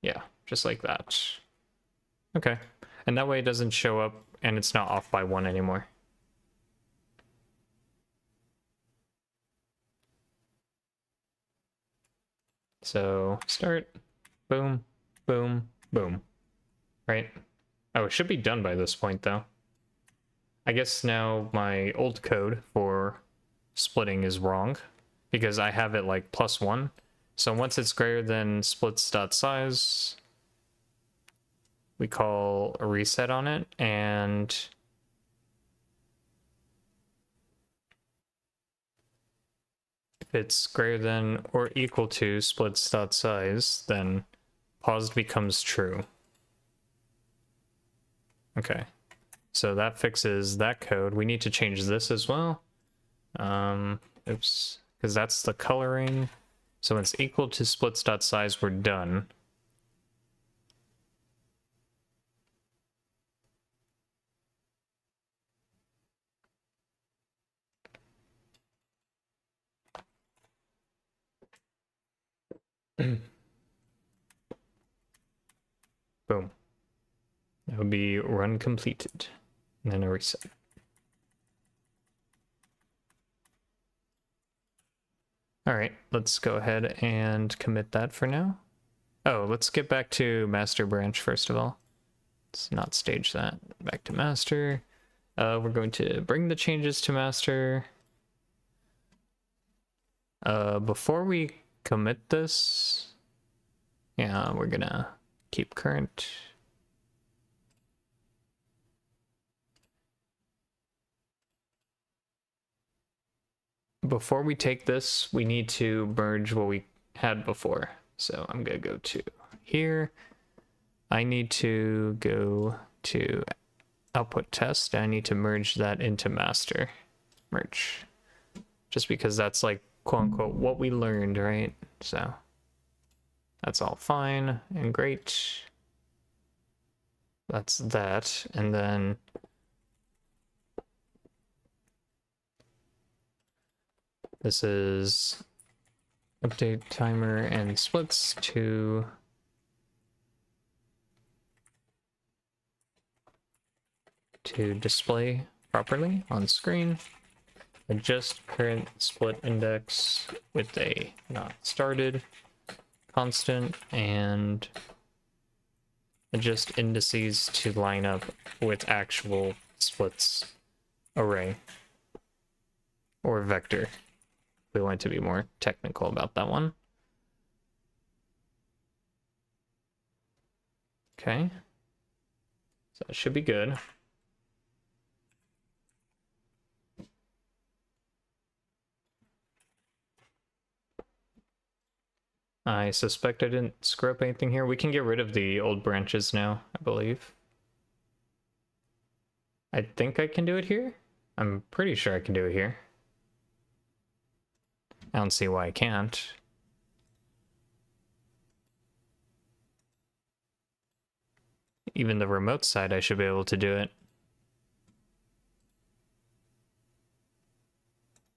Yeah, just like that. Okay. And that way it doesn't show up and it's not off by 1 anymore. So start, boom, boom, boom. Right? Oh, it should be done by this point though. I guess now my old code for splitting is wrong because I have it like +1. So once it's greater than splits.size, we call a reset on it, and if it's greater than or equal to splits.size, then paused becomes true. Okay, so that fixes that code. We need to change this as well. Oops, because that's the coloring. So when it's equal to splits.size, we're done. Boom. That would be run completed. And then a reset. All right, let's go ahead and commit that for now. Oh, let's get back to master branch first of all. Let's not stage that. Back to master. We're going to bring the changes to master. Before we commit this, yeah, we're gonna keep current. Before we take this, we need to merge what we had before. So I'm gonna go to here. I need to go to output test. I need to merge that into master. Merge. Just because that's like quote unquote what we learned, right? So that's all fine and great. That's that. And then this is update timer and splits to display properly on screen. Adjust current split index with a not started constant, and adjust indices to line up with actual splits array or vector. We want to be more technical about that one. Okay, so it should be good. I suspect I didn't screw up anything here. We can get rid of the old branches now, I believe. I think I can do it here. I'm pretty sure I can do it here. I don't see why I can't. Even the remote side, I should be able to do it.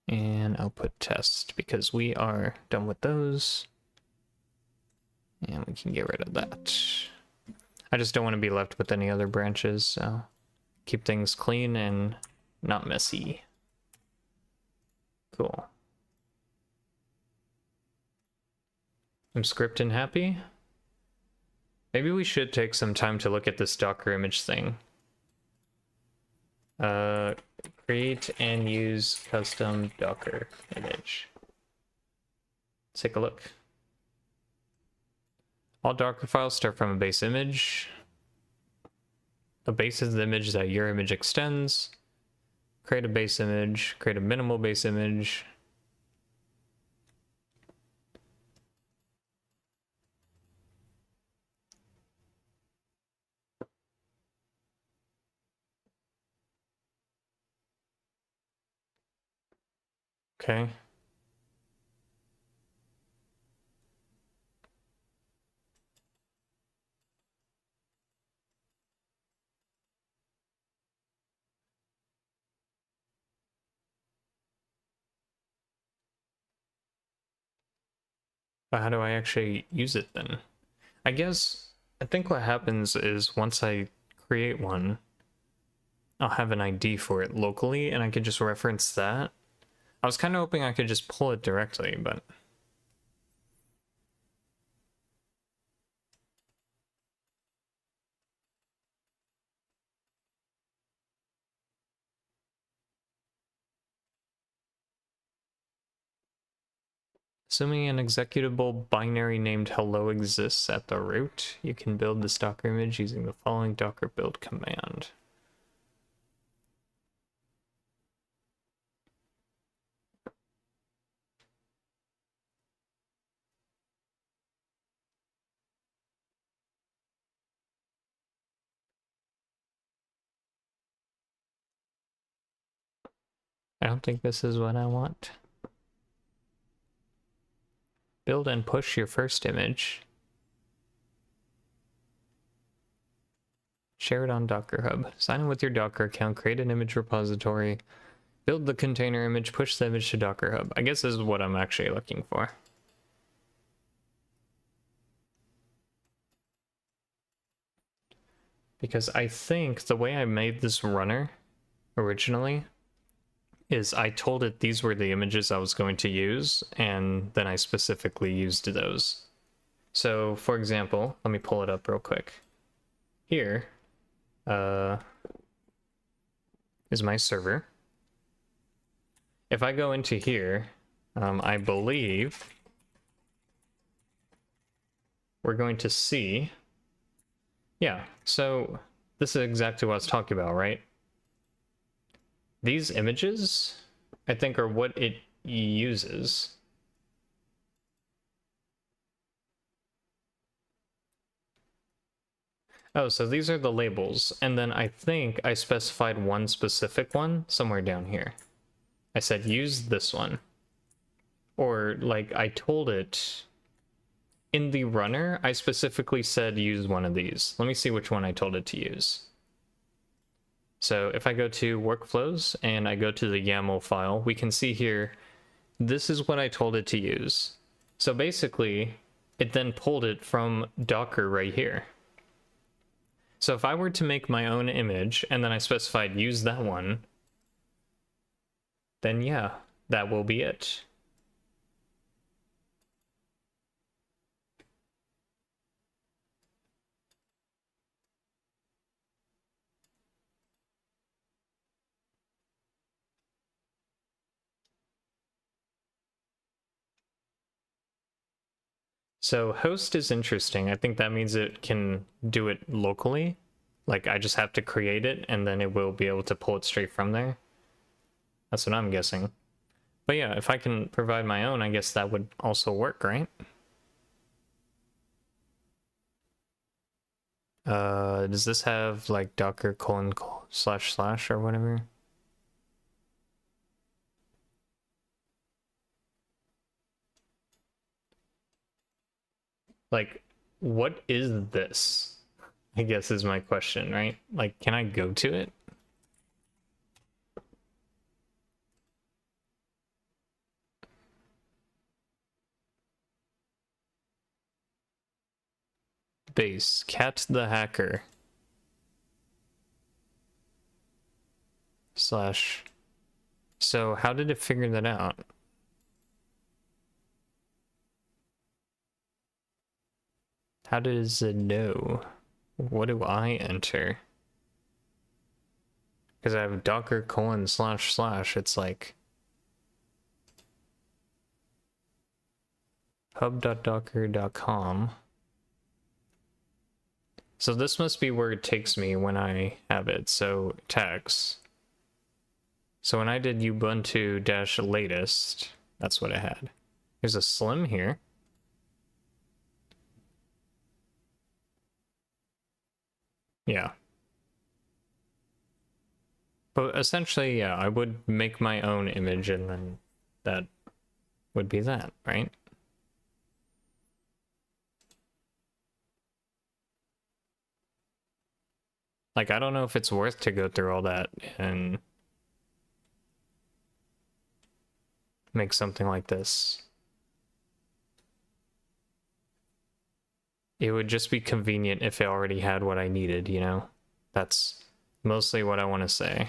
And output test, because we are done with those. And we can get rid of that. I just don't want to be left with any other branches, so keep things clean and not messy. Cool. I'm scripting happy. Maybe we should take some time to look at this Docker image thing. Create and use custom Docker image. Let's take a look. All Docker files start from a base image. A base is the image that your image extends. Create a base image, create a minimal base image, Okay. But how do I actually use it then? I think what happens is once I create one, I'll have an ID for it locally and I could just reference that. I was kind of hoping I could just pull it directly, but assuming an executable binary named hello exists at the root, you can build this Docker image using the following Docker build command. I don't think this is what I want. Build and push your first image. Share it on Docker Hub. Sign in with your Docker account, create an image repository, build the container image, push the image to Docker Hub. I guess this is what I'm actually looking for. Because I think the way I made this runner originally is I told it these were the images I was going to use, and then I specifically used those. So, for example, let me pull it up real quick. Here is my server. If I go into here, I believe we're going to see, yeah, so this is exactly what I was talking about, right? These images, I think, are what it uses. Oh, so these are the labels, and then I think I specified one specific one somewhere down here. I said use this one. Or, like, I told it in the runner, I specifically said use one of these. Let me see which one I told it to use. So if I go to workflows and I go to the YAML file, we can see here, this is what I told it to use. So basically, it then pulled it from Docker right here. So if I were to make my own image and then I specified use that one, then yeah, that will be it. So host is interesting. I think that means it can do it locally. Like I just have to create it and then it will be able to pull it straight from there. That's what I'm guessing. But yeah, if I can provide my own, I guess that would also work, right? Does this have like docker colon slash slash or whatever? Like, what is this? I guess is my question, right? Like, can I go to it? Base, cat the hacker. Slash. So how did it figure that out? How does it know? What do I enter? Because I have docker colon slash slash. It's like hub.docker.com. So this must be where it takes me when I have it. So tags. So when I did Ubuntu-latest, that's what I had. There's a slim here. Yeah. But essentially, yeah, I would make my own image and then that would be that, right? Like, I don't know if it's worth to go through all that and make something like this. It would just be convenient if it already had what I needed, you know? That's mostly what I want to say.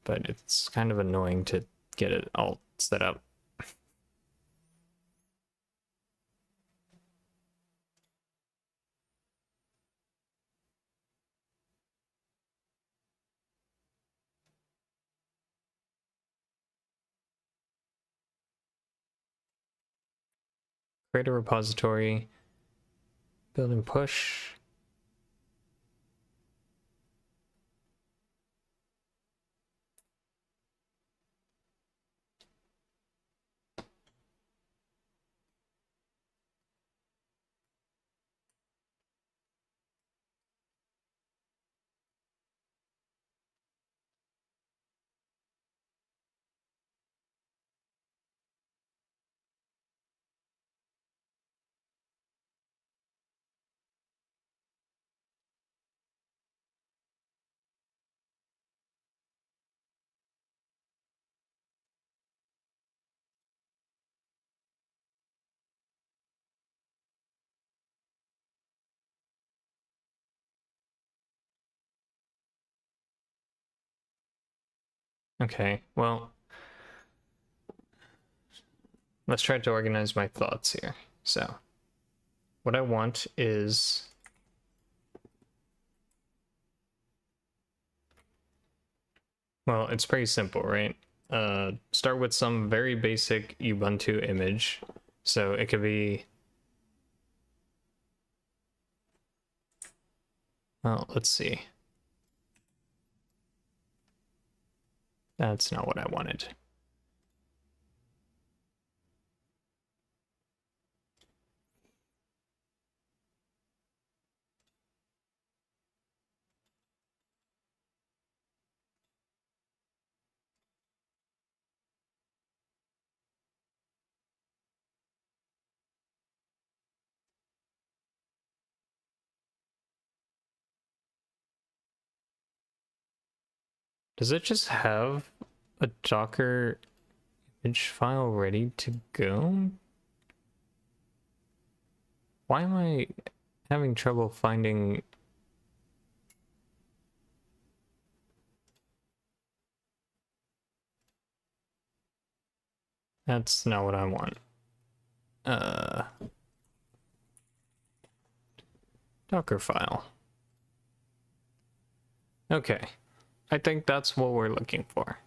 But it's kind of annoying to get it all set up. Create a repository, build and push. Okay, well, let's try to organize my thoughts here. So, what I want is well, it's pretty simple, right? Start with some very basic Ubuntu image. So it could be, well, let's see. That's not what I wanted. Does it just have a Docker image file ready to go? Why am I having trouble finding... That's not what I want. Docker file. Okay. I think that's what we're looking for.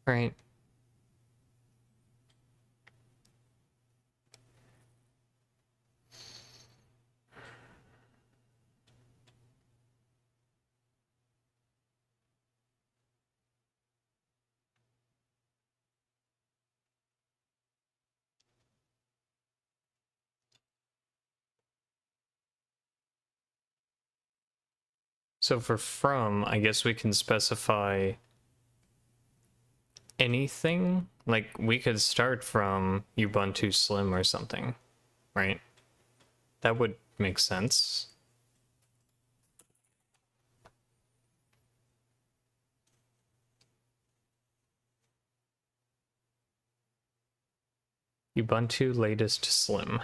Right? So for from, I guess we can specify anything. Like, we could start from Ubuntu Slim or something, right? That would make sense. Ubuntu latest Slim.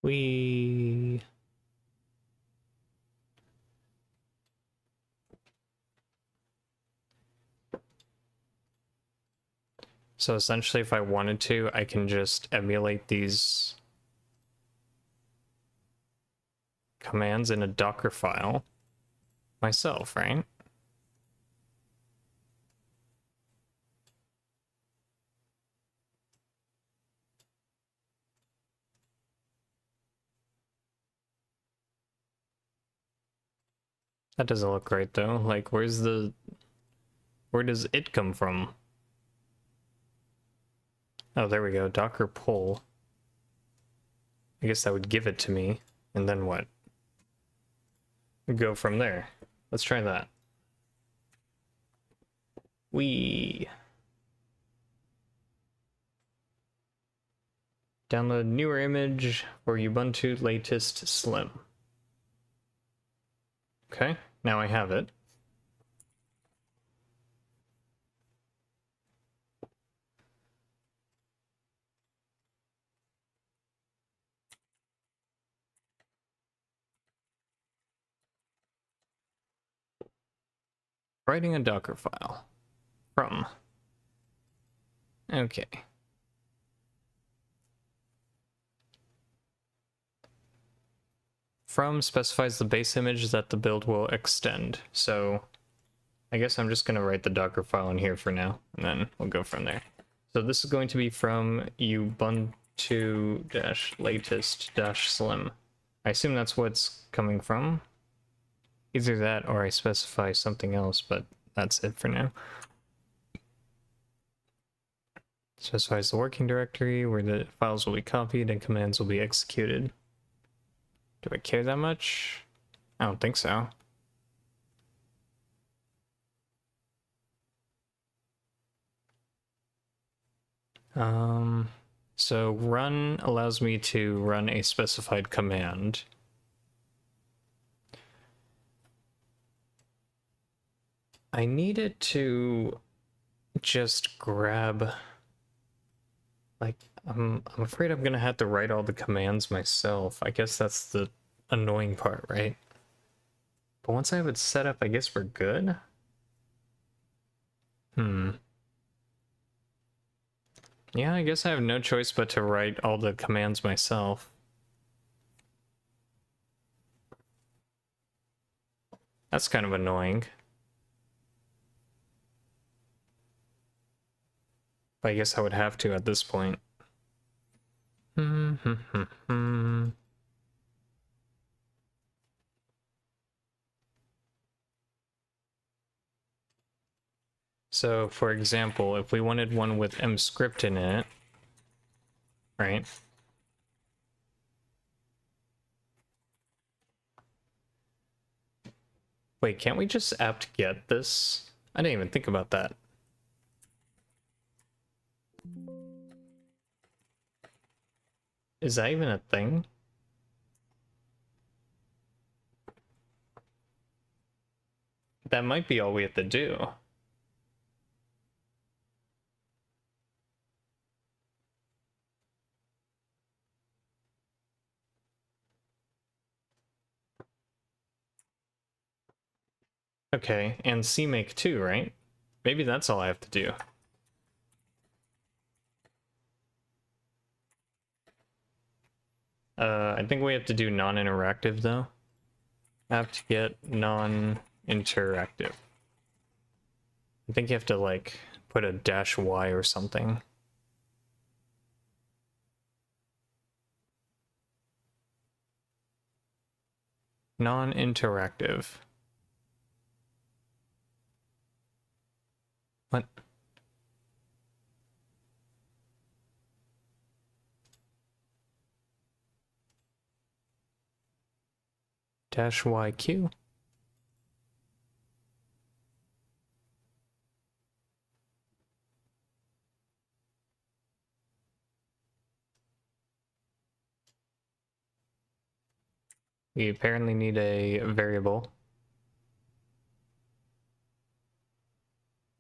We... So essentially, if I wanted to, I can just emulate these commands in a Docker file myself, right? That doesn't look right though. Like, where does it come from? Oh, there we go. Docker pull. I guess that would give it to me. And then what? We go from there. Let's try that. Download newer image for Ubuntu latest Slim. Okay, now I have it. Writing a Docker file. From. Okay. From specifies the base image that the build will extend. So I guess I'm just going to write the Docker file in here for now, and then we'll go from there. So this is going to be from Ubuntu-latest-slim. I assume that's what's coming from. Either that or I specify something else, but that's it for now. Specifies the working directory where the files will be copied and commands will be executed. Do I care that much? I don't think so. So run allows me to run a specified command. I needed to just grab, like, I'm afraid I'm gonna have to write all the commands myself. I guess that's the annoying part, right? But once I have it set up, I guess we're good. Yeah, I guess I have no choice but to write all the commands myself. That's kind of annoying. But I guess I would have to at this point. So, for example, if we wanted one with mscript in it, right? Wait, can't we just apt-get this? I didn't even think about that. Is that even a thing? That might be all we have to do. Okay, and CMake too, right? Maybe that's all I have to do. I think we have to do non-interactive though. Apt-get non-interactive. I think you have to like put a -y or something. Non-interactive. What? -yq. We apparently need a variable.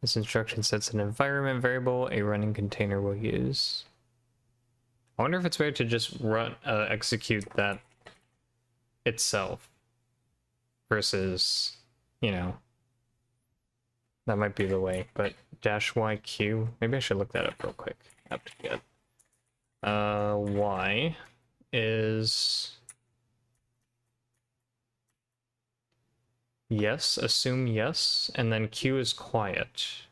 This instruction sets an environment variable a running container will use. I wonder if it's better to just run execute that itself versus, you know, that might be the way, but -yq, maybe I should look that up real quick. Apt-get. Y is yes, assume yes, and then Q is quiet.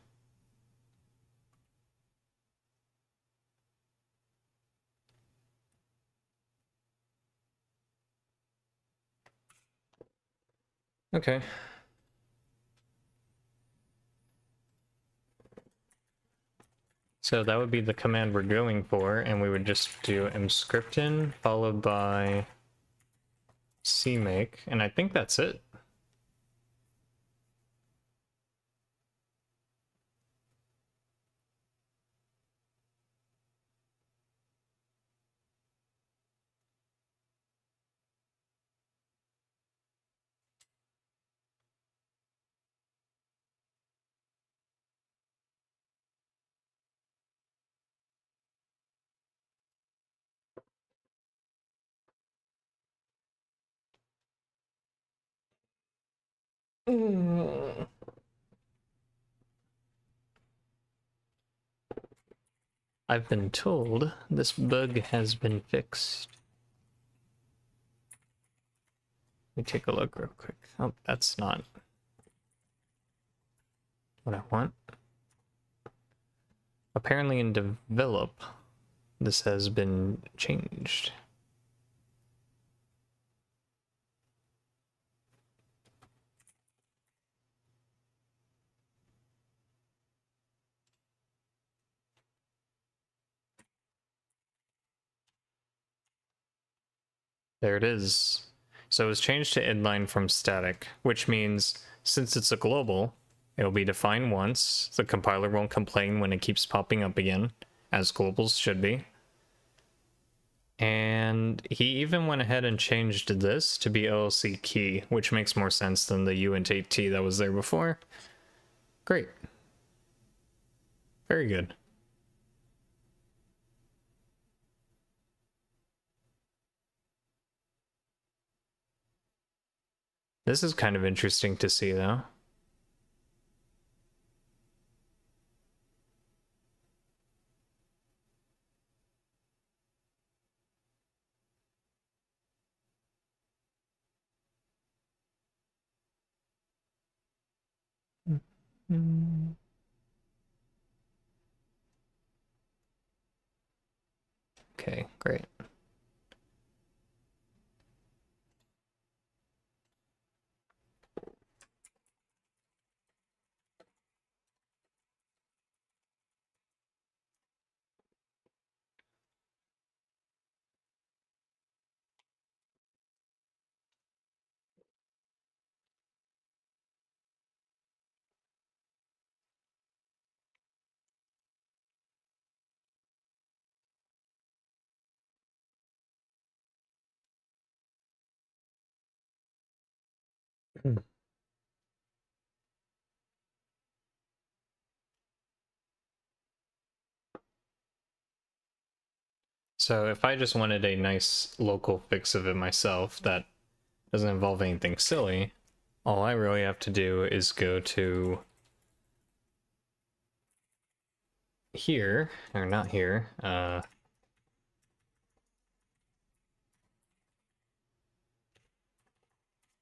Okay, So that would be the command we're going for, and we would just do mscriptin followed by cmake, and I think that's it. I've been told this bug has been fixed. Let me take a look real quick. Oh, that's not what I want. Apparently in develop, this has been changed. There it is. So it was changed to inline from static, which means since it's a global, it'll be defined once. The compiler won't complain when it keeps popping up again, as globals should be. And he even went ahead and changed this to be LLC key, which makes more sense than the uint8t that was there before. Great. Very good. This is kind of interesting to see, though. Okay, great. So if I just wanted a nice local fix of it myself that doesn't involve anything silly, all I really have to do is go to here, or not here,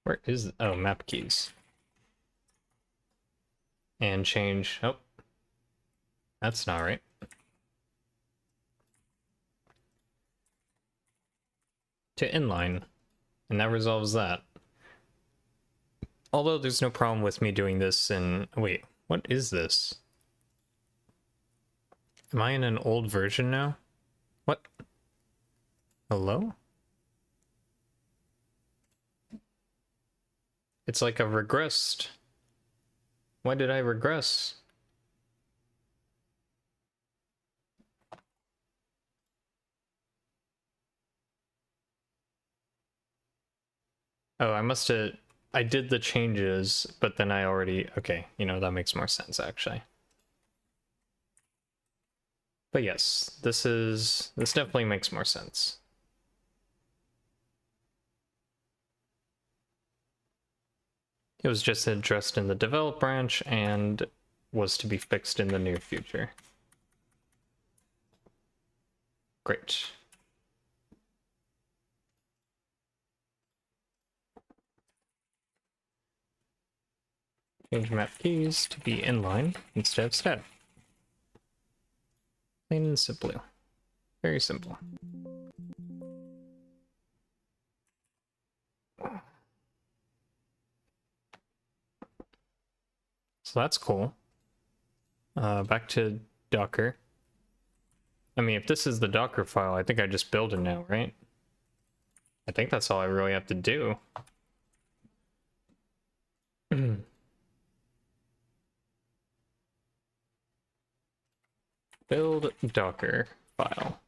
where is, oh, map keys. And change, oh, that's not right. To inline, and that resolves that. Although there's no problem with me doing this in, wait, what is this? Am I in an old version now? What? Hello? It's like I've regressed. Why did I regress? Oh, I must have... I did the changes, but then I already... Okay, you know, that makes more sense, actually. But yes, this definitely makes more sense. It was just addressed in the develop branch and was to be fixed in the near future. Great. Change map keys to be inline instead of static. Plain and simple. Very simple. So that's cool. Back to Docker. I mean, if this is the Docker file, I think I just build it now, right? I think that's all I really have to do. Build Docker file.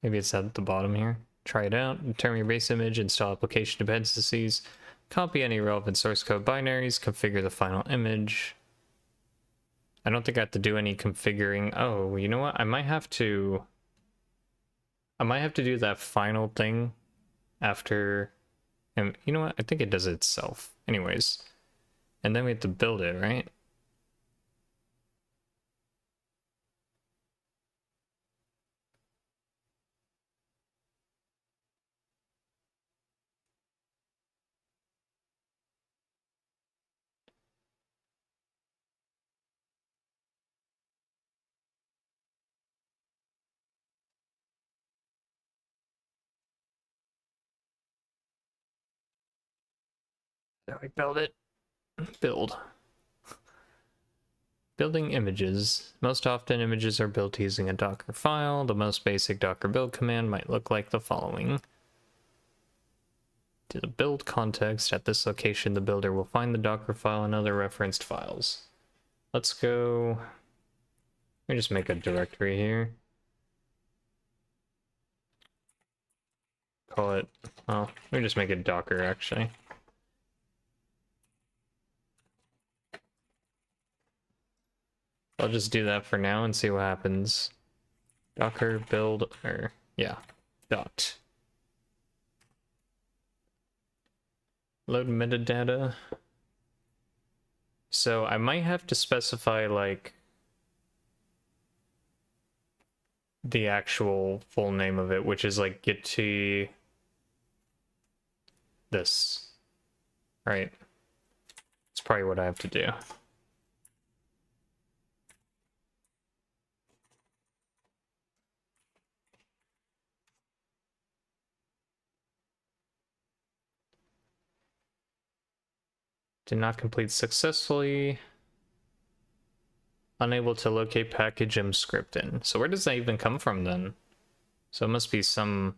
Maybe it's at the bottom here. Try it out, determine your base image, install application dependencies, copy any relevant source code binaries, configure the final image. I don't think I have to do any configuring. Oh, you know what? I might have to do that final thing after, and you know what? I think it does it itself. Anyways, and then we have to build it, right? How do I build it? Build. Building images. Most often images are built using a Docker file. The most basic Docker build command might look like the following. To the build context, at this location the builder will find the Docker file and other referenced files. Let's go... Let me just make a directory here. Call it... Well, let me just make it Docker, actually. I'll just do that for now and see what happens. Docker build, or yeah, dot. Load metadata. So I might have to specify like the actual full name of it, which is like get to this, right? It's probably what I have to do. Did not complete successfully. Unable to locate package mscriptin. So where does that even come from then? So it must be some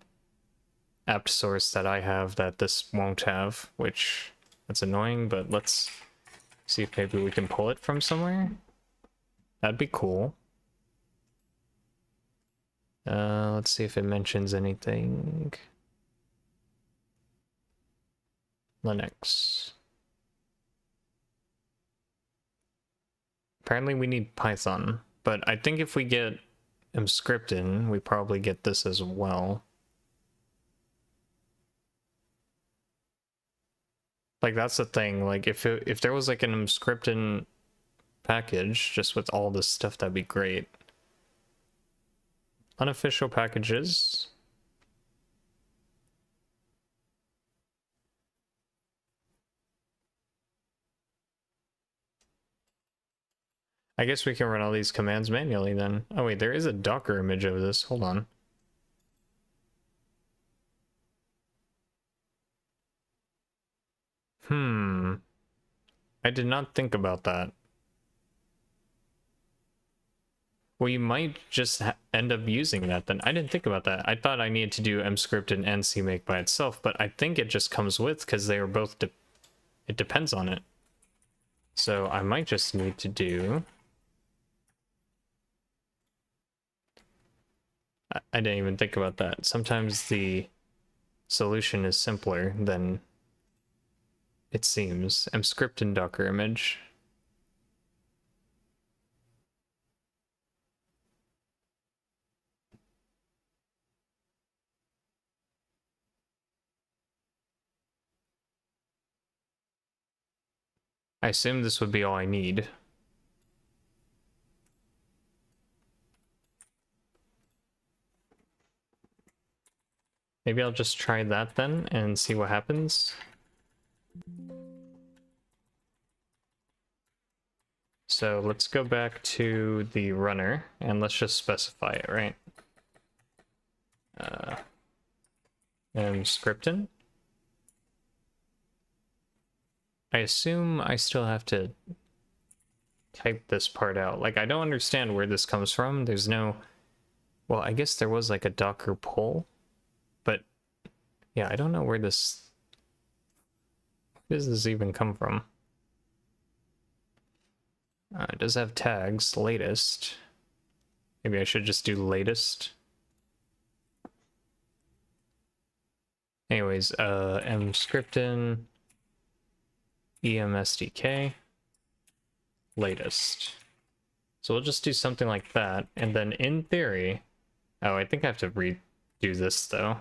apt source that I have that this won't have, which that's annoying, but let's see if maybe we can pull it from somewhere. That'd be cool. Let's see if it mentions anything. Linux. Apparently we need Python, but I think if we get mscriptin, we probably get this as well. Like that's the thing, like if there was like an mscriptin package just with all this stuff, that'd be great. Unofficial packages. I guess we can run all these commands manually then. Oh wait, there is a Docker image of this. Hold on. I did not think about that. Well, you might just end up using that then. I didn't think about that. I thought I needed to do mscriptin and cmake by itself, but I think it just comes with because they are both, it depends on it. So I might just need to do... I didn't even think about that. Sometimes the solution is simpler than it seems. Mscriptin Docker image. I assume this would be all I need. Maybe I'll just try that then and see what happens. So let's go back to the runner and let's just specify it, right? Mscriptin. I assume I still have to type this part out. Like, I don't understand where this comes from. There's no... Well, I guess there was like a Docker pull, but yeah, I don't know where this... Where does this even come from? It does have tags, latest. Maybe I should just do latest. Anyways, mscriptin, emsdk, latest. So we'll just do something like that, and then in theory... Oh, I think I have to redo this, though. I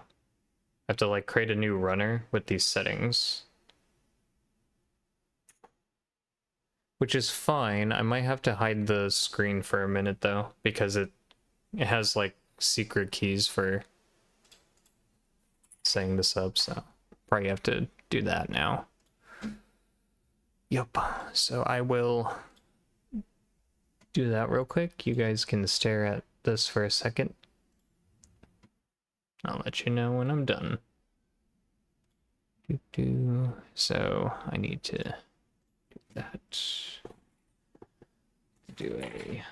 have to, like, create a new runner with these settings. Which is fine. I might have to hide the screen for a minute, though, because it has, like, secret keys for setting this up, so probably have to do that now. Yup. So I will do that real quick. You guys can stare at this for a second. I'll let you know when I'm done. So I need to do that. Do a...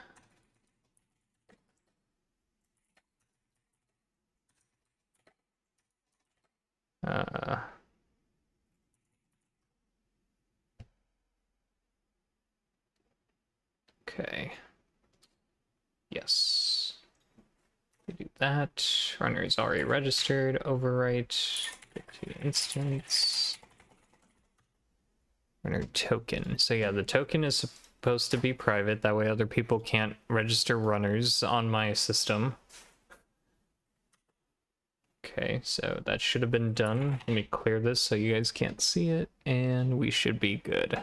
Okay. Yes. We do that. Runner is already registered. Overwrite. To instance. Runner token. So yeah, the token is supposed to be private. That way other people can't register runners on my system. Okay, so that should have been done. Let me clear this so you guys can't see it, and we should be good.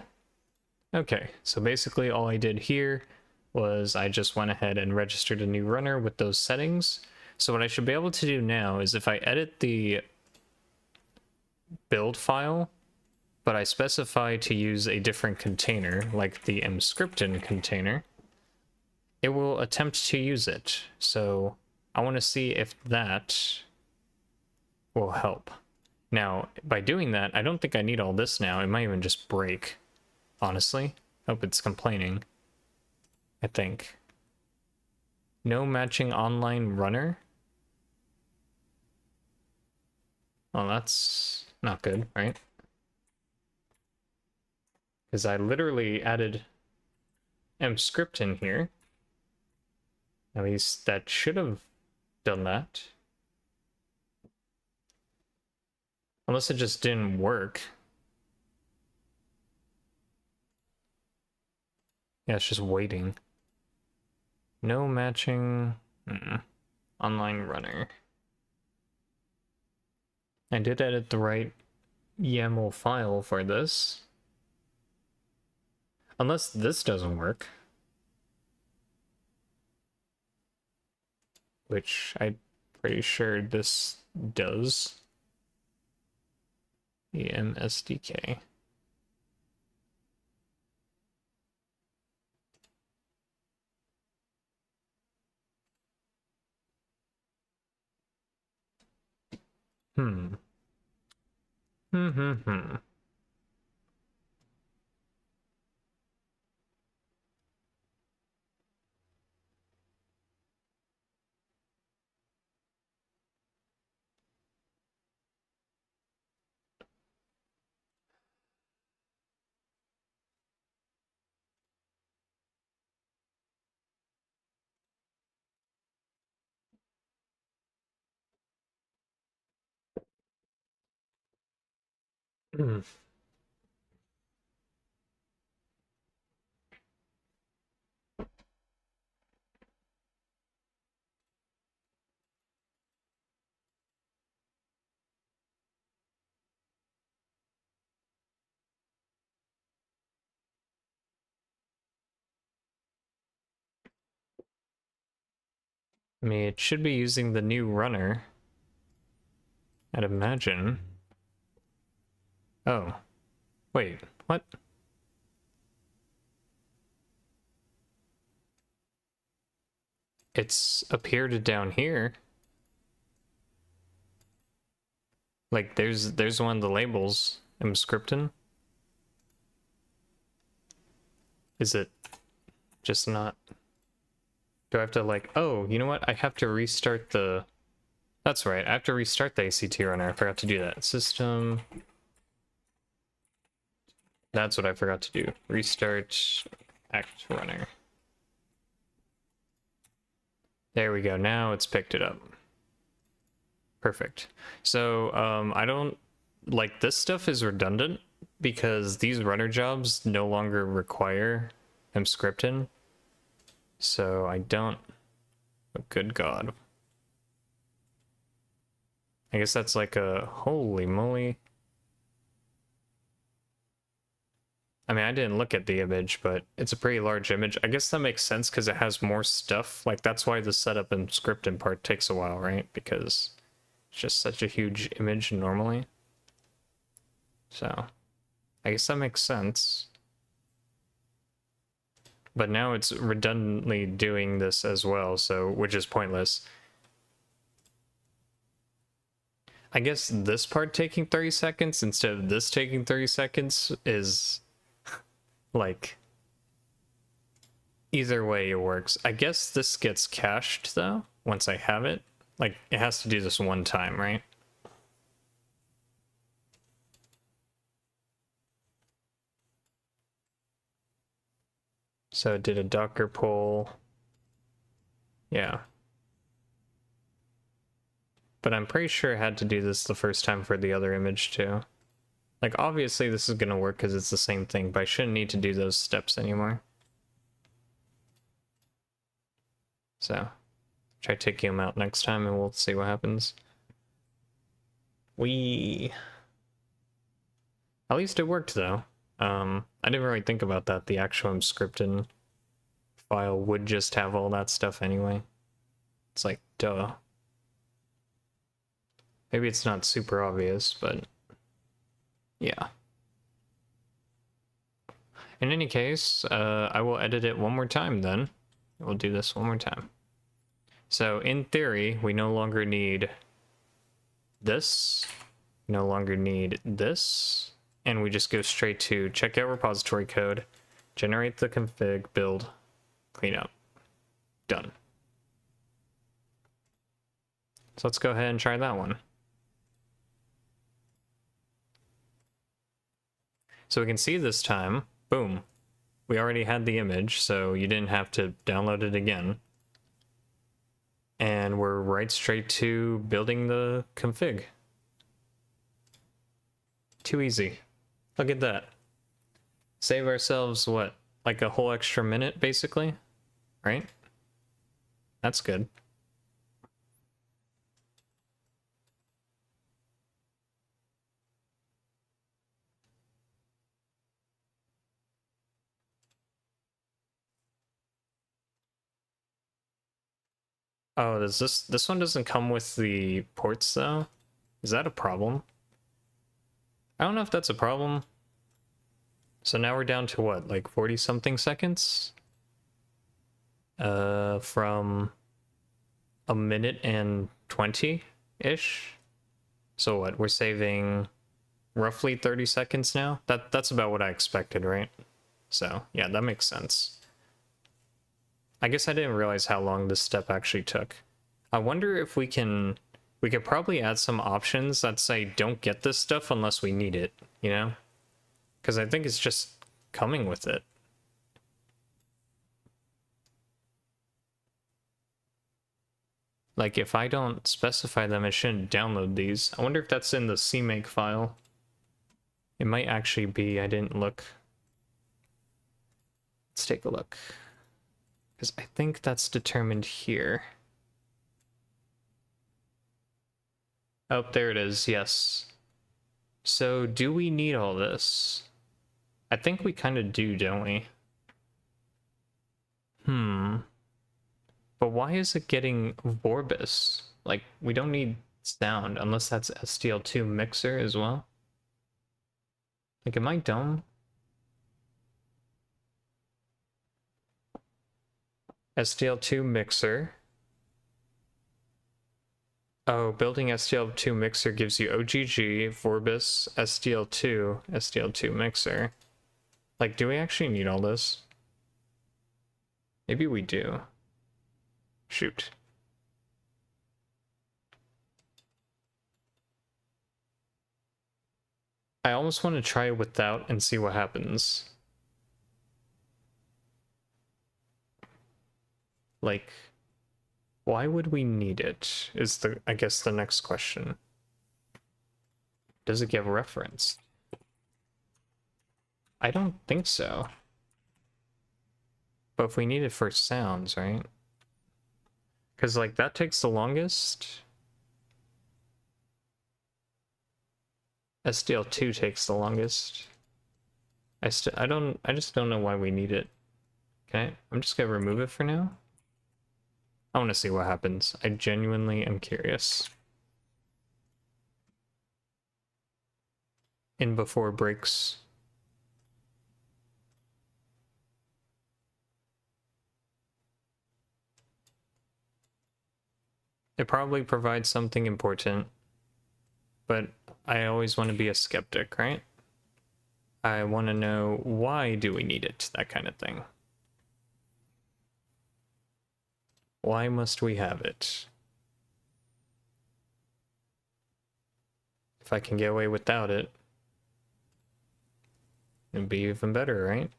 Okay, so basically all I did here was I just went ahead and registered a new runner with those settings. So what I should be able to do now is if I edit the build file, but I specify to use a different container, like the mscriptin container, it will attempt to use it. So I want to see if that will help. Now, by doing that, I don't think I need all this now. It might even just break, honestly. Hope it's complaining. I think. No matching online runner. Well, that's not good, right? Because I literally added mscriptin here. At least that should have done that. Unless it just didn't work. Yeah, it's just waiting. No matching online runner. I did edit the right YAML file for this. Unless this doesn't work. Which I'm pretty sure this does. EMSDK. Hmm. Hmm. Hmm. I mean, it should be using the new runner. I'd imagine. Oh. Wait, what? It's appeared down here. Like, there's one of the labels. Mscriptin. Is it just not... Do I have to like... Oh, you know what? I have to restart the... That's right, I have to restart the ACT runner. I forgot to do that. System... That's what I forgot to do. Restart act runner. There we go. Now it's picked it up. Perfect. So I don't like this stuff is redundant because these runner jobs no longer require them scripting. So I don't. Oh, good God. I guess that's like a holy moly. I mean, I didn't look at the image, but it's a pretty large image. I guess that makes sense because it has more stuff. Like, that's why the setup and scripting part takes a while, right? Because it's just such a huge image normally. So, I guess that makes sense. But now it's redundantly doing this as well, so which is pointless. I guess this part taking 30 seconds instead of this taking 30 seconds is... like, either way it works. I guess this gets cached though once I have it. Like, it has to do this one time, right? So it did a Docker pull. Yeah. But I'm pretty sure it had to do this the first time for the other image too. Like, obviously this is gonna work because it's the same thing, but I shouldn't need to do those steps anymore. So, try taking them out next time and we'll see what happens. At least it worked though. I didn't really think about that. The actual scripted file would just have all that stuff anyway. It's like, duh. Maybe it's not super obvious, but... yeah. In any case, I will edit it one more time then. We'll do this one more time. So in theory, we no longer need this, no longer need this, and we just go straight to check out repository code, generate the config, build, clean up. Done. So let's go ahead and try that one. So we can see this time, boom, we already had the image, so you didn't have to download it again. And we're right straight to building the config. Too easy. Look at that. Save ourselves, what, like a whole extra minute, basically? Right? That's good. Oh, does this one doesn't come with the ports though? Is that a problem? I don't know if that's a problem. So now we're down to what, like 40 something seconds? From a minute and 20-ish? So what, we're saving roughly 30 seconds now? That's about what I expected, right? So yeah, that makes sense. I guess I didn't realize how long this step actually took. I wonder if we could probably add some options that say don't get this stuff unless we need it, you know? Because I think it's just coming with it. Like, if I don't specify them, I shouldn't download these. I wonder if that's in the CMake file. It might actually be, I didn't look. Let's take a look. Because I think that's determined here. Oh, there it is, yes. So, do we need all this? I think we kind of do, don't we? But why is it getting Vorbis? Like, we don't need sound, unless that's STL2 mixer as well. Like, am I dumb? STL2 mixer. Oh, building STL2 mixer gives you OGG, Vorbis, STL2 mixer. Like, do we actually need all this? Maybe we do. Shoot. I almost want to try it without and see what happens. Like, why would we need it? Is I guess the next question. Does it get referenced? I don't think so. But if we need it for sounds, right? Because, like, that takes the longest. SDL2 takes the longest. I just don't know why we need it. Okay, I'm just gonna remove it for now. I want to see what happens. I genuinely am curious. In before breaks. It probably provides something important, but I always want to be a skeptic, right? I want to know, why do we need it? That kind of thing. Why must we have it? If I can get away without it, it'd be even better, right?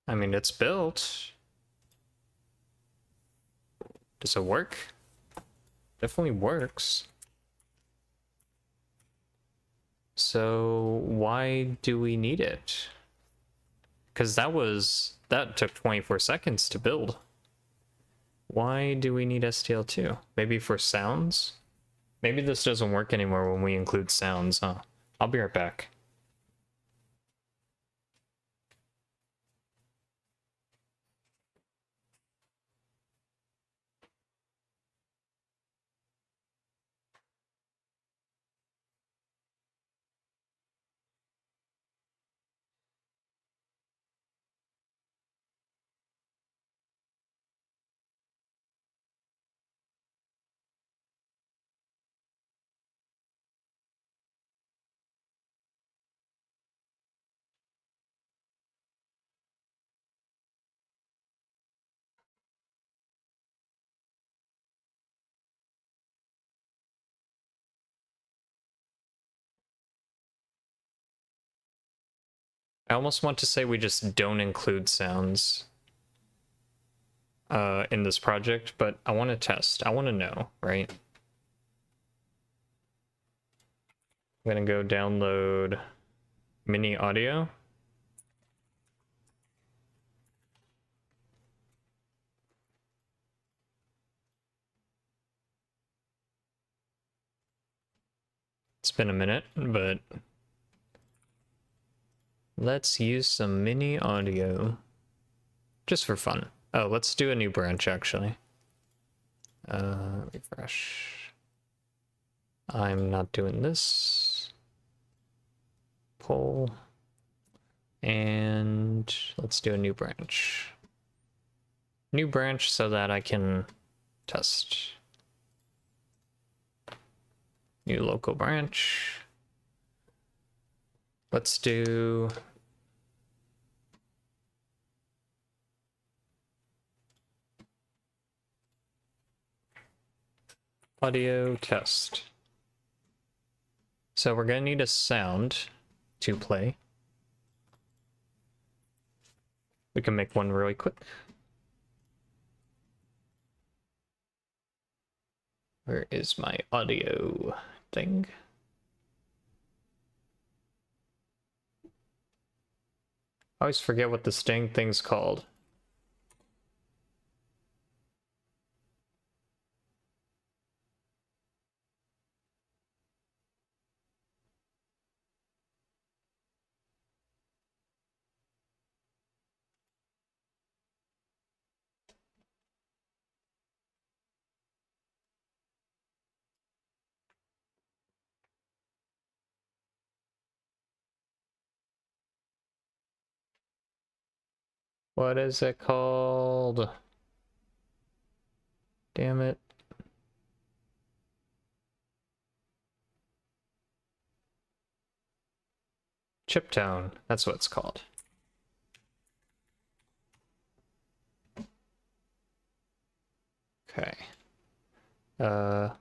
I mean, it's built. Does it work? Definitely works. So why do we need it? Because that took 24 seconds to build. Why do we need STL2? Maybe for sounds? Maybe this doesn't work anymore when we include sounds, huh? I'll be right back. I almost want to say we just don't include sounds in this project, but I want to test. I want to know, right? I'm gonna go download mini audio. It's been a minute, but let's use some mini audio just for fun. Oh, let's do a new branch actually. Refresh. I'm not doing this. Pull. And let's do a new branch. New branch so that I can test. New local branch. Let's do audio test. So we're gonna need a sound to play. We can make one really quick. Where is my audio thing? I always forget what this dang thing's called. What is it called? Damn it. Chip tone, that's what it's called. Okay. So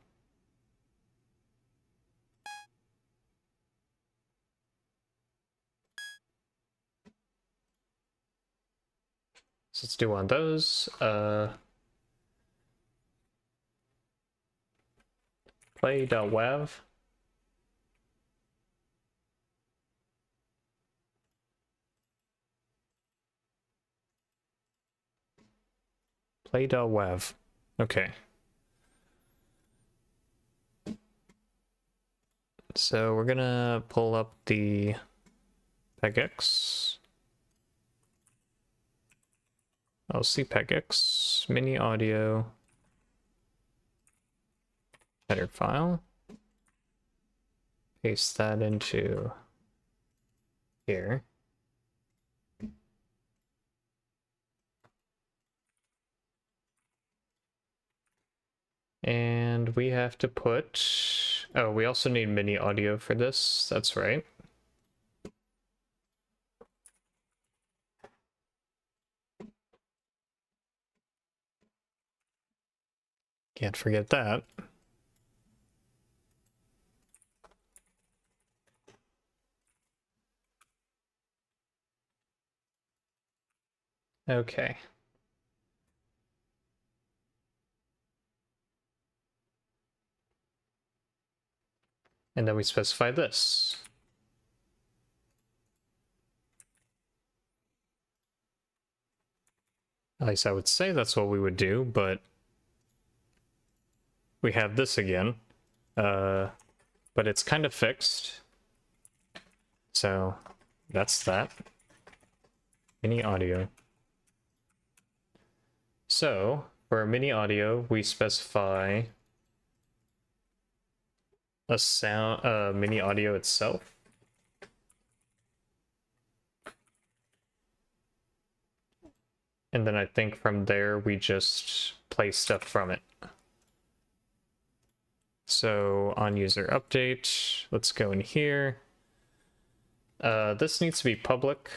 let's do one of those. Play.wav. Play.wav. Okay. So we're gonna pull up the PegX. I'll see PegX, mini audio, header file. Paste that into here. And we have to put, oh, we also need mini audio for this, that's right. Can't forget that. Okay. And then we specify this. At least I would say that's what we would do, but we have this again. But it's kind of fixed. So that's that. Mini audio. So for mini audio, we specify a sound, mini audio itself. And then I think from there, we just play stuff from it. So on user update, let's go in here. This needs to be public.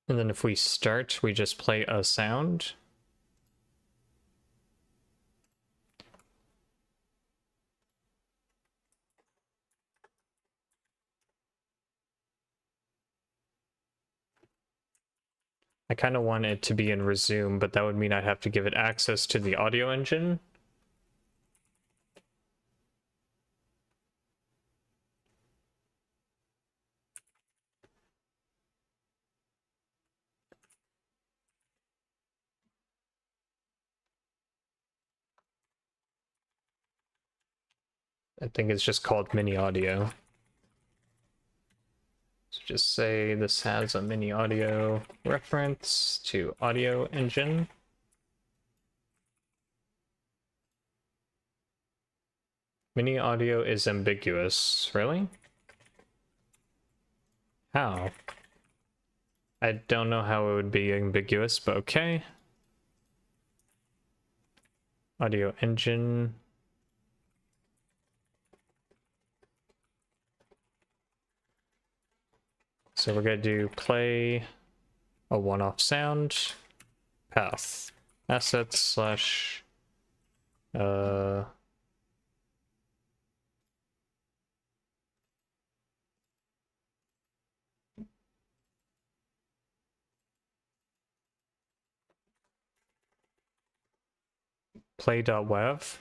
And then if we start, we just play a sound. I kind of want it to be in resume, but that would mean I'd have to give it access to the audio engine. I think it's just called mini audio. So just say this has a mini audio reference to audio engine. Mini audio is ambiguous, really? How? I don't know how it would be ambiguous, but okay. Audio engine. So we're gonna do play a one-off sound, path, assets slash, play.wav.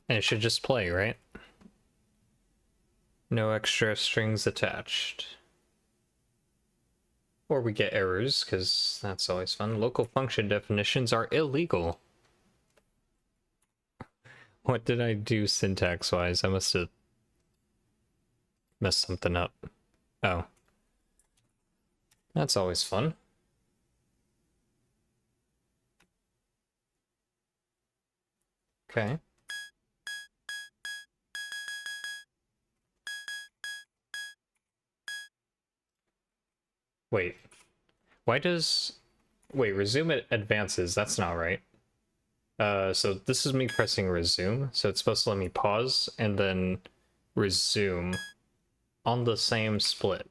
And it should just play, right? No extra strings attached. Or we get errors, because that's always fun. Local function definitions are illegal. What did I do syntax-wise? I must have messed something up. Oh. That's always fun. Okay. Wait. Why does... Wait, resume it advances. That's not right. So this is me pressing resume, so it's supposed to let me pause and then resume on the same split.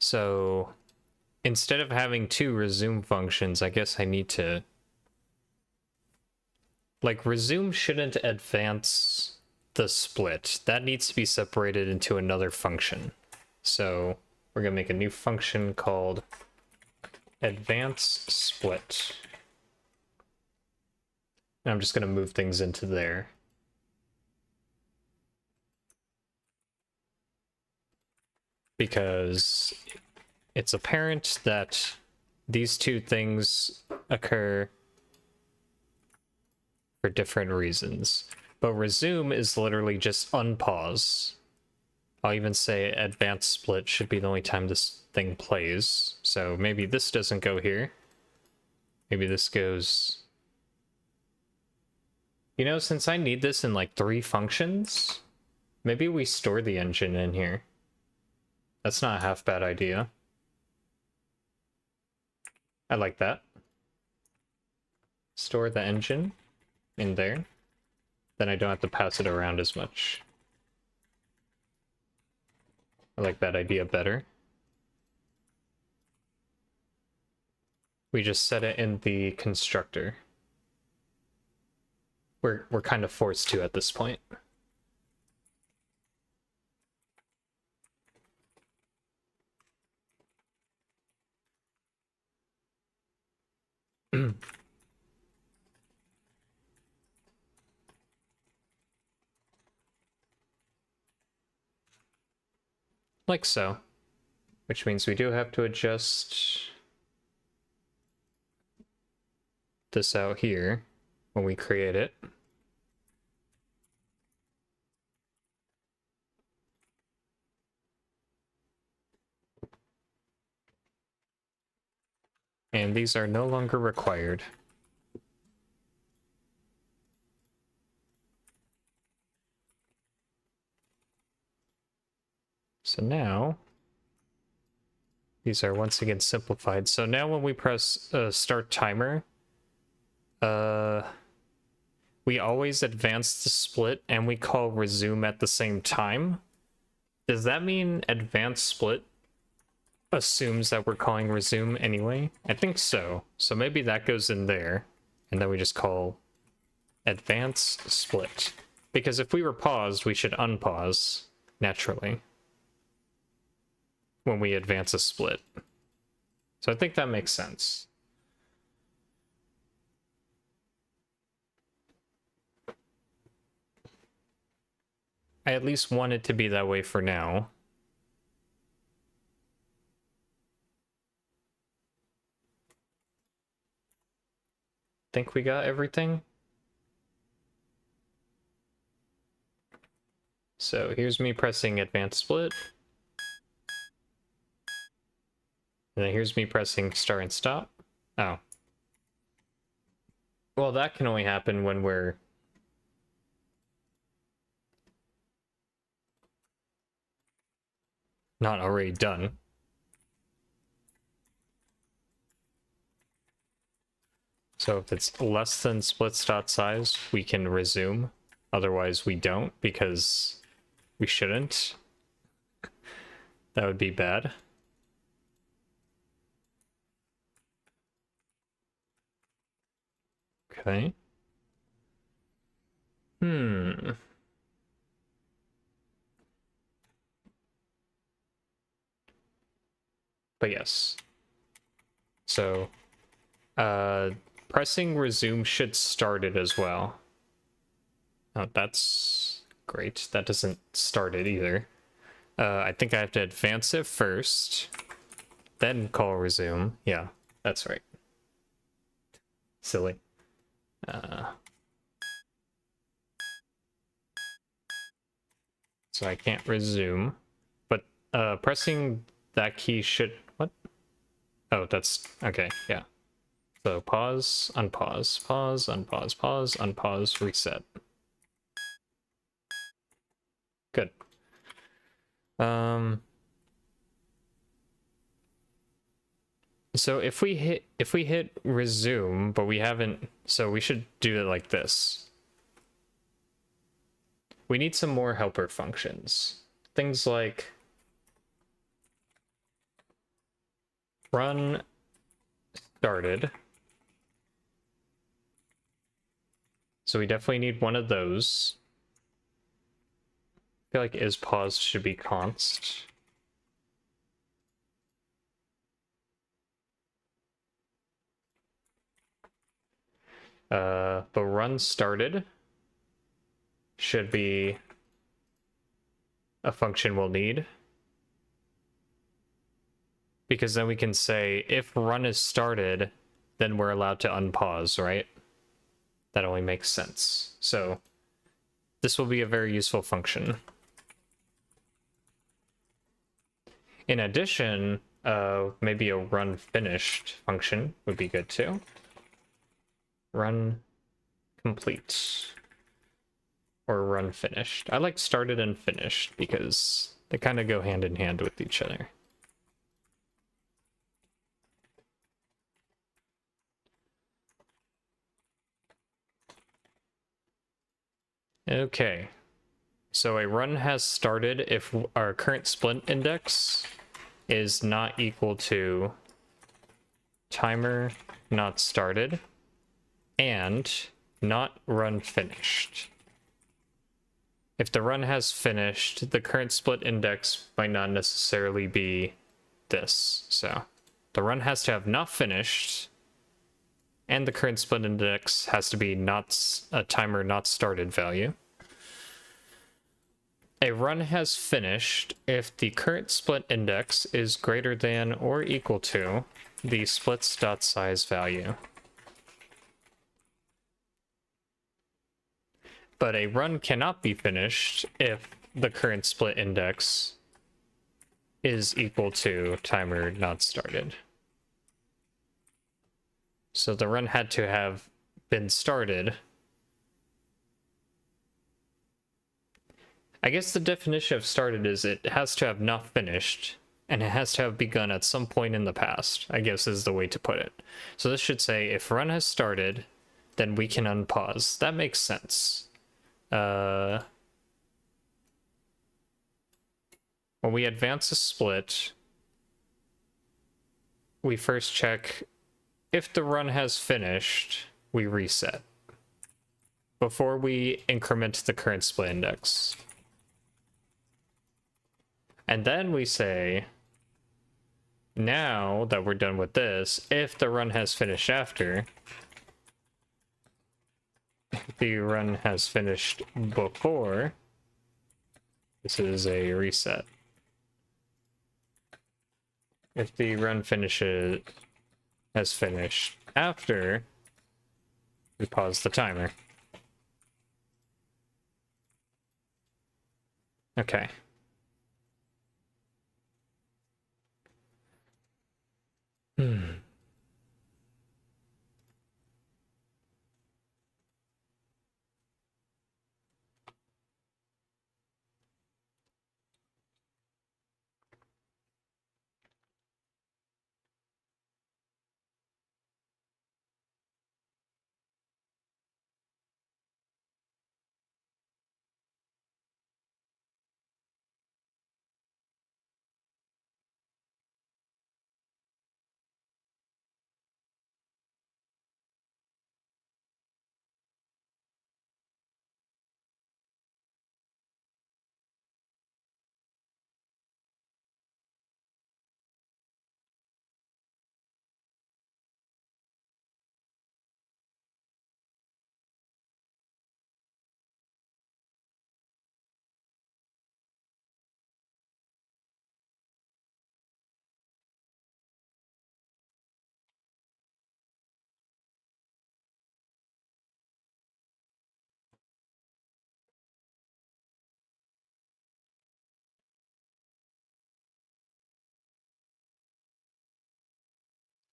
So instead of having two resume functions, I guess I need to... Like, resume shouldn't advance the split. That needs to be separated into another function. So we're gonna make a new function called advance split. And I'm just gonna move things into there. Because it's apparent that these two things occur for different reasons. But resume is literally just unpause. I'll even say advanced split should be the only time this thing plays. So maybe this doesn't go here. Maybe this goes... You know, since I need this in like 3 functions, maybe we store the engine in here. That's not a half bad idea. I like that. Store the engine in there. Then I don't have to pass it around as much. I like that idea better. We just set it in the constructor. We're kind of forced to at this point. Like so. Which means we do have to adjust this out here when we create it. And these are no longer required. So now, these are once again simplified. So now when we press start timer, we always advance the split and we call resume at the same time. Does that mean advance split assumes that we're calling resume anyway? I think so. So maybe that goes in there, and then we just call advance split. Because if we were paused, we should unpause naturally when we advance a split. So I think that makes sense. I at least want it to be that way for now. Think we got everything? So here's me pressing advanced split. And then here's me pressing start and stop. Oh. Well, that can only happen when we're... not already done. So if it's less than splits.size, we can resume. Otherwise we don't, because we shouldn't. That would be bad. Okay. But yes. So, pressing resume should start it as well. Oh, that's great. That doesn't start it either. I think I have to advance it first, then call resume. Yeah, that's right. Silly. So I can't resume. But pressing that key should... What? Oh, that's... Okay, yeah. So pause, unpause, pause, unpause, pause, unpause, reset. Good. So if we hit resume, but we haven't, so we should do it like this. We need some more helper functions. Things like run started. So we definitely need one of those. I feel like is paused should be const. But run started should be a function we'll need. Because then we can say if run is started, then we're allowed to unpause, right? That only makes sense. So this will be a very useful function. In addition, maybe a run finished function would be good too. Run complete. Or run finished. I like started and finished because they kind of go hand in hand with each other. Okay. So a run has started if our current splint index is not equal to timer not started and not run finished. If the run has finished, the current split index might not necessarily be this. So the run has to have not finished, and the current split index has to be not a timer not started value. A run has finished if the current split index is greater than or equal to the splits.size value. But a run cannot be finished if the current split index is equal to timer not started. So the run had to have been started. I guess the definition of started is it has to have not finished, and it has to have begun at some point in the past, I guess is the way to put it. So this should say if run has started, then we can unpause. That makes sense. When we advance a split, we first check if the run has finished, we reset before we increment the current split index. And then we say, now that we're done with this, if the run has finished after, the run has finished before, this is a reset. If the run has finished after, we pause the timer. Okay.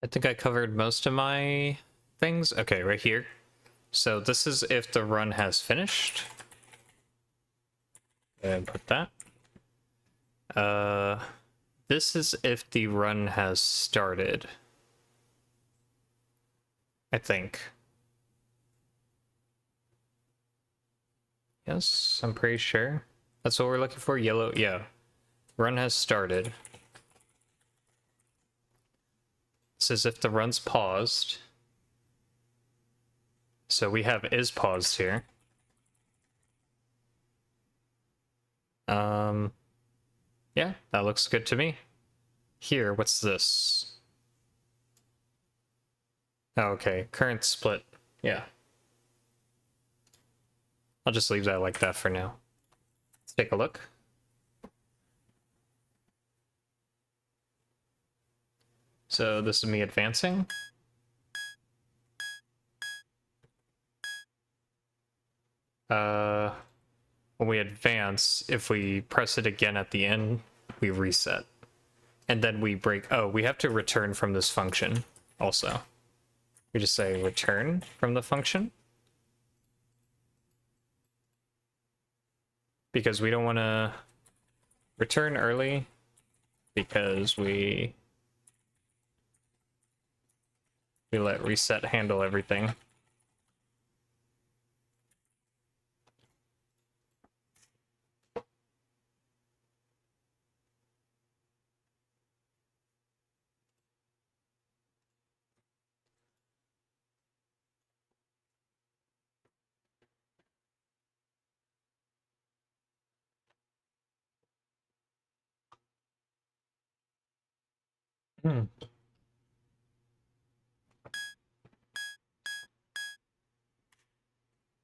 I think I covered most of my things. Okay, right here. So this is if the run has finished. And put that. This is if the run has started. I think. Yes, I'm pretty sure. That's what we're looking for. Yellow, yeah. Run has started. This is if the run's paused. So we have is paused here. Yeah, that looks good to me. Here, what's this? Oh, okay, current split. Yeah. I'll just leave that like that for now. Let's take a look. So this is me advancing. When we advance, if we press it again at the end, we reset. And then we break. Oh, we have to return from this function also. We just say return from the function. Because we don't want to return early because we let reset handle everything.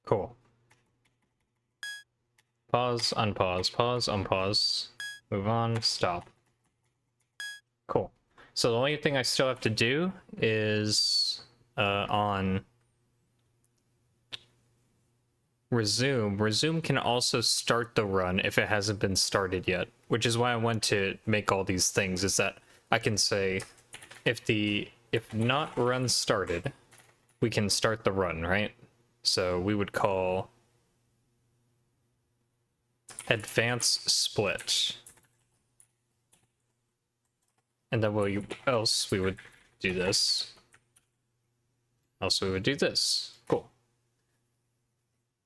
Cool. Pause, unpause, pause, unpause. Move on, stop. Cool. So the only thing I still have to do is on resume. Resume can also start the run if it hasn't been started yet, which is why I want to make all these things, is that I can say if not run started, we can start the run, right? So we would call advance split. And then else we would do this. Else we would do this. Cool.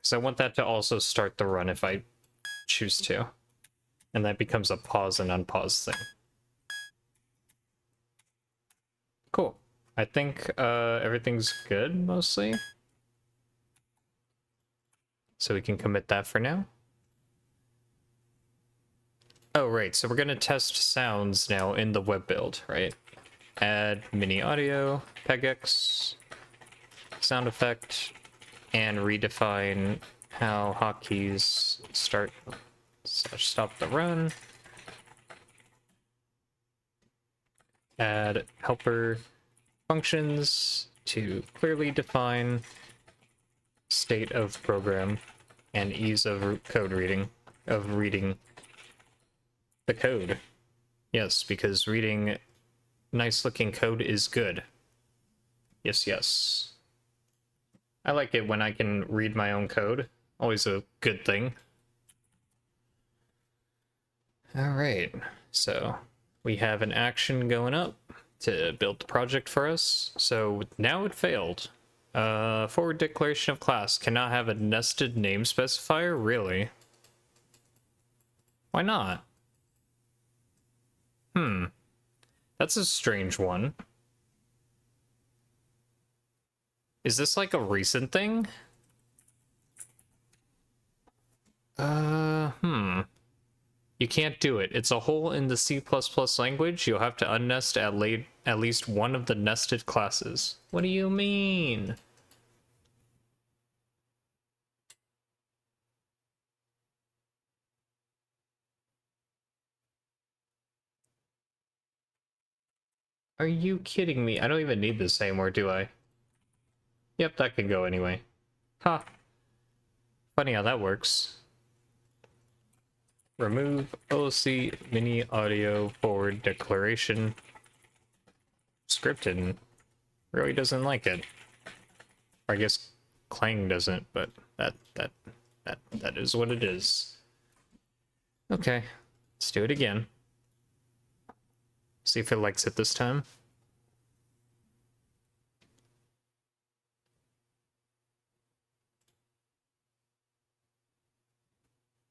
So I want that to also start the run if I choose to. And that becomes a pause and unpause thing. Cool. I think everything's good, mostly. So we can commit that for now. Oh, right. So we're going to test sounds now in the web build, right? Add mini audio, PegX, sound effect, and redefine how hotkeys stop the run. Add helper functions to clearly define state of program and ease of code reading, the code. Yes, because reading nice looking code is good. Yes, yes. I like it when I can read my own code. Always a good thing. All right, so we have an action going up to build the project for us. So now it failed. Forward declaration of class cannot have a nested name specifier? Really? Why not? That's a strange one. Is this like a recent thing? You can't do it. It's a hole in the C++ language. You'll have to unnest at least one of the nested classes. What do you mean? Are you kidding me? I don't even need this anymore, do I? Yep, that can go anyway. Huh. Funny how that works. Remove OC mini audio forward declaration scripted. really doesn't like it. Or I guess Clang doesn't, but that is what it is. Okay, let's do it again. See if it likes it this time.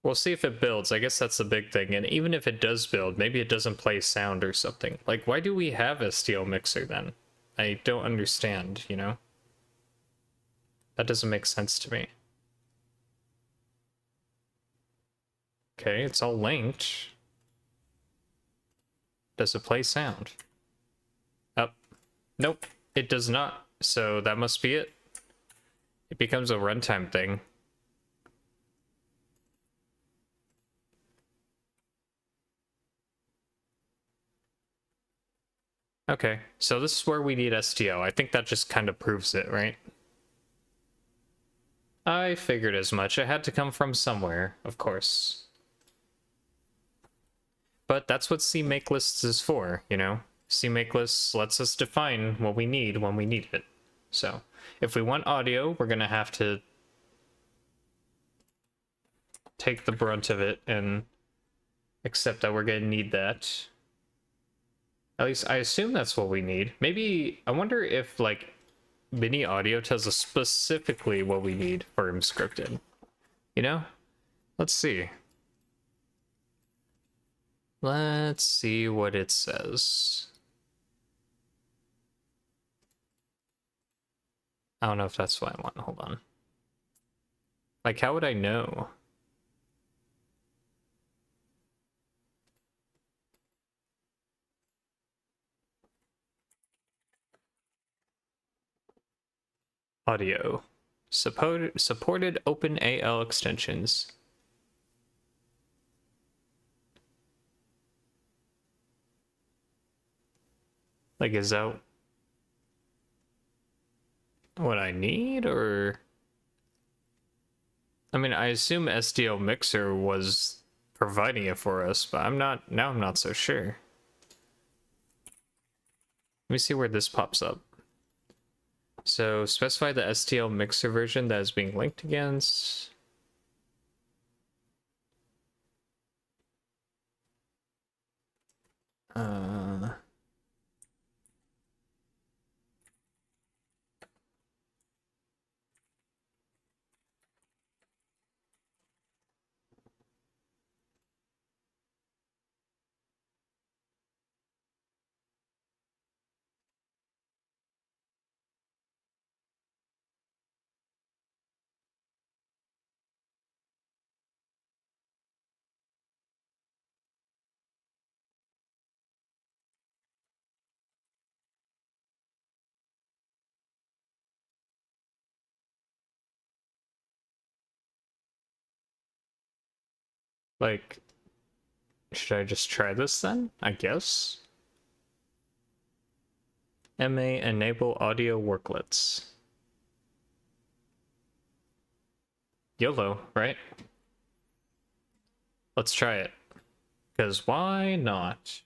We'll see if it builds. I guess that's the big thing. And even if it does build, maybe it doesn't play sound or something. Like, why do we have a STL mixer then? I don't understand, you know? That doesn't make sense to me. Okay, it's all linked. Does it play sound? Oh, nope, it does not. So that must be it. It becomes a runtime thing. Okay, so this is where we need STO. I think that just kind of proves it, right? I figured as much. It had to come from somewhere, of course. But that's what CMakeLists is for, you know? CMakeLists lets us define what we need when we need it. So, if we want audio, we're gonna have to take the brunt of it and accept that we're gonna need that. At least I assume that's what we need. Maybe, I wonder if, like, Mini Audio tells us specifically what we need for Scripted. You know? Let's see. Let's see what it says. I don't know if that's what I want. Hold on. Like, how would I know? Audio. Supported OpenAL extensions. Like, is that what I need, or... I mean, I assume SDL Mixer was providing it for us, but I'm not so sure. Let me see where this pops up. So, specify the STL Mixer version that is being linked against. Like, should I just try this then? I guess. MA enable audio worklets. YOLO, right? Let's try it. Because why not?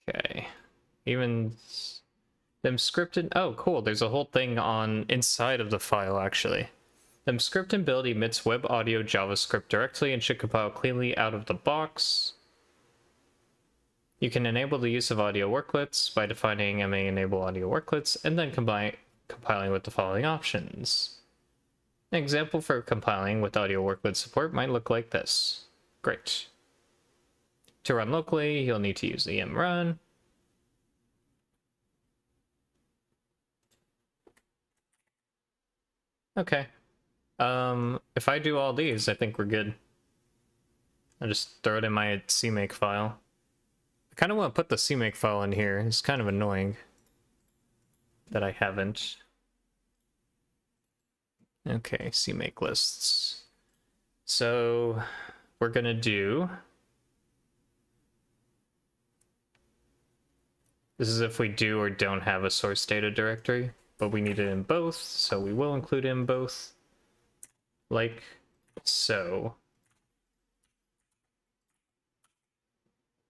Okay. Even them scripted. Oh, cool. There's a whole thing on inside of the file, actually. Them script and build emits web audio JavaScript directly and should compile cleanly out of the box. You can enable the use of audio worklets by defining MA enable audio worklets and then compiling with the following options. An example for compiling with audio worklet support might look like this. Great. To run locally, you'll need to use emrun. Okay. If I do all these, I think we're good. I'll just throw it in my CMake file. I kind of want to put the CMake file in here. It's kind of annoying that I haven't. Okay, CMake lists. So we're gonna do... This is if we do or don't have a source data directory, but we need it in both, so we will include it in both. Like so.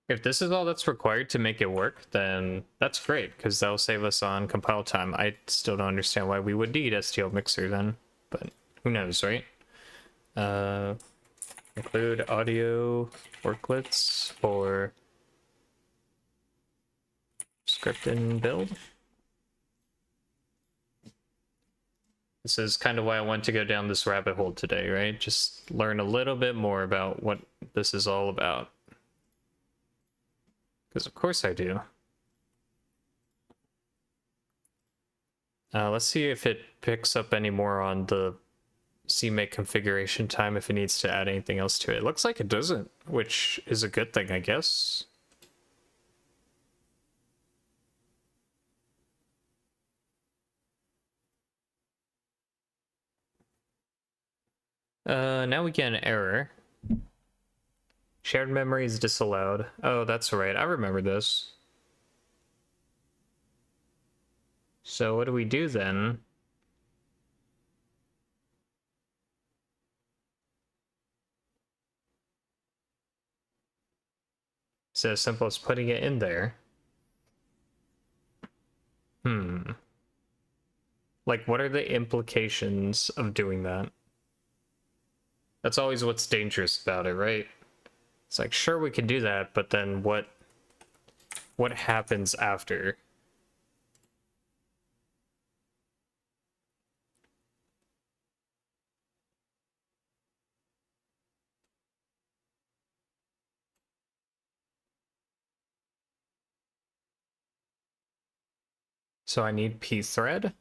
If this is all that's required to make it work, then that's great, because that'll save us on compile time. I still don't understand why we would need STL Mixer then, but who knows, right? Include audio worklets for script and build. This is kind of why I want to go down this rabbit hole today, right? Just learn a little bit more about what this is all about. Because of course I do. Let's see if it picks up any more on the CMake configuration time, if it needs to add anything else to it. It looks like it doesn't, which is a good thing, I guess. Now we get an error. Shared memory is disallowed. Oh, that's right. I remember this. So what do we do then? It's as simple as putting it in there. Like, what are the implications of doing that? That's always what's dangerous about it, right? It's like, sure, we can do that, but then what happens after? So I need pthread.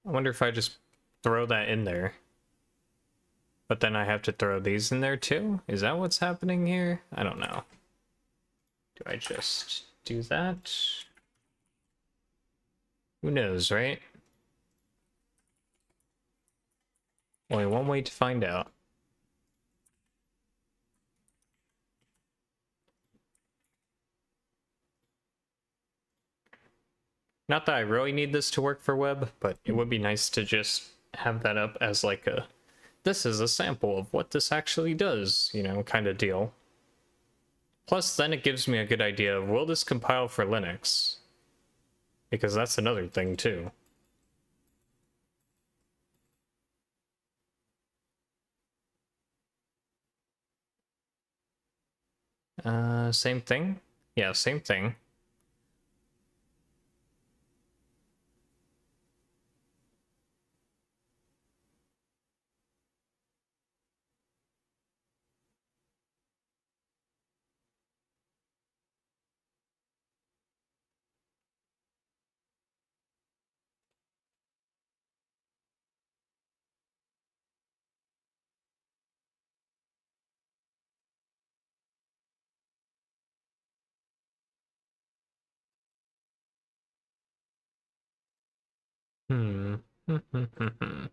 I wonder if I just throw that in there. But then I have to throw these in there too? Is that what's happening here? I don't know. Do I just do that? Who knows, right? Only one way to find out. Not that I really need this to work for web, but it would be nice to just have that up as like a, this is a sample of what this actually does, you know, kind of deal. Plus, then it gives me a good idea of, will this compile for Linux? Because that's another thing, too. Same thing? Yeah, same thing. Hmm. The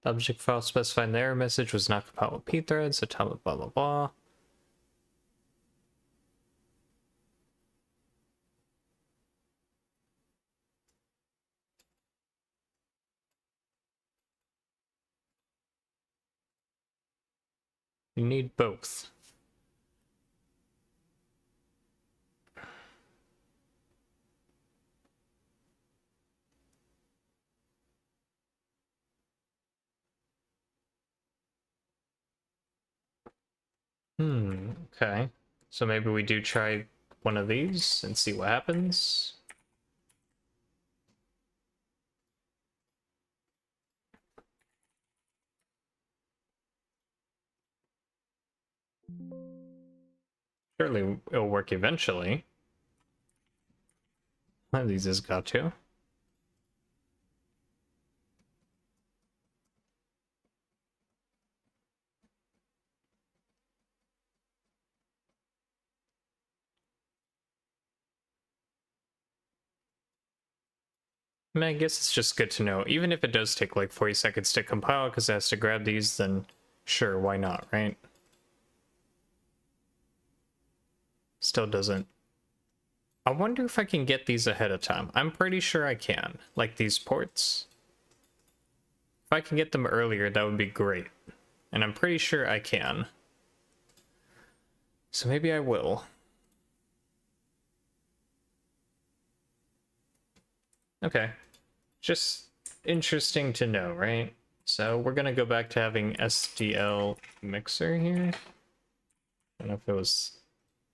object file specified in the error message was not compatible with pthread, so blah blah blah blah. You need both. Okay. So maybe we do try one of these and see what happens. Surely it'll work eventually. One of these has got to. I mean, I guess it's just good to know. Even if it does take like 40 seconds to compile because it has to grab these, then sure, why not, right? Still doesn't. I wonder if I can get these ahead of time. I'm pretty sure I can. Like these ports. If I can get them earlier, that would be great. And I'm pretty sure I can. So maybe I will. Okay. Just interesting to know, right? So we're gonna go back to having SDL mixer here. I don't know if it was...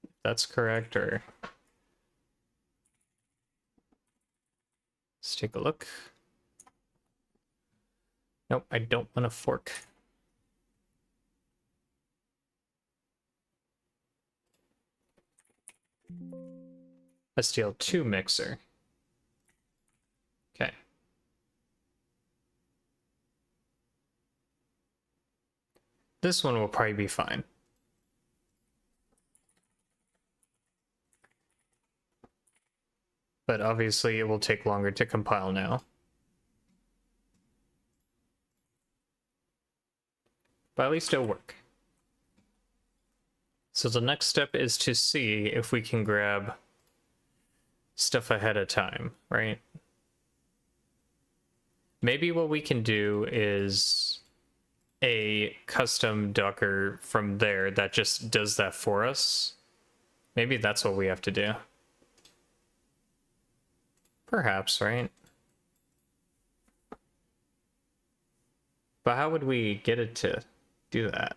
if that's correct, or... let's take a look. Nope, I don't want a fork. SDL2 mixer. Okay. This one will probably be fine. But obviously it will take longer to compile now. But at least it'll work. So the next step is to see if we can grab stuff ahead of time, right? Maybe what we can do is a custom Docker from there that just does that for us. Maybe that's what we have to do. Perhaps, right? But how would we get it to do that?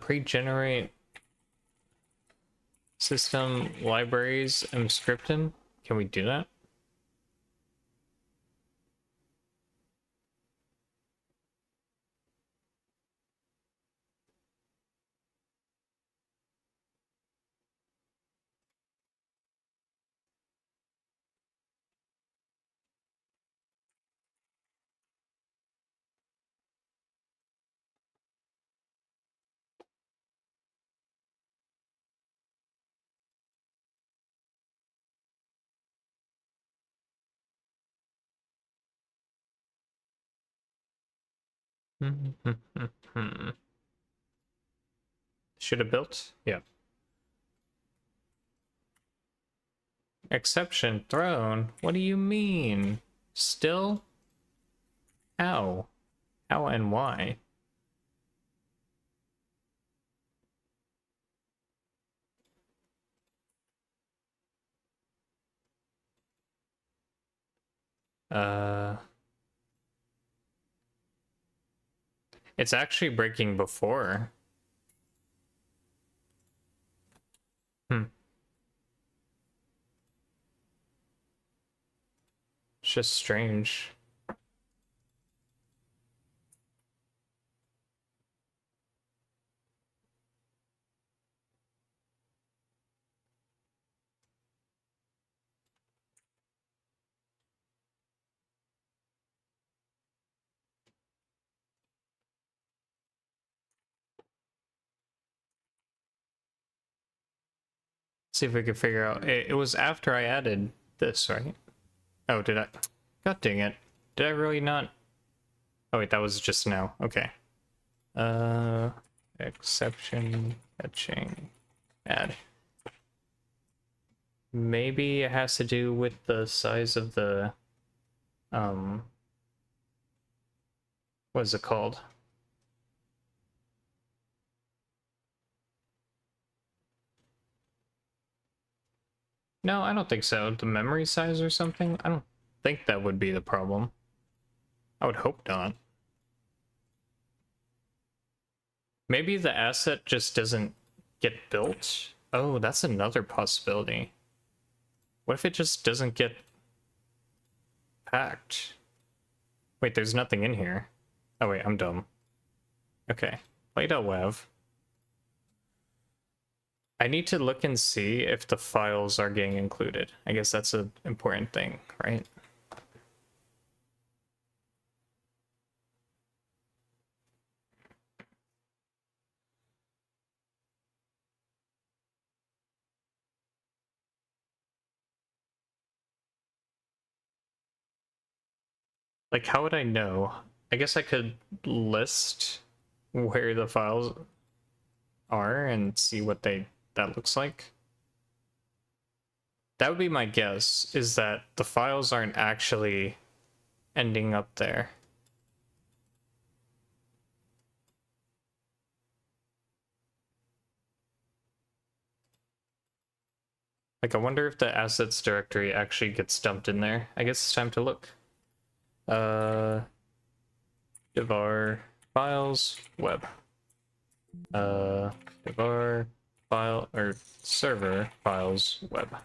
Pre-generate system libraries and scripting. Can we do that? Should have built? Yeah. Exception thrown? What do you mean? Still? How? How and why? Uh... It's actually breaking before. It's just strange. See if we can figure out. It was after I added this, right? Oh, did I? God dang it. Did I really not? Oh, wait, that was just now. Okay. Exception fetching. Add. Maybe it has to do with the size of the, what is it called? No, I don't think so. The memory size or something? I don't think that would be the problem. I would hope not. Maybe the asset just doesn't get built? Oh, that's another possibility. What if it just doesn't get packed? Wait, there's nothing in here. Oh wait, I'm dumb. Okay, play.wav. I need to look and see if the files are getting included. I guess that's an important thing, right? Like, how would I know? I guess I could list where the files are and see what that looks like. That would be my guess, is that the files aren't actually ending up there. Like, I wonder if the assets directory actually gets dumped in there. I guess it's time to look. Divar files web. Divar file or server files web.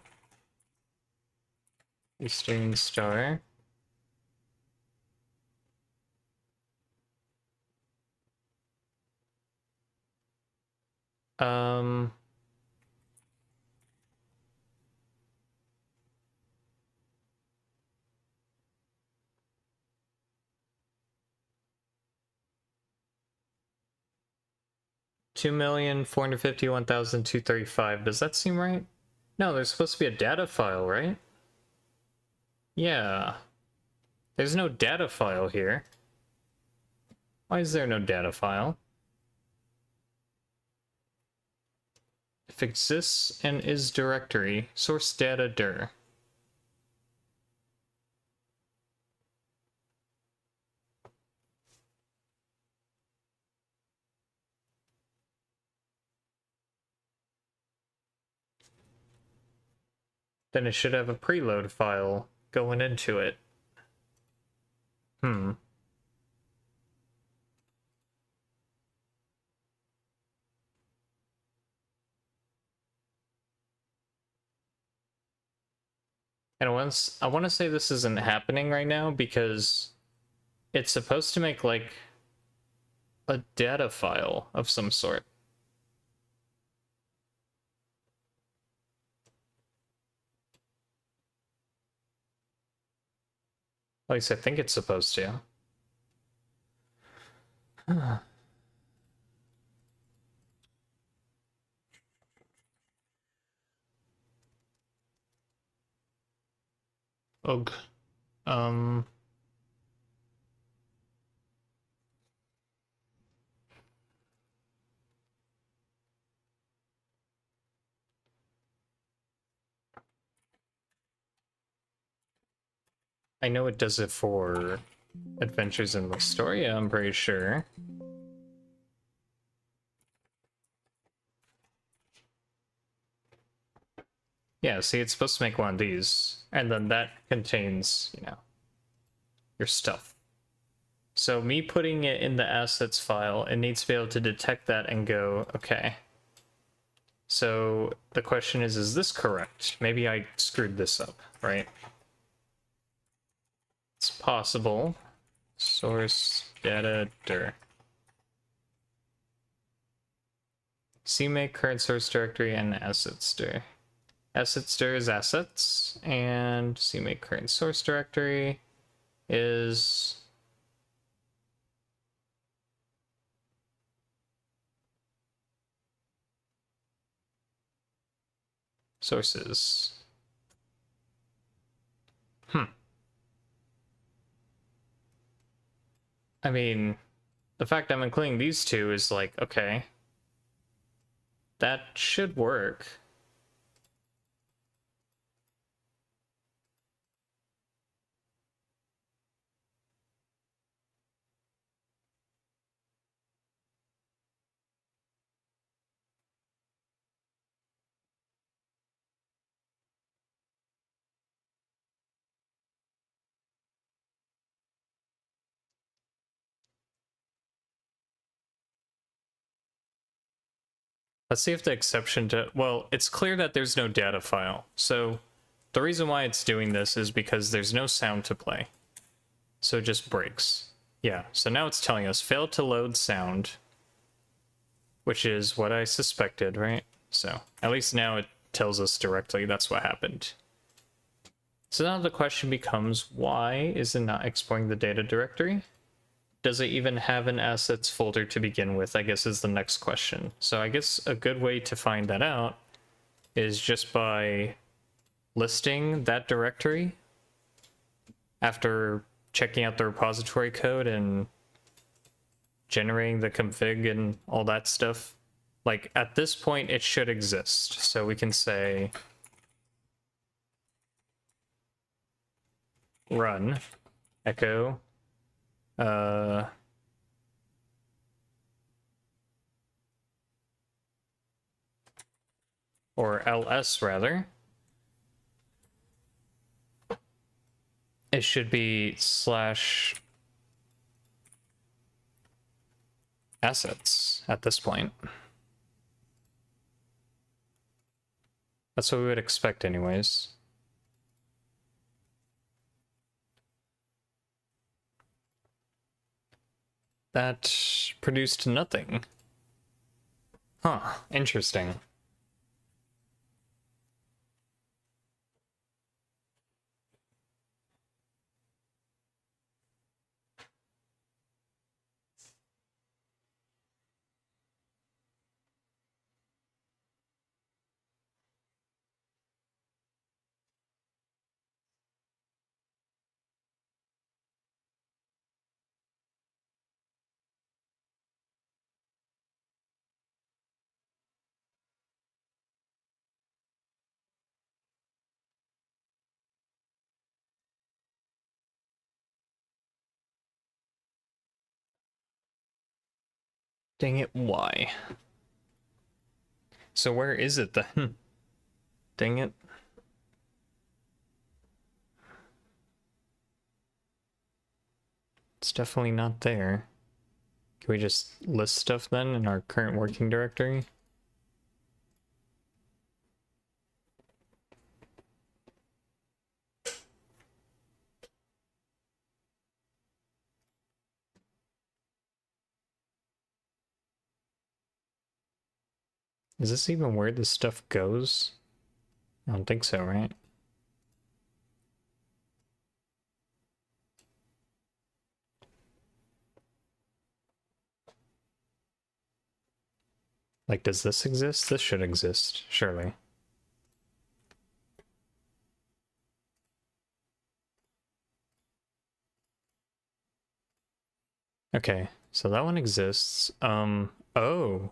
Eastern Star. 2,451,235. Does that seem right? No, there's supposed to be a data file, right? Yeah. There's no data file here. Why is there no data file? If exists and is directory, source data dir. Then it should have a preload file going into it. Hmm. And I want to say this isn't happening right now because it's supposed to make like a data file of some sort. At least I think it's supposed to. Ugh. I know it does it for Adventures in Mystoria, I'm pretty sure. Yeah, see, it's supposed to make one of these, and then that contains, you know, your stuff. So me putting it in the assets file, it needs to be able to detect that and go, okay. So the question is this correct? Maybe I screwed this up, right? It's possible. Source data dir. CMake current source directory and assets dir. Assets dir is assets, and CMake current source directory is sources. I mean, the fact I'm including these two is like, okay, that should work. Let's see if the exception to, well, it's clear that there's no data file. So the reason why it's doing this is because there's no sound to play. So it just breaks. Yeah, so now it's telling us failed to load sound, which is what I suspected, right? So at least now it tells us directly that's what happened. So now the question becomes, why is it not exporting the data directory? Does it even have an assets folder to begin with, I guess is the next question. So I guess a good way to find that out is just by listing that directory after checking out the repository code and generating the config and all that stuff. Like, at this point, it should exist. So we can say run echo or ls rather. It should be slash assets at this point. That's what we would expect anyways. That produced nothing. Huh, interesting. Dang it, why? So where is it then? Dang it. It's definitely not there. Can we just list stuff then in our current working directory? Is this even where this stuff goes? I don't think so, right? Like, does this exist? This should exist, surely. Okay, so that one exists. Oh.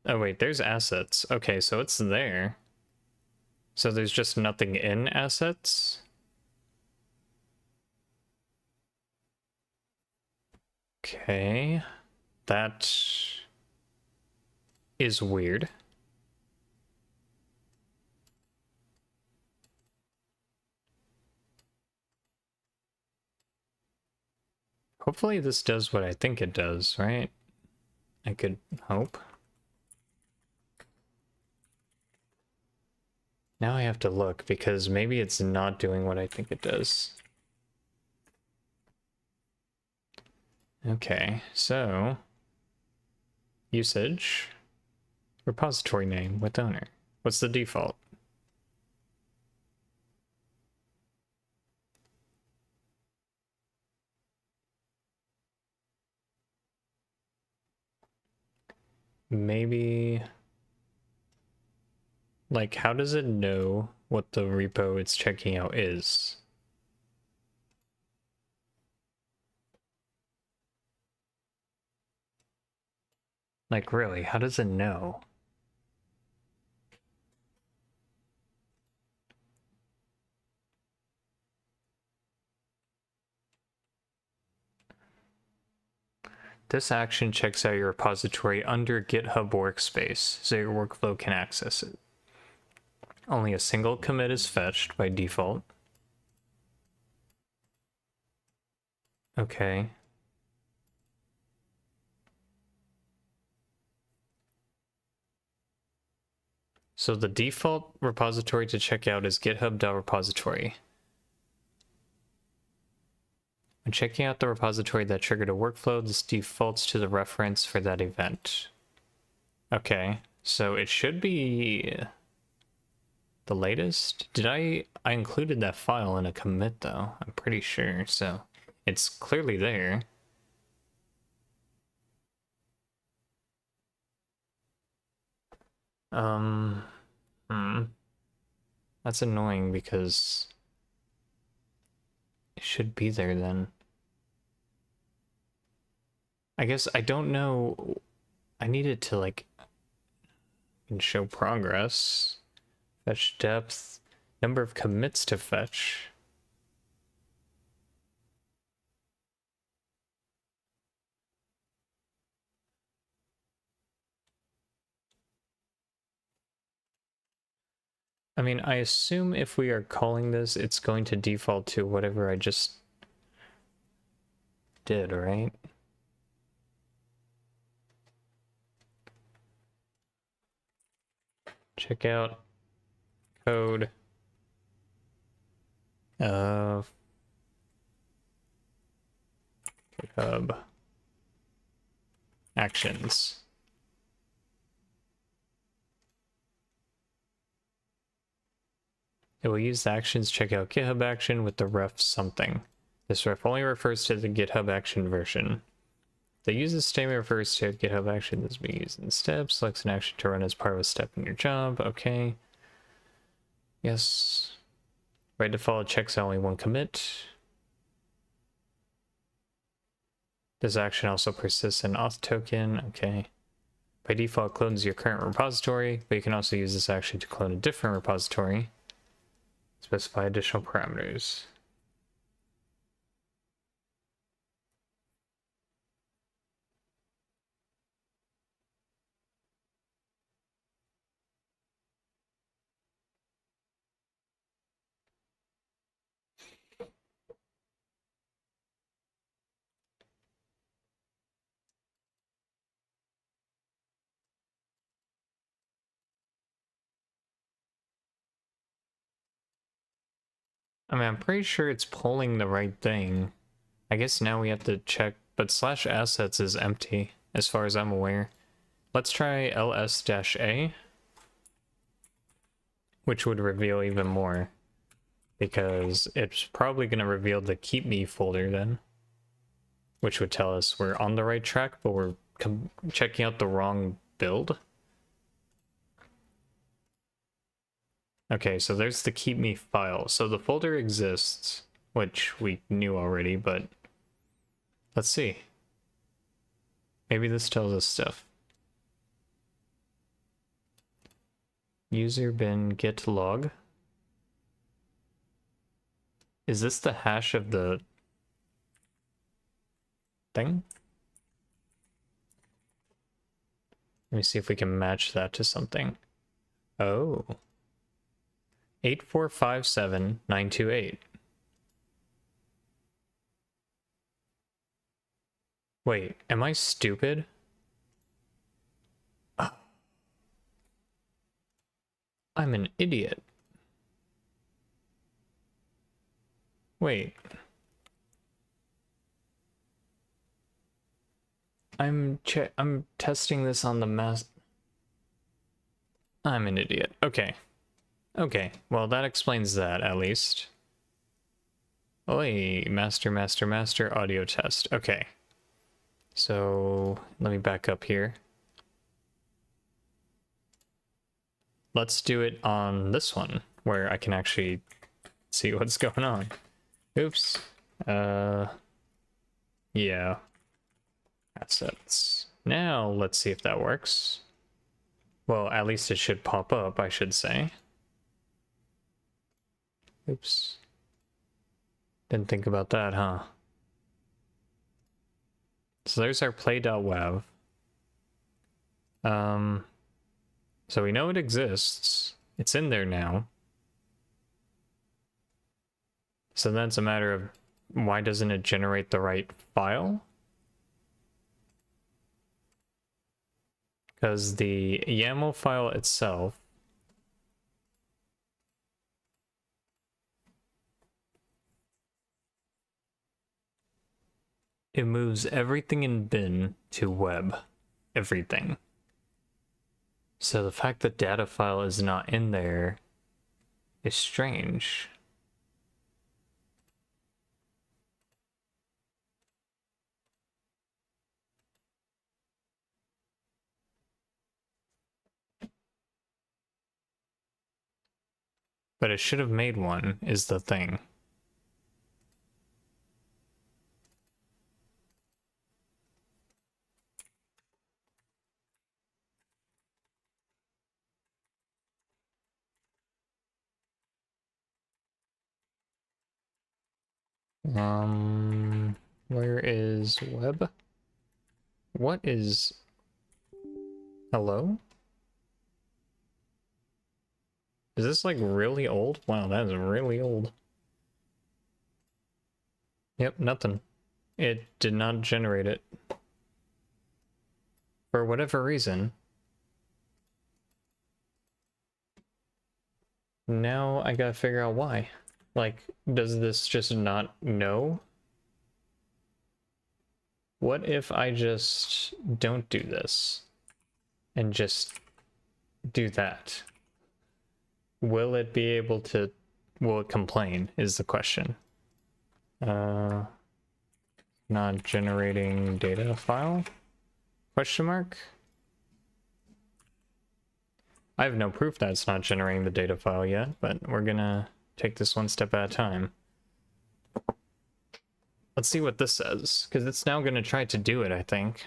Oh wait, there's assets. Okay, so it's there. So there's just nothing in assets? Okay. That is weird. Hopefully this does what I think it does, right? I could hope. Now I have to look because maybe it's not doing what I think it does. Okay, so usage, repository name with owner. What's the default? Maybe, like, how does it know what the repo it's checking out is? Like, really, how does it know? This action checks out your repository under GitHub Workspace, so your workflow can access it. Only a single commit is fetched by default. Okay. So the default repository to check out is github.repository. When checking out the repository that triggered a workflow, this defaults to the reference for that event. Okay, so it should be the latest. Did I included that file in a commit though? I'm pretty sure, so it's clearly there. Um, hmm. That's annoying because it should be there then. I guess I don't know. I needed to like show progress. Fetch depth. Number of commits to fetch. I mean, I assume if we are calling this, it's going to default to whatever I just did, right? Check out code of GitHub actions. It will use the actions check out GitHub action with the ref something. This ref only refers to the GitHub action version. The uses statement refers to a GitHub action that's being used in steps. Selects an action to run as part of a step in your job. Okay. Yes. By default, checks only one commit. This action also persists in auth token. Okay. By default, clones your current repository, but you can also use this action to clone a different repository. Specify additional parameters. I mean, I'm pretty sure it's pulling the right thing. I guess now we have to check, but slash assets is empty, as far as I'm aware. Let's try ls-a, which would reveal even more, because it's probably going to reveal the keep me folder then, which would tell us we're on the right track, but we're checking out the wrong build. Okay, so there's the keep me file. So the folder exists, which we knew already, but let's see. Maybe this tells us stuff. User bin git log. Is this the hash of the thing? Let me see if we can match that to something. Oh. 8457928. Wait, am I stupid? I'm an idiot. Wait. I'm testing this on the mass. I'm an idiot. Okay. Okay, well that explains that at least. Oi, master audio test. Okay. So let me back up here. Let's do it on this one where I can actually see what's going on. Oops. Yeah. Assets. Now let's see if that works. Well, at least it should pop up, I should say. Oops. Didn't think about that, huh? So there's our play.wav. So we know it exists. It's in there now. So then it's a matter of why doesn't it generate the right file? Because the YAML file itself it moves everything in bin to web. Everything. So the fact that data file is not in there is strange. But it should have made one, is the thing. Where is web? What is... Hello? Is this like really old? Wow, that is really old. Yep, nothing. It did not generate it. For whatever reason. Now I gotta figure out why. Like, does this just not know? What if I just don't do this and just do that? Will it be able to, will it complain is the question. Not generating data file? Question mark? I have no proof that it's not generating the data file yet, but we're gonna take this one step at a time. Let's see what this says, because it's now gonna try to do it, I think.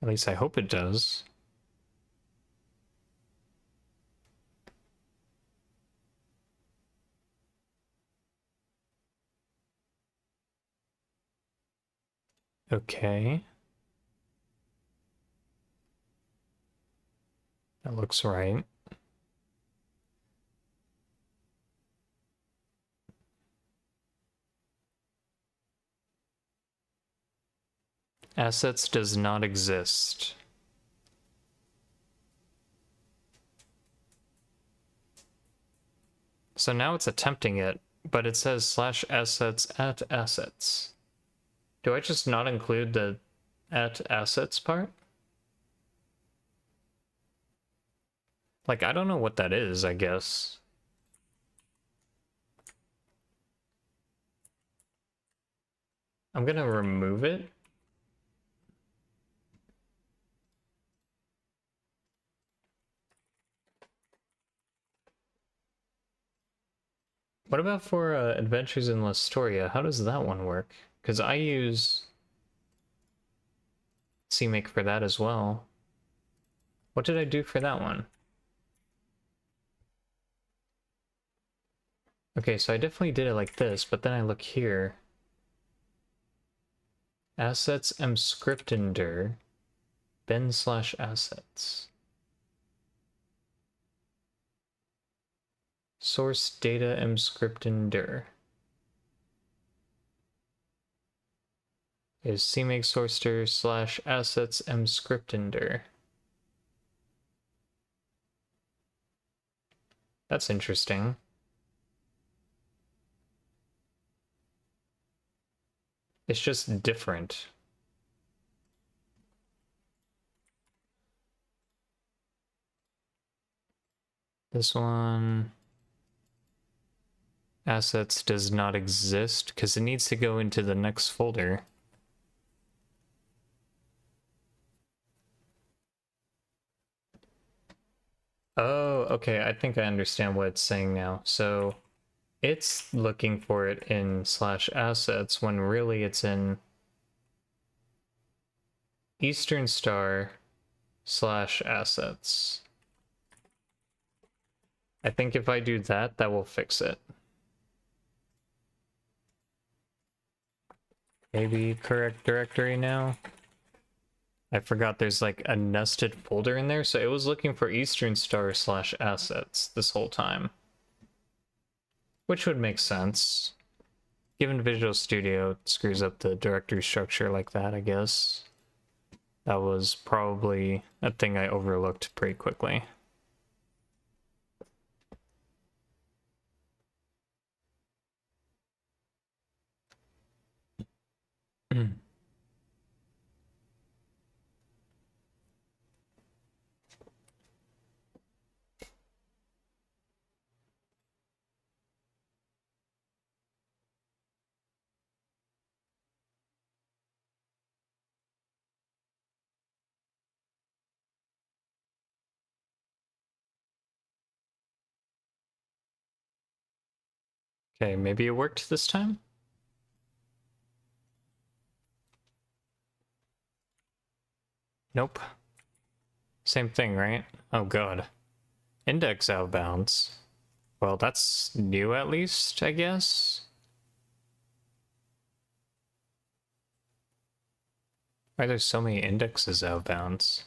At least I hope it does. Okay. That looks right. Assets does not exist. So now it's attempting it, but it says /assets at assets. Do I just not include the at assets part? Like, I don't know what that is, I guess. I'm gonna remove it. What about for Adventures in Lestoria? How does that one work? Because I use CMake for that as well. What did I do for that one? Okay, so I definitely did it like this, but then I look here. Assets mscriptender bin/assets. Source data mscriptender. Is CMake sourceder /assets mscriptender. That's interesting. It's just different. This one... Assets does not exist because it needs to go into the next folder. Oh, okay, I think I understand what it's saying now. So it's looking for it in /assets when really it's in Eastern Star /assets. I think if I do that, that will fix it. Maybe correct directory now. I forgot there's like a nested folder in there, so it was looking for Eastern Star /assets this whole time. Which would make sense. Given Visual Studio screws up the directory structure like that, I guess. That was probably a thing I overlooked pretty quickly. Okay, maybe it worked this time? Nope. Same thing, right? Oh god. Index out of bounds. Well, that's new at least, I guess? Why are there so many indexes out of bounds?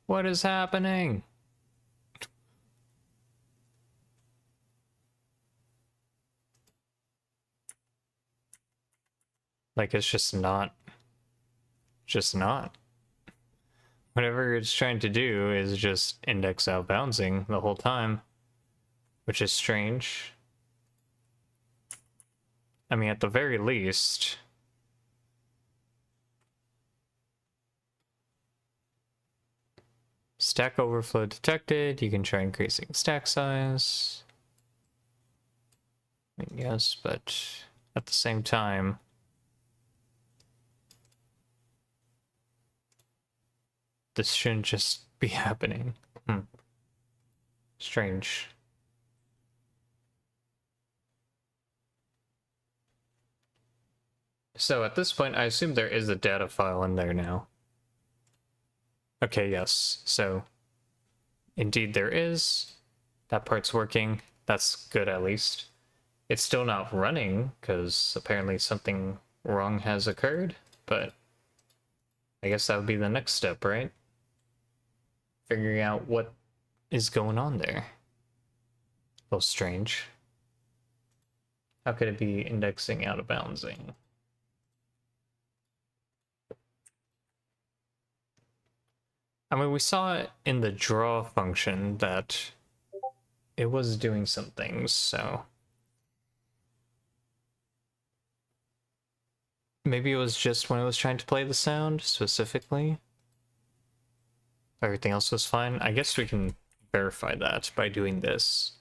What is happening? Like, it's just not. Just not. Whatever it's trying to do is just index out bouncing the whole time, which is strange. I mean, at the very least, stack overflow detected. You can try increasing stack size. Yes, but at the same time, this shouldn't just be happening. Strange. So at this point, I assume there is a data file in there now. Okay, yes. So indeed there is. That part's working. That's good at least. It's still not running because apparently something wrong has occurred, but I guess that would be the next step, right? Figuring out what is going on there. A little strange. How could it be indexing out of bouncing? I mean, we saw it in the draw function that it was doing some things, so maybe it was just when it was trying to play the sound specifically. Everything else was fine. I guess we can verify that by doing this.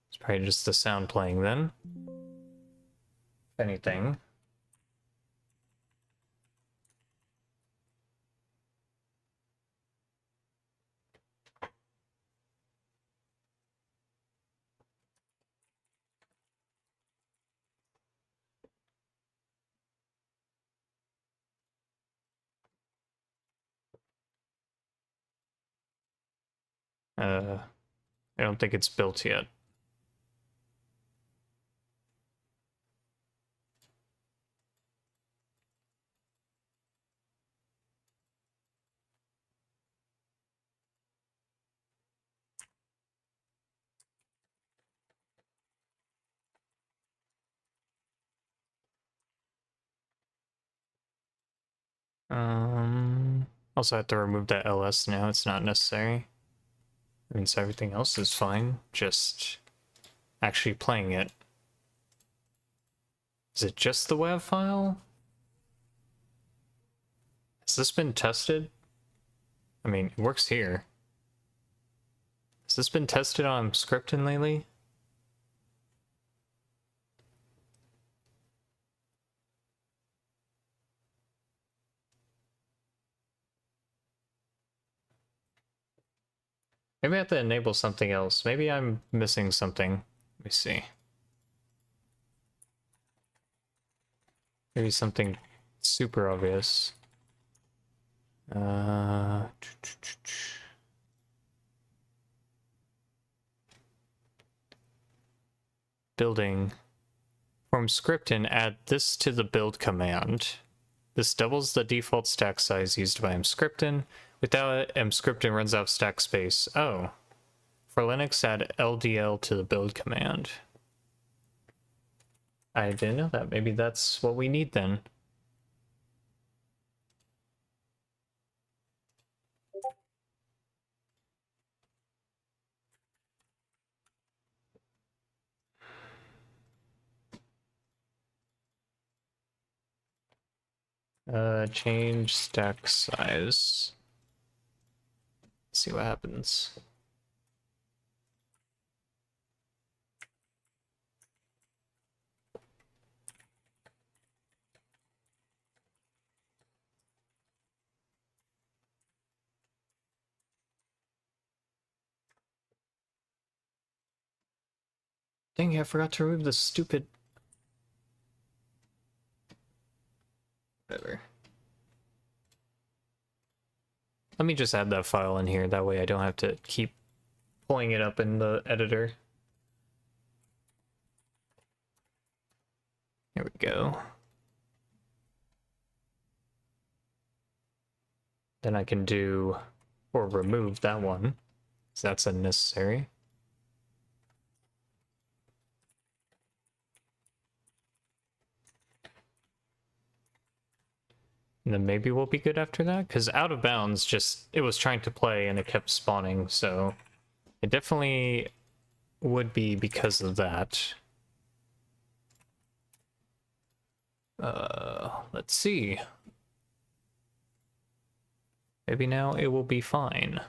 It's probably just the sound playing then. If anything. I don't think it's built yet. Also have to remove that ls now, it's not necessary. That means everything else is fine, just actually playing it. Is it just the WAV file? Has this been tested? I mean, it works here. Has this been tested on Scriptin lately? Maybe I have to enable something else. Maybe I'm missing something. Let me see. Maybe something super obvious. Building. From Scriptin, add this to the build command. This doubles the default stack size used by mscriptin. Without it, mscriptin runs out of stack space. Oh. For Linux, add LDL to the build command. I didn't know that. Maybe that's what we need then. Change stack size. See what happens. Dang it, I forgot to remove the stupid... Whatever. Let me just add that file in here, that way I don't have to keep pulling it up in the editor. There we go. Then I can do, or remove that one, because that's unnecessary. And then maybe we'll be good after that, because out of bounds just, it was trying to play and it kept spawning, so it definitely would be because of that. Let's see. Maybe now it will be fine.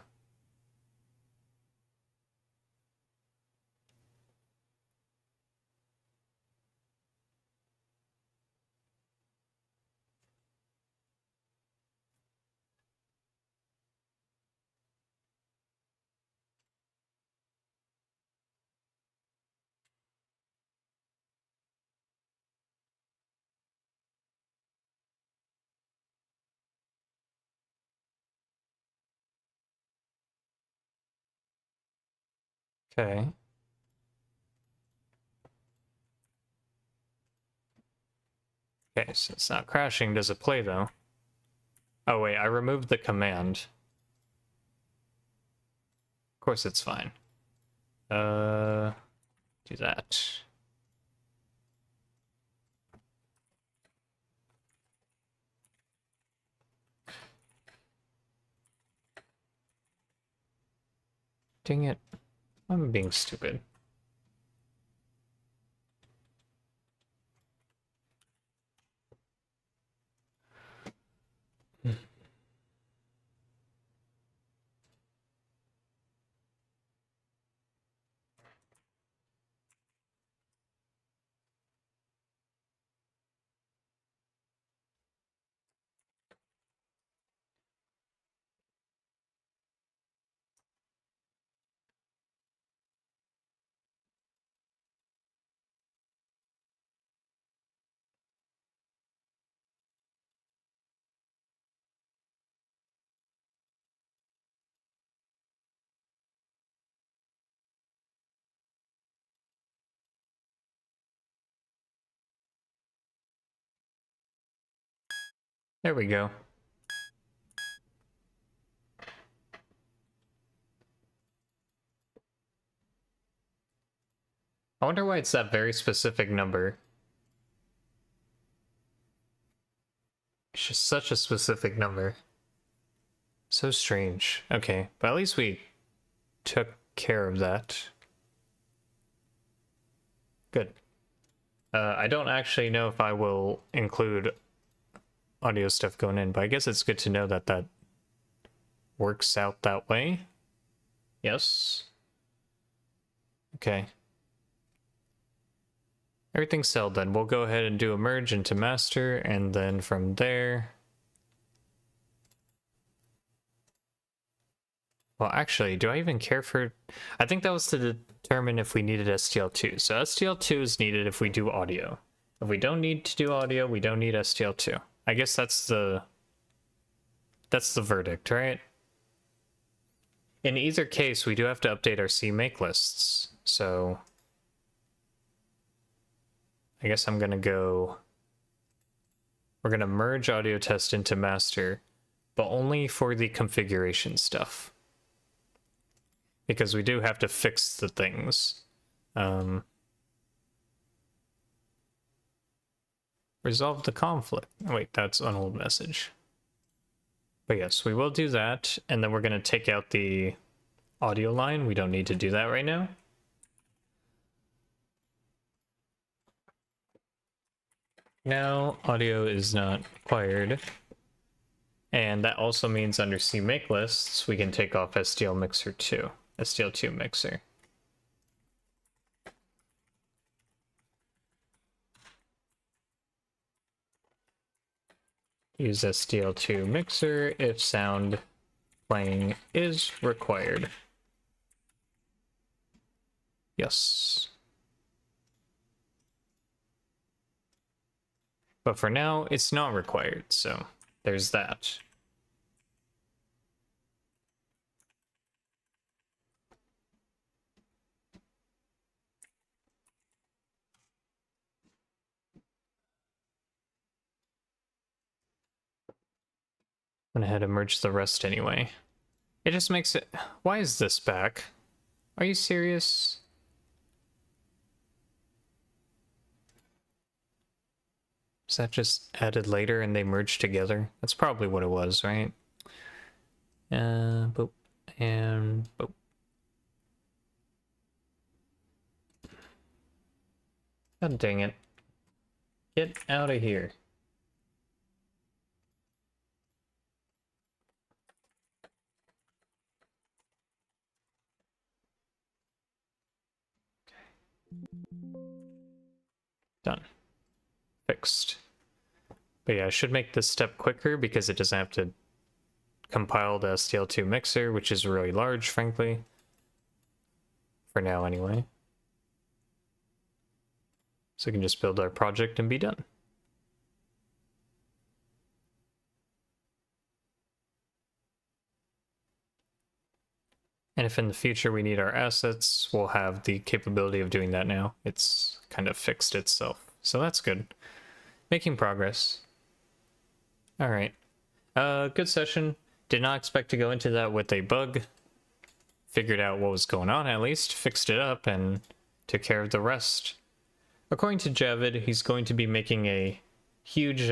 Okay. Okay, so it's not crashing. Does it play though? Oh wait, I removed the command. Of course it's fine. Do that. Dang it. I'm being stupid. There we go. I wonder why it's that very specific number. It's just such a specific number. So strange. Okay, but at least we took care of that. Good. I don't actually know if I will include audio stuff going in, but I guess it's good to know that that works out that way. Yes. Okay. Everything's settled then. We'll go ahead and do a merge into master, and then from there... Well, actually, do I even care for... I think that was to determine if we needed STL2. So STL2 is needed if we do audio. If we don't need to do audio, we don't need STL2. I guess that's the verdict, right? In either case, we do have to update our CMake lists. So I guess I'm gonna go... We're gonna merge audio test into master, but only for the configuration stuff. Because we do have to fix the things. Resolve the conflict. Wait, that's an old message. But yes, we will do that, and then we're going to take out the audio line. We don't need to do that right now. Now, audio is not required. And that also means under CMake lists, we can take off STL mixer 2. STL2 mixer. Use STL2 mixer if sound playing is required. Yes. But for now, it's not required, so there's that. Went ahead and merged the rest anyway. It just makes it... Why is this back? Are you serious? Is that just added later and they merged together? That's probably what it was, right? Boop. And boop. God dang it. Get out of here. Done. Fixed. But yeah, I should make this step quicker because it doesn't have to compile the STL2 mixer, which is really large, frankly. For now, anyway. So we can just build our project and be done. And if in the future we need our assets, we'll have the capability of doing that now. It's kind of fixed itself. So that's good. Making progress. All right. Good session. Did not expect to go into that with a bug. Figured out what was going on at least, fixed it up, and took care of the rest. According to Javid, he's going to be making a huge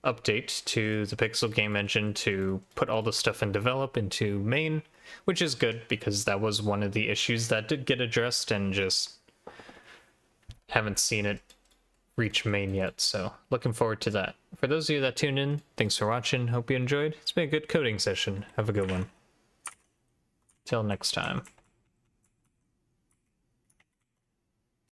update to the Pixel game engine to put all the stuff in develop into main, which is good because that was one of the issues that did get addressed and just haven't seen it reach main yet, so looking forward to that. For those of you that tuned in, thanks for watching, hope you enjoyed. It's been a good coding session. Have a good one. Till next time.